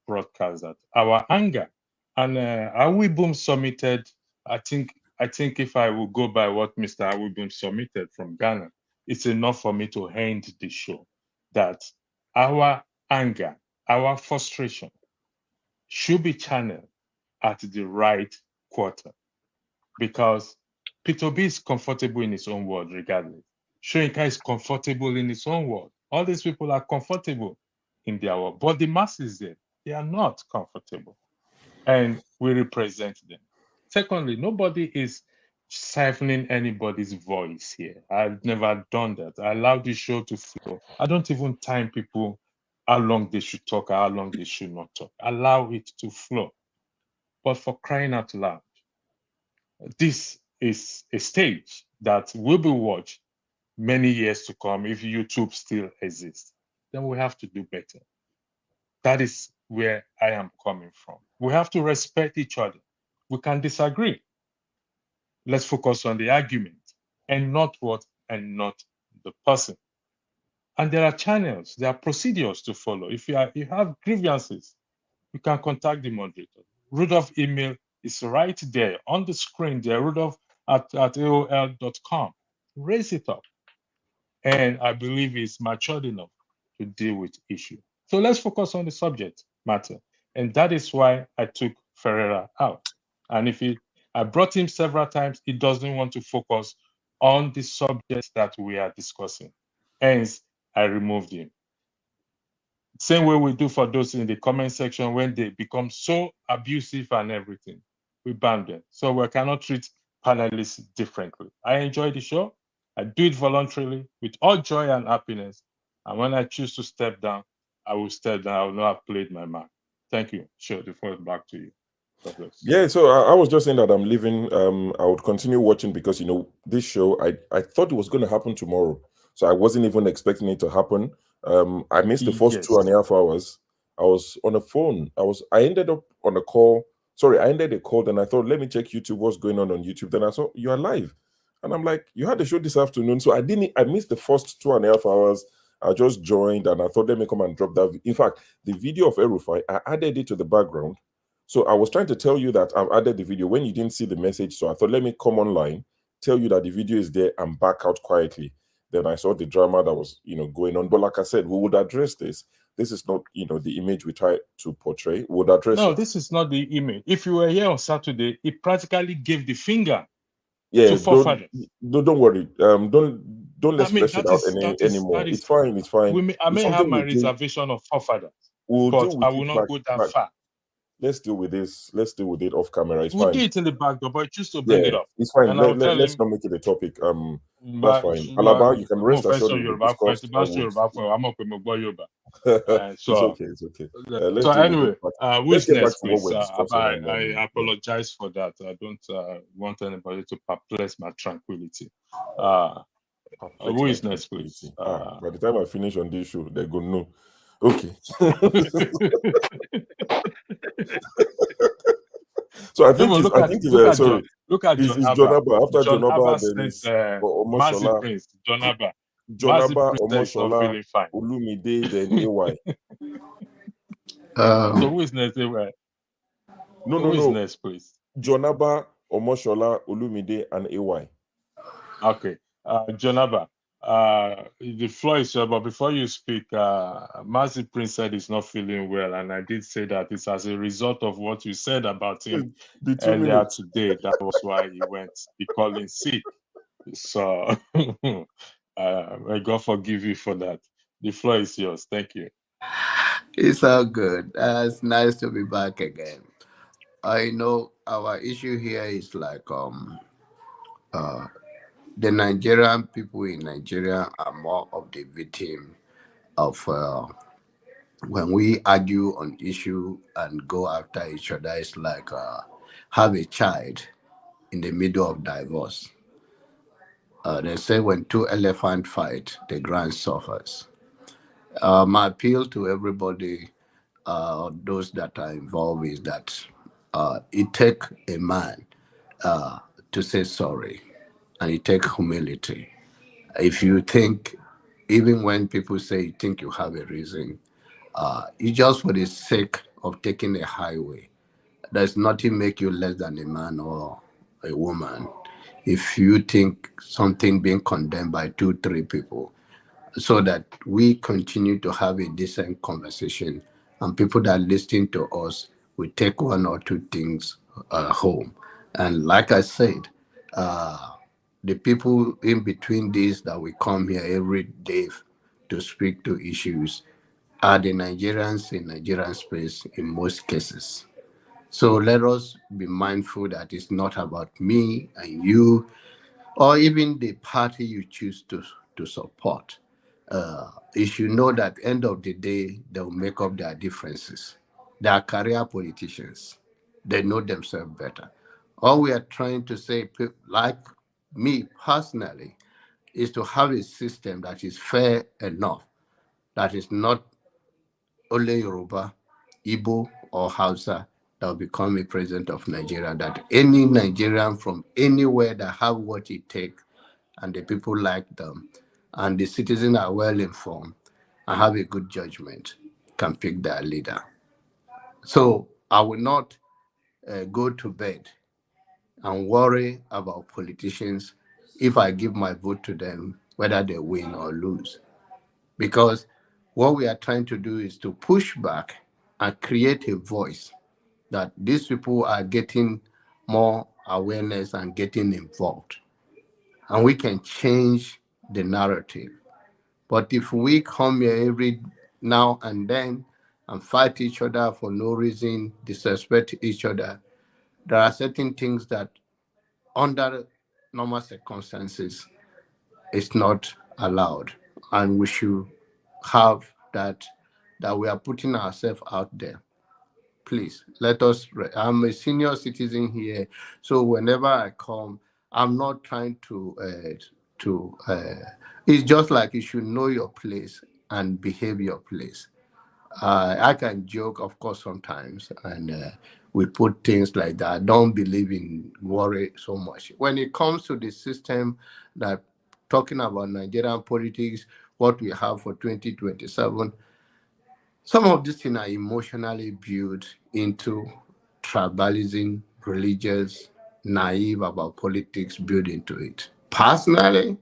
broadcast, that our anger. And Awiboom submitted, I think if I will go by what Mr. Awiboom submitted from Ghana, it's enough for me to end the show, that our anger, our frustration should be channeled at the right quarter, because Peter B is comfortable in his own world regardless. Soyinka is comfortable in his own world. All these people are comfortable in their world, but the masses there, they are not comfortable, and we represent them. Secondly, nobody is siphoning anybody's voice here. I've never done that. I allow the show to flow. I don't even time people how long they should talk or how long they should not talk. Allow it to flow. But for crying out loud, this is a stage that will be watched many years to come if YouTube still exists. Then we have to do better. That is where I am coming from. We have to respect each other. We can disagree. Let's focus on the argument and not not the person. And there are channels, there are procedures to follow. If you have grievances, you can contact the moderator. Rudolph email is right there on the screen there, rudolph@aol.com. Raise it up. And I he's is matured enough to deal with issue. So let's focus on the subject matter. And that is why I took Ferreira out. And I brought him several times, he doesn't want to focus on the subject that we are discussing. Hence, I removed him. Same way we do for those in the comment section when they become so abusive and everything. We ban them. So we cannot treat panelists differently. I enjoy the show. I do it voluntarily with all joy and happiness. And when I choose to step down, I will step down. I will not have played my mark. Thank you. Sure, the floor is back to you. God bless. Yeah, so I was just saying that I'm leaving. I would continue watching because this show. I thought it was going to happen tomorrow, so I wasn't even expecting it to happen. I missed the first Yes. 2.5 hours. I was on a phone. I ended up on a call. Sorry, I ended a call. Then I thought, let me check YouTube. What's going on YouTube? Then I saw you are live, and I'm like, you had the show this afternoon. So I didn't. I missed the first 2.5 hours. I just joined, and I thought, let me come and drop that. In fact, the video of Erufai, I added it to the background. So I was trying to tell you that I've added the video when you didn't see the message. So I thought, let me come online, tell you that the video is there and back out quietly. Then I saw the drama that was, going on. But like I said, we would address this. This is not, the image we try to portray. We would address No, it. this is not the image. If you were here on Saturday, it practically gave the finger Yeah, to forefathers. don't worry. Don't let's flesh it out anymore. That is. It's fine. It's fine. I It's may have something my we'll deal. reservation of forefathers, We'll but deal I with will it not go that back. far. Let's deal with this. Let's deal with it off camera. It's We'll fine. do it in the back door, but choose to bring it Yeah, up. it's fine. And I'll tell Let's him. not make it a topic. That's fine. Alaba, you can rest assured it will be discussed. So, It's okay. It's okay. Let's so deal with anyway, it. who Let's is get back next, to what please? we're discussing. I apologize for that. I don't want anybody to perplex my tranquility. Who is next, please? By the time I finish on this show, they go no. Okay. So I think Look at Jonaba. After John Jonaba, Abba there says is Massive Omoshola. Prince, John Abba. Massive Jonaba, Prince is not Omoshola, feeling fine. Olumide, then AY. So who is next? Who is No. next, please? Jonaba, Omoshola, Olumide, and AY. Okay. Jonaba, the floor is yours, but before you speak, Massive Prince said he's not feeling well, and I did say that it's as a result of what you said about him The 2 earlier minutes. today. That was why he calling sick. So may God forgive you for that. The floor is yours. Thank you. It's all good. It's nice to be back again. I know our issue here is like the Nigerian people in Nigeria are more of the victim of when we argue on issue and go after each other. It's like have a child in the middle of divorce. They say when two elephants fight, the ground suffers. My appeal to everybody, those that are involved, is that it takes a man to say sorry, and it takes humility. If you think, even when people say you think you have a reason, it's just for the sake of taking a highway. There's nothing make you less than a man or a woman. If you think something being condemned by 2, 3 people, so that we continue to have a decent conversation and people that listen to us will take 1 or 2 things home. And like I said, the people in between these that we come here every day to speak to issues are the Nigerians in Nigerian space in most cases. So let us be mindful that it's not about me and you or even the party you choose to support. You should know that at the end of the day, they'll make up their differences. They are career politicians. They know themselves better. All we are trying to say, like me personally, is to have a system that is fair enough, that is not only Yoruba, Igbo, or Hausa that will become a president of Nigeria, that any Nigerian from anywhere that have what it takes and the people like them and the citizens are well informed and have a good judgment can pick their leader. So I will not go to bed and worry about politicians if I give my vote to them, whether they win or lose. Because what we are trying to do is to push back and create a voice that these people are getting more awareness and getting involved. And we can change the narrative. But if we come here every now and then and fight each other for no reason, disrespect each other. There are certain things that under normal circumstances is not allowed, and we should have that we are putting ourselves out there. Please let us. I'm a senior citizen here, so whenever I come, I'm not trying to. It's just like you should know your place and behave your place. I can joke, of course, sometimes, and we put things like that. I don't believe in worry so much. When it comes to the system that talking about Nigerian politics, what we have for 2027, some of these things are emotionally built into tribalism, religious, naive about politics built into it. Personally,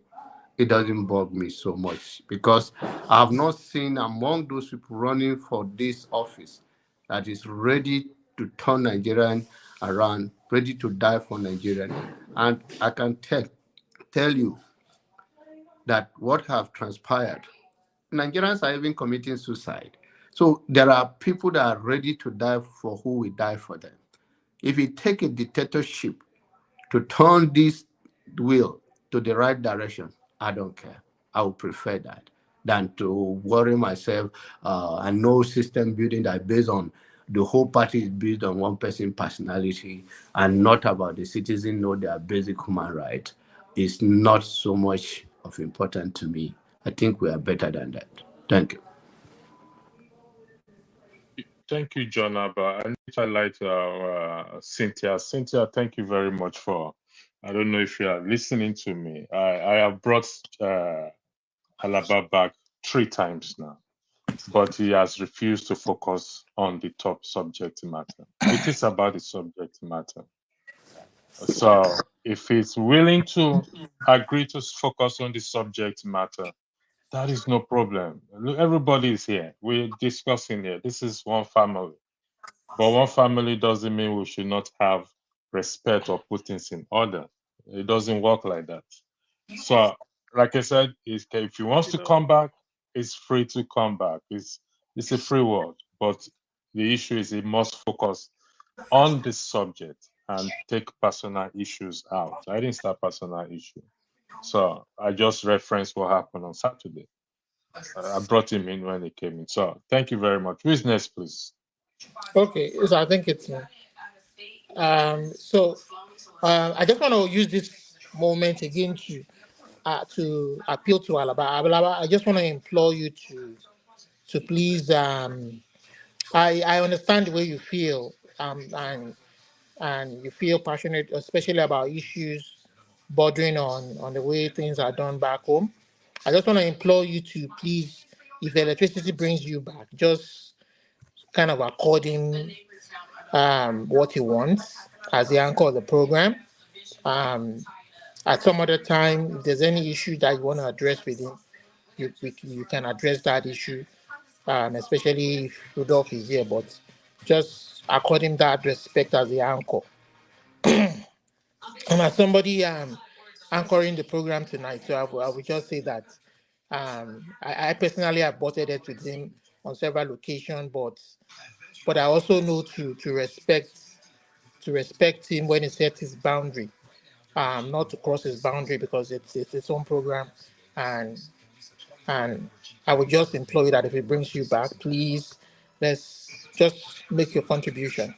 it doesn't bug me so much because I have not seen among those people running for this office that is ready to turn Nigerian around, ready to die for Nigerian. And I can tell you that what have transpired, Nigerians are even committing suicide. So there are people that are ready to die for who will die for them. If you take a dictatorship to turn this wheel to the right direction, I don't care. I would prefer that than to worry myself and know system building that based on the whole party is based on one person's personality and not about the citizen know their basic human right is not so much of important to me. I think we are better than that. Thank you. Thank you, John Abba. I need to highlight Cynthia. Cynthia, thank you very much for. I don't know if you are listening to me. I have brought Alaba back 3 times now, but he has refused to focus on the top subject matter. It is about the subject matter. So if he's willing to agree to focus on the subject matter, that is no problem. Look, everybody is here. We're discussing here. This is one family. But one family doesn't mean we should not have respect or put things in order. It doesn't work like that. So, like I said, if he wants to come back, it's free to come back. It's a free world. But the issue is he must focus on this subject and take personal issues out. I didn't start personal issue. So I just referenced what happened on Saturday. I brought him in when he came in. So thank you very much. Who's next, please? Okay, so I think it's so I just want to use this moment again to appeal to Alaba. Alaba, I just want to implore you to please I understand the way you feel and you feel passionate, especially about issues bordering on the way things are done back home. I just want to implore you to please, if electricity brings you back, just kind of according what he wants as the anchor of the program. Um, at some other time, if there's any issue that you want to address with him, you can address that issue, especially if Rudolph is here. But just according that respect as the anchor. And as somebody anchoring the program tonight, so I will just say that I personally have butted it with him on several occasions, but I also know to respect him when he sets his boundary, not to cross his boundary because it's his own program, and I would just implore you that if it brings you back, please let's just make your contribution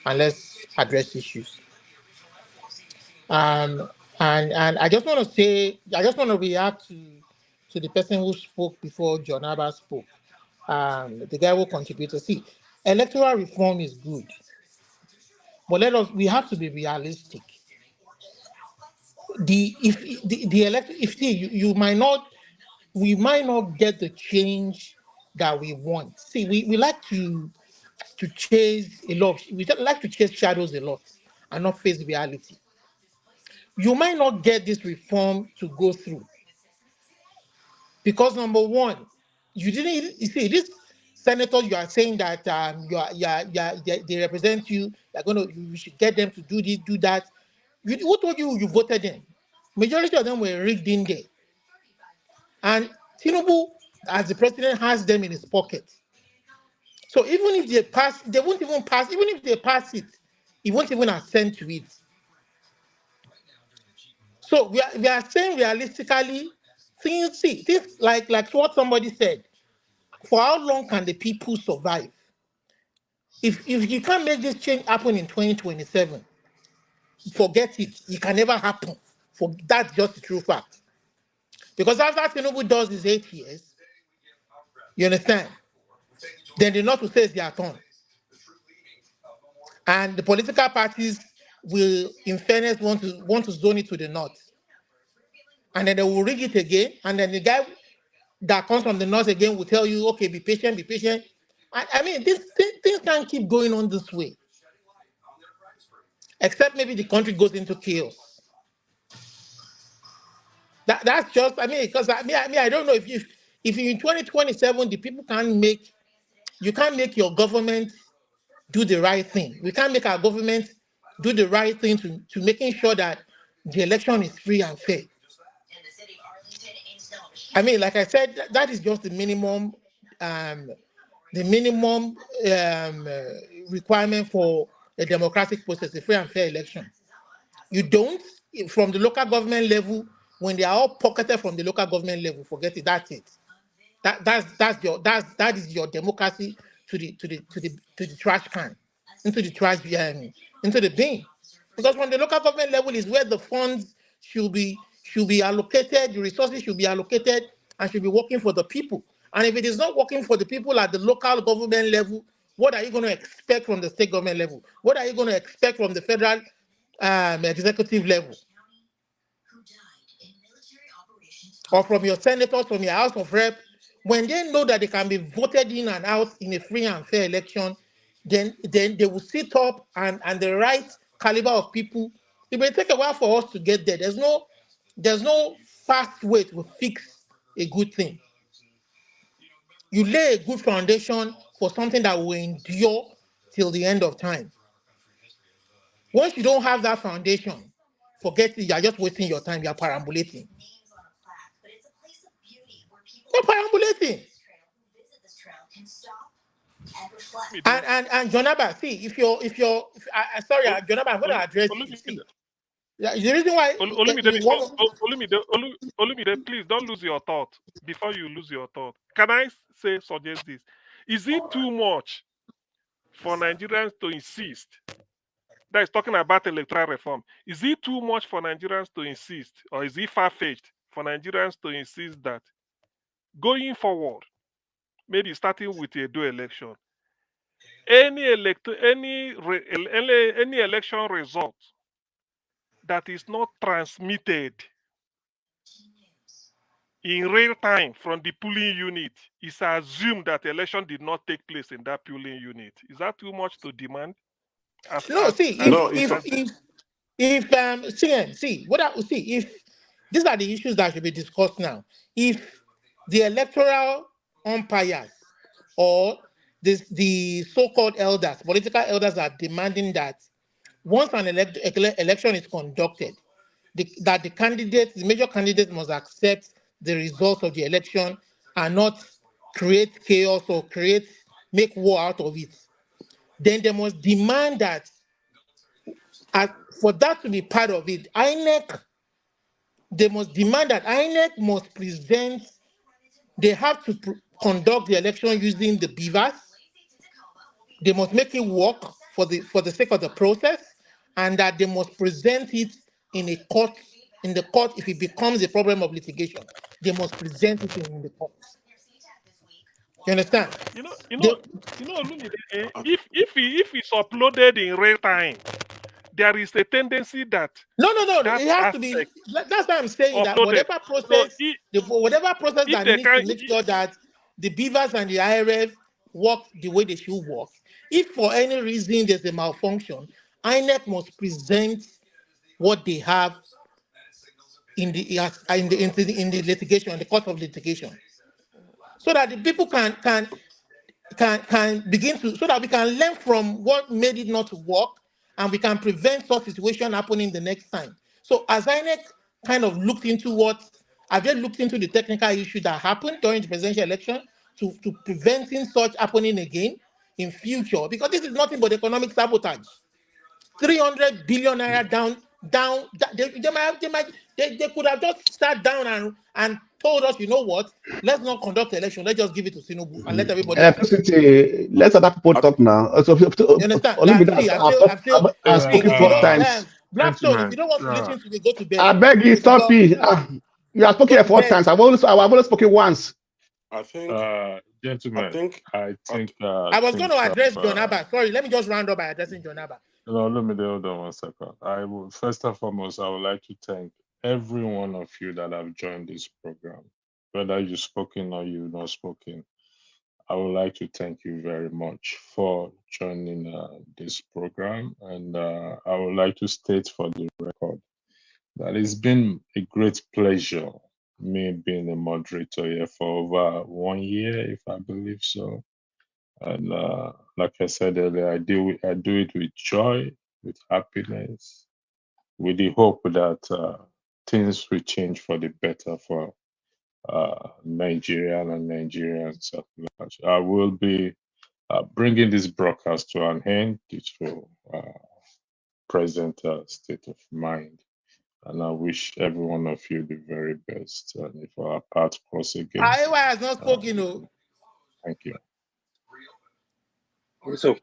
and let's address issues. Um, and I just want to say, I just want to react to the person who spoke before John Abba spoke. The guy who contributed. See, electoral reform is good, but we have to be realistic. You might not, we might not get the change that we want. See, we like to chase a lot. We like to chase shadows a lot and not face reality. You might not get this reform to go through because number one, you didn't. You see, this senators you are saying that they represent you. They're going to. You should get them to do this, do that. Who told you you voted them? Majority of them were rigged in there, and Tinubu as the president has them in his pocket. So even if they pass, they won't even pass. Even if they pass it, he won't even assent to it. So we are saying realistically, things like what somebody said. For how long can the people survive? If you can't make this change happen in 2027, forget it. It can never happen. That's just the true fact. Because after Tinubu does his 8 years, you understand? Then the North will say it's their turn. And the political parties will, in fairness, want to zone it to the North. And then they will rig it again. And then the guy that comes from the North again will tell you, okay, be patient, be patient. I mean, things can't keep going on this way. Except maybe the country goes into chaos. That's just, I mean, because I don't know if in 2027 the people can't make your government do the right thing. We can't make our government do the right thing to making sure that the election is free and fair. I mean, like I said, that is just the minimum requirement for a democratic process, a free and fair election. You don't, from the local government level, when they are all pocketed from the local government level, forget it. That's it. That is your democracy to the trash can, into the bin. Because from the local government level is where the funds should be allocated, the resources should be allocated, and should be working for the people. And if it is not working for the people at the local government level, what are you going to expect from the state government level? What are you going to expect from the federal executive level? Or from your senators, from your House of Rep, when they know that they can be voted in and out in a free and fair election, then they will sit up and the right caliber of people. It may take a while for us to get there. There's no fast way to fix a good thing. You lay a good foundation for something that will endure till the end of time. Once you don't have that foundation, forget it, you are just wasting your time, you are perambulating. You're perambulating. And Jonaba, see, sorry, Jonaba, I'm going to address you. See, the reason why Olumide, please don't lose your thought before you lose your thought. Can I suggest this? Is it too much for Nigerians to insist? That is talking about electoral reform. Is it too much for Nigerians to insist, or is it far-fetched for Nigerians to insist that going forward, maybe starting with a dual election, any election result that is not transmitted in real time from the polling unit is assumed that the election did not take place in that polling unit? Is that too much to demand? If these are the issues that should be discussed now. If the electoral umpires or the so-called elders, political elders, are demanding that once an election is conducted, that the major candidates must accept the results of the election and not create chaos or make war out of it, then they must demand that for that to be part of it, they must demand that INEC must present, they have to conduct the election using the beavers. They must make it work for the sake of the process, and that they must present it in the court. If it becomes a problem of litigation, they must present it in the court. You understand? Olumide, if it's uploaded in real time, there is a tendency that it has to be. That's why I'm saying that whatever process that needs to make sure that the beavers and the IRF work the way they should work. If for any reason there's a malfunction, INEC must present what they have in the litigation, the court of litigation, so that the people can begin to, so that we can learn from what made it not work, and we can prevent such situation happening the next time. So as INEC kind of looked into what Have they looked into the technical issue that happened during the presidential election to preventing such happening again in future? Because this is nothing but economic sabotage. 300 billion naira down. They could have just sat down and told us, you know what? Let's not conduct the election. Let's just give it to Tinubu and let everybody else. Let other people talk now. You understand? I've spoken If you 4 don't, times. Blackstone, if you don't want to listen to me, go to bed. I beg you, stop it. You have spoken 4 times. I've only spoken once. I think, gentlemen, I think I was going to address John Abba. Sorry, let me just round up by addressing John Abba. No, let me hold on 1 second. I will, first and foremost, I would like to thank every one of you that have joined this program, whether you've spoken or you've not spoken. I would like to thank you very much for joining this program, and I would like to state for the record that it's been a great pleasure me being a moderator here for over 1 year, if I believe so. And like I said earlier, I do it with joy, with happiness, with the hope that things will change for the better for Nigeria and Nigerians at large. I will be bringing this broadcast to an end due to present state of mind. And I wish every one of you the very best. And if our paths cross again, Iowa has not spoken. thank you. It's okay.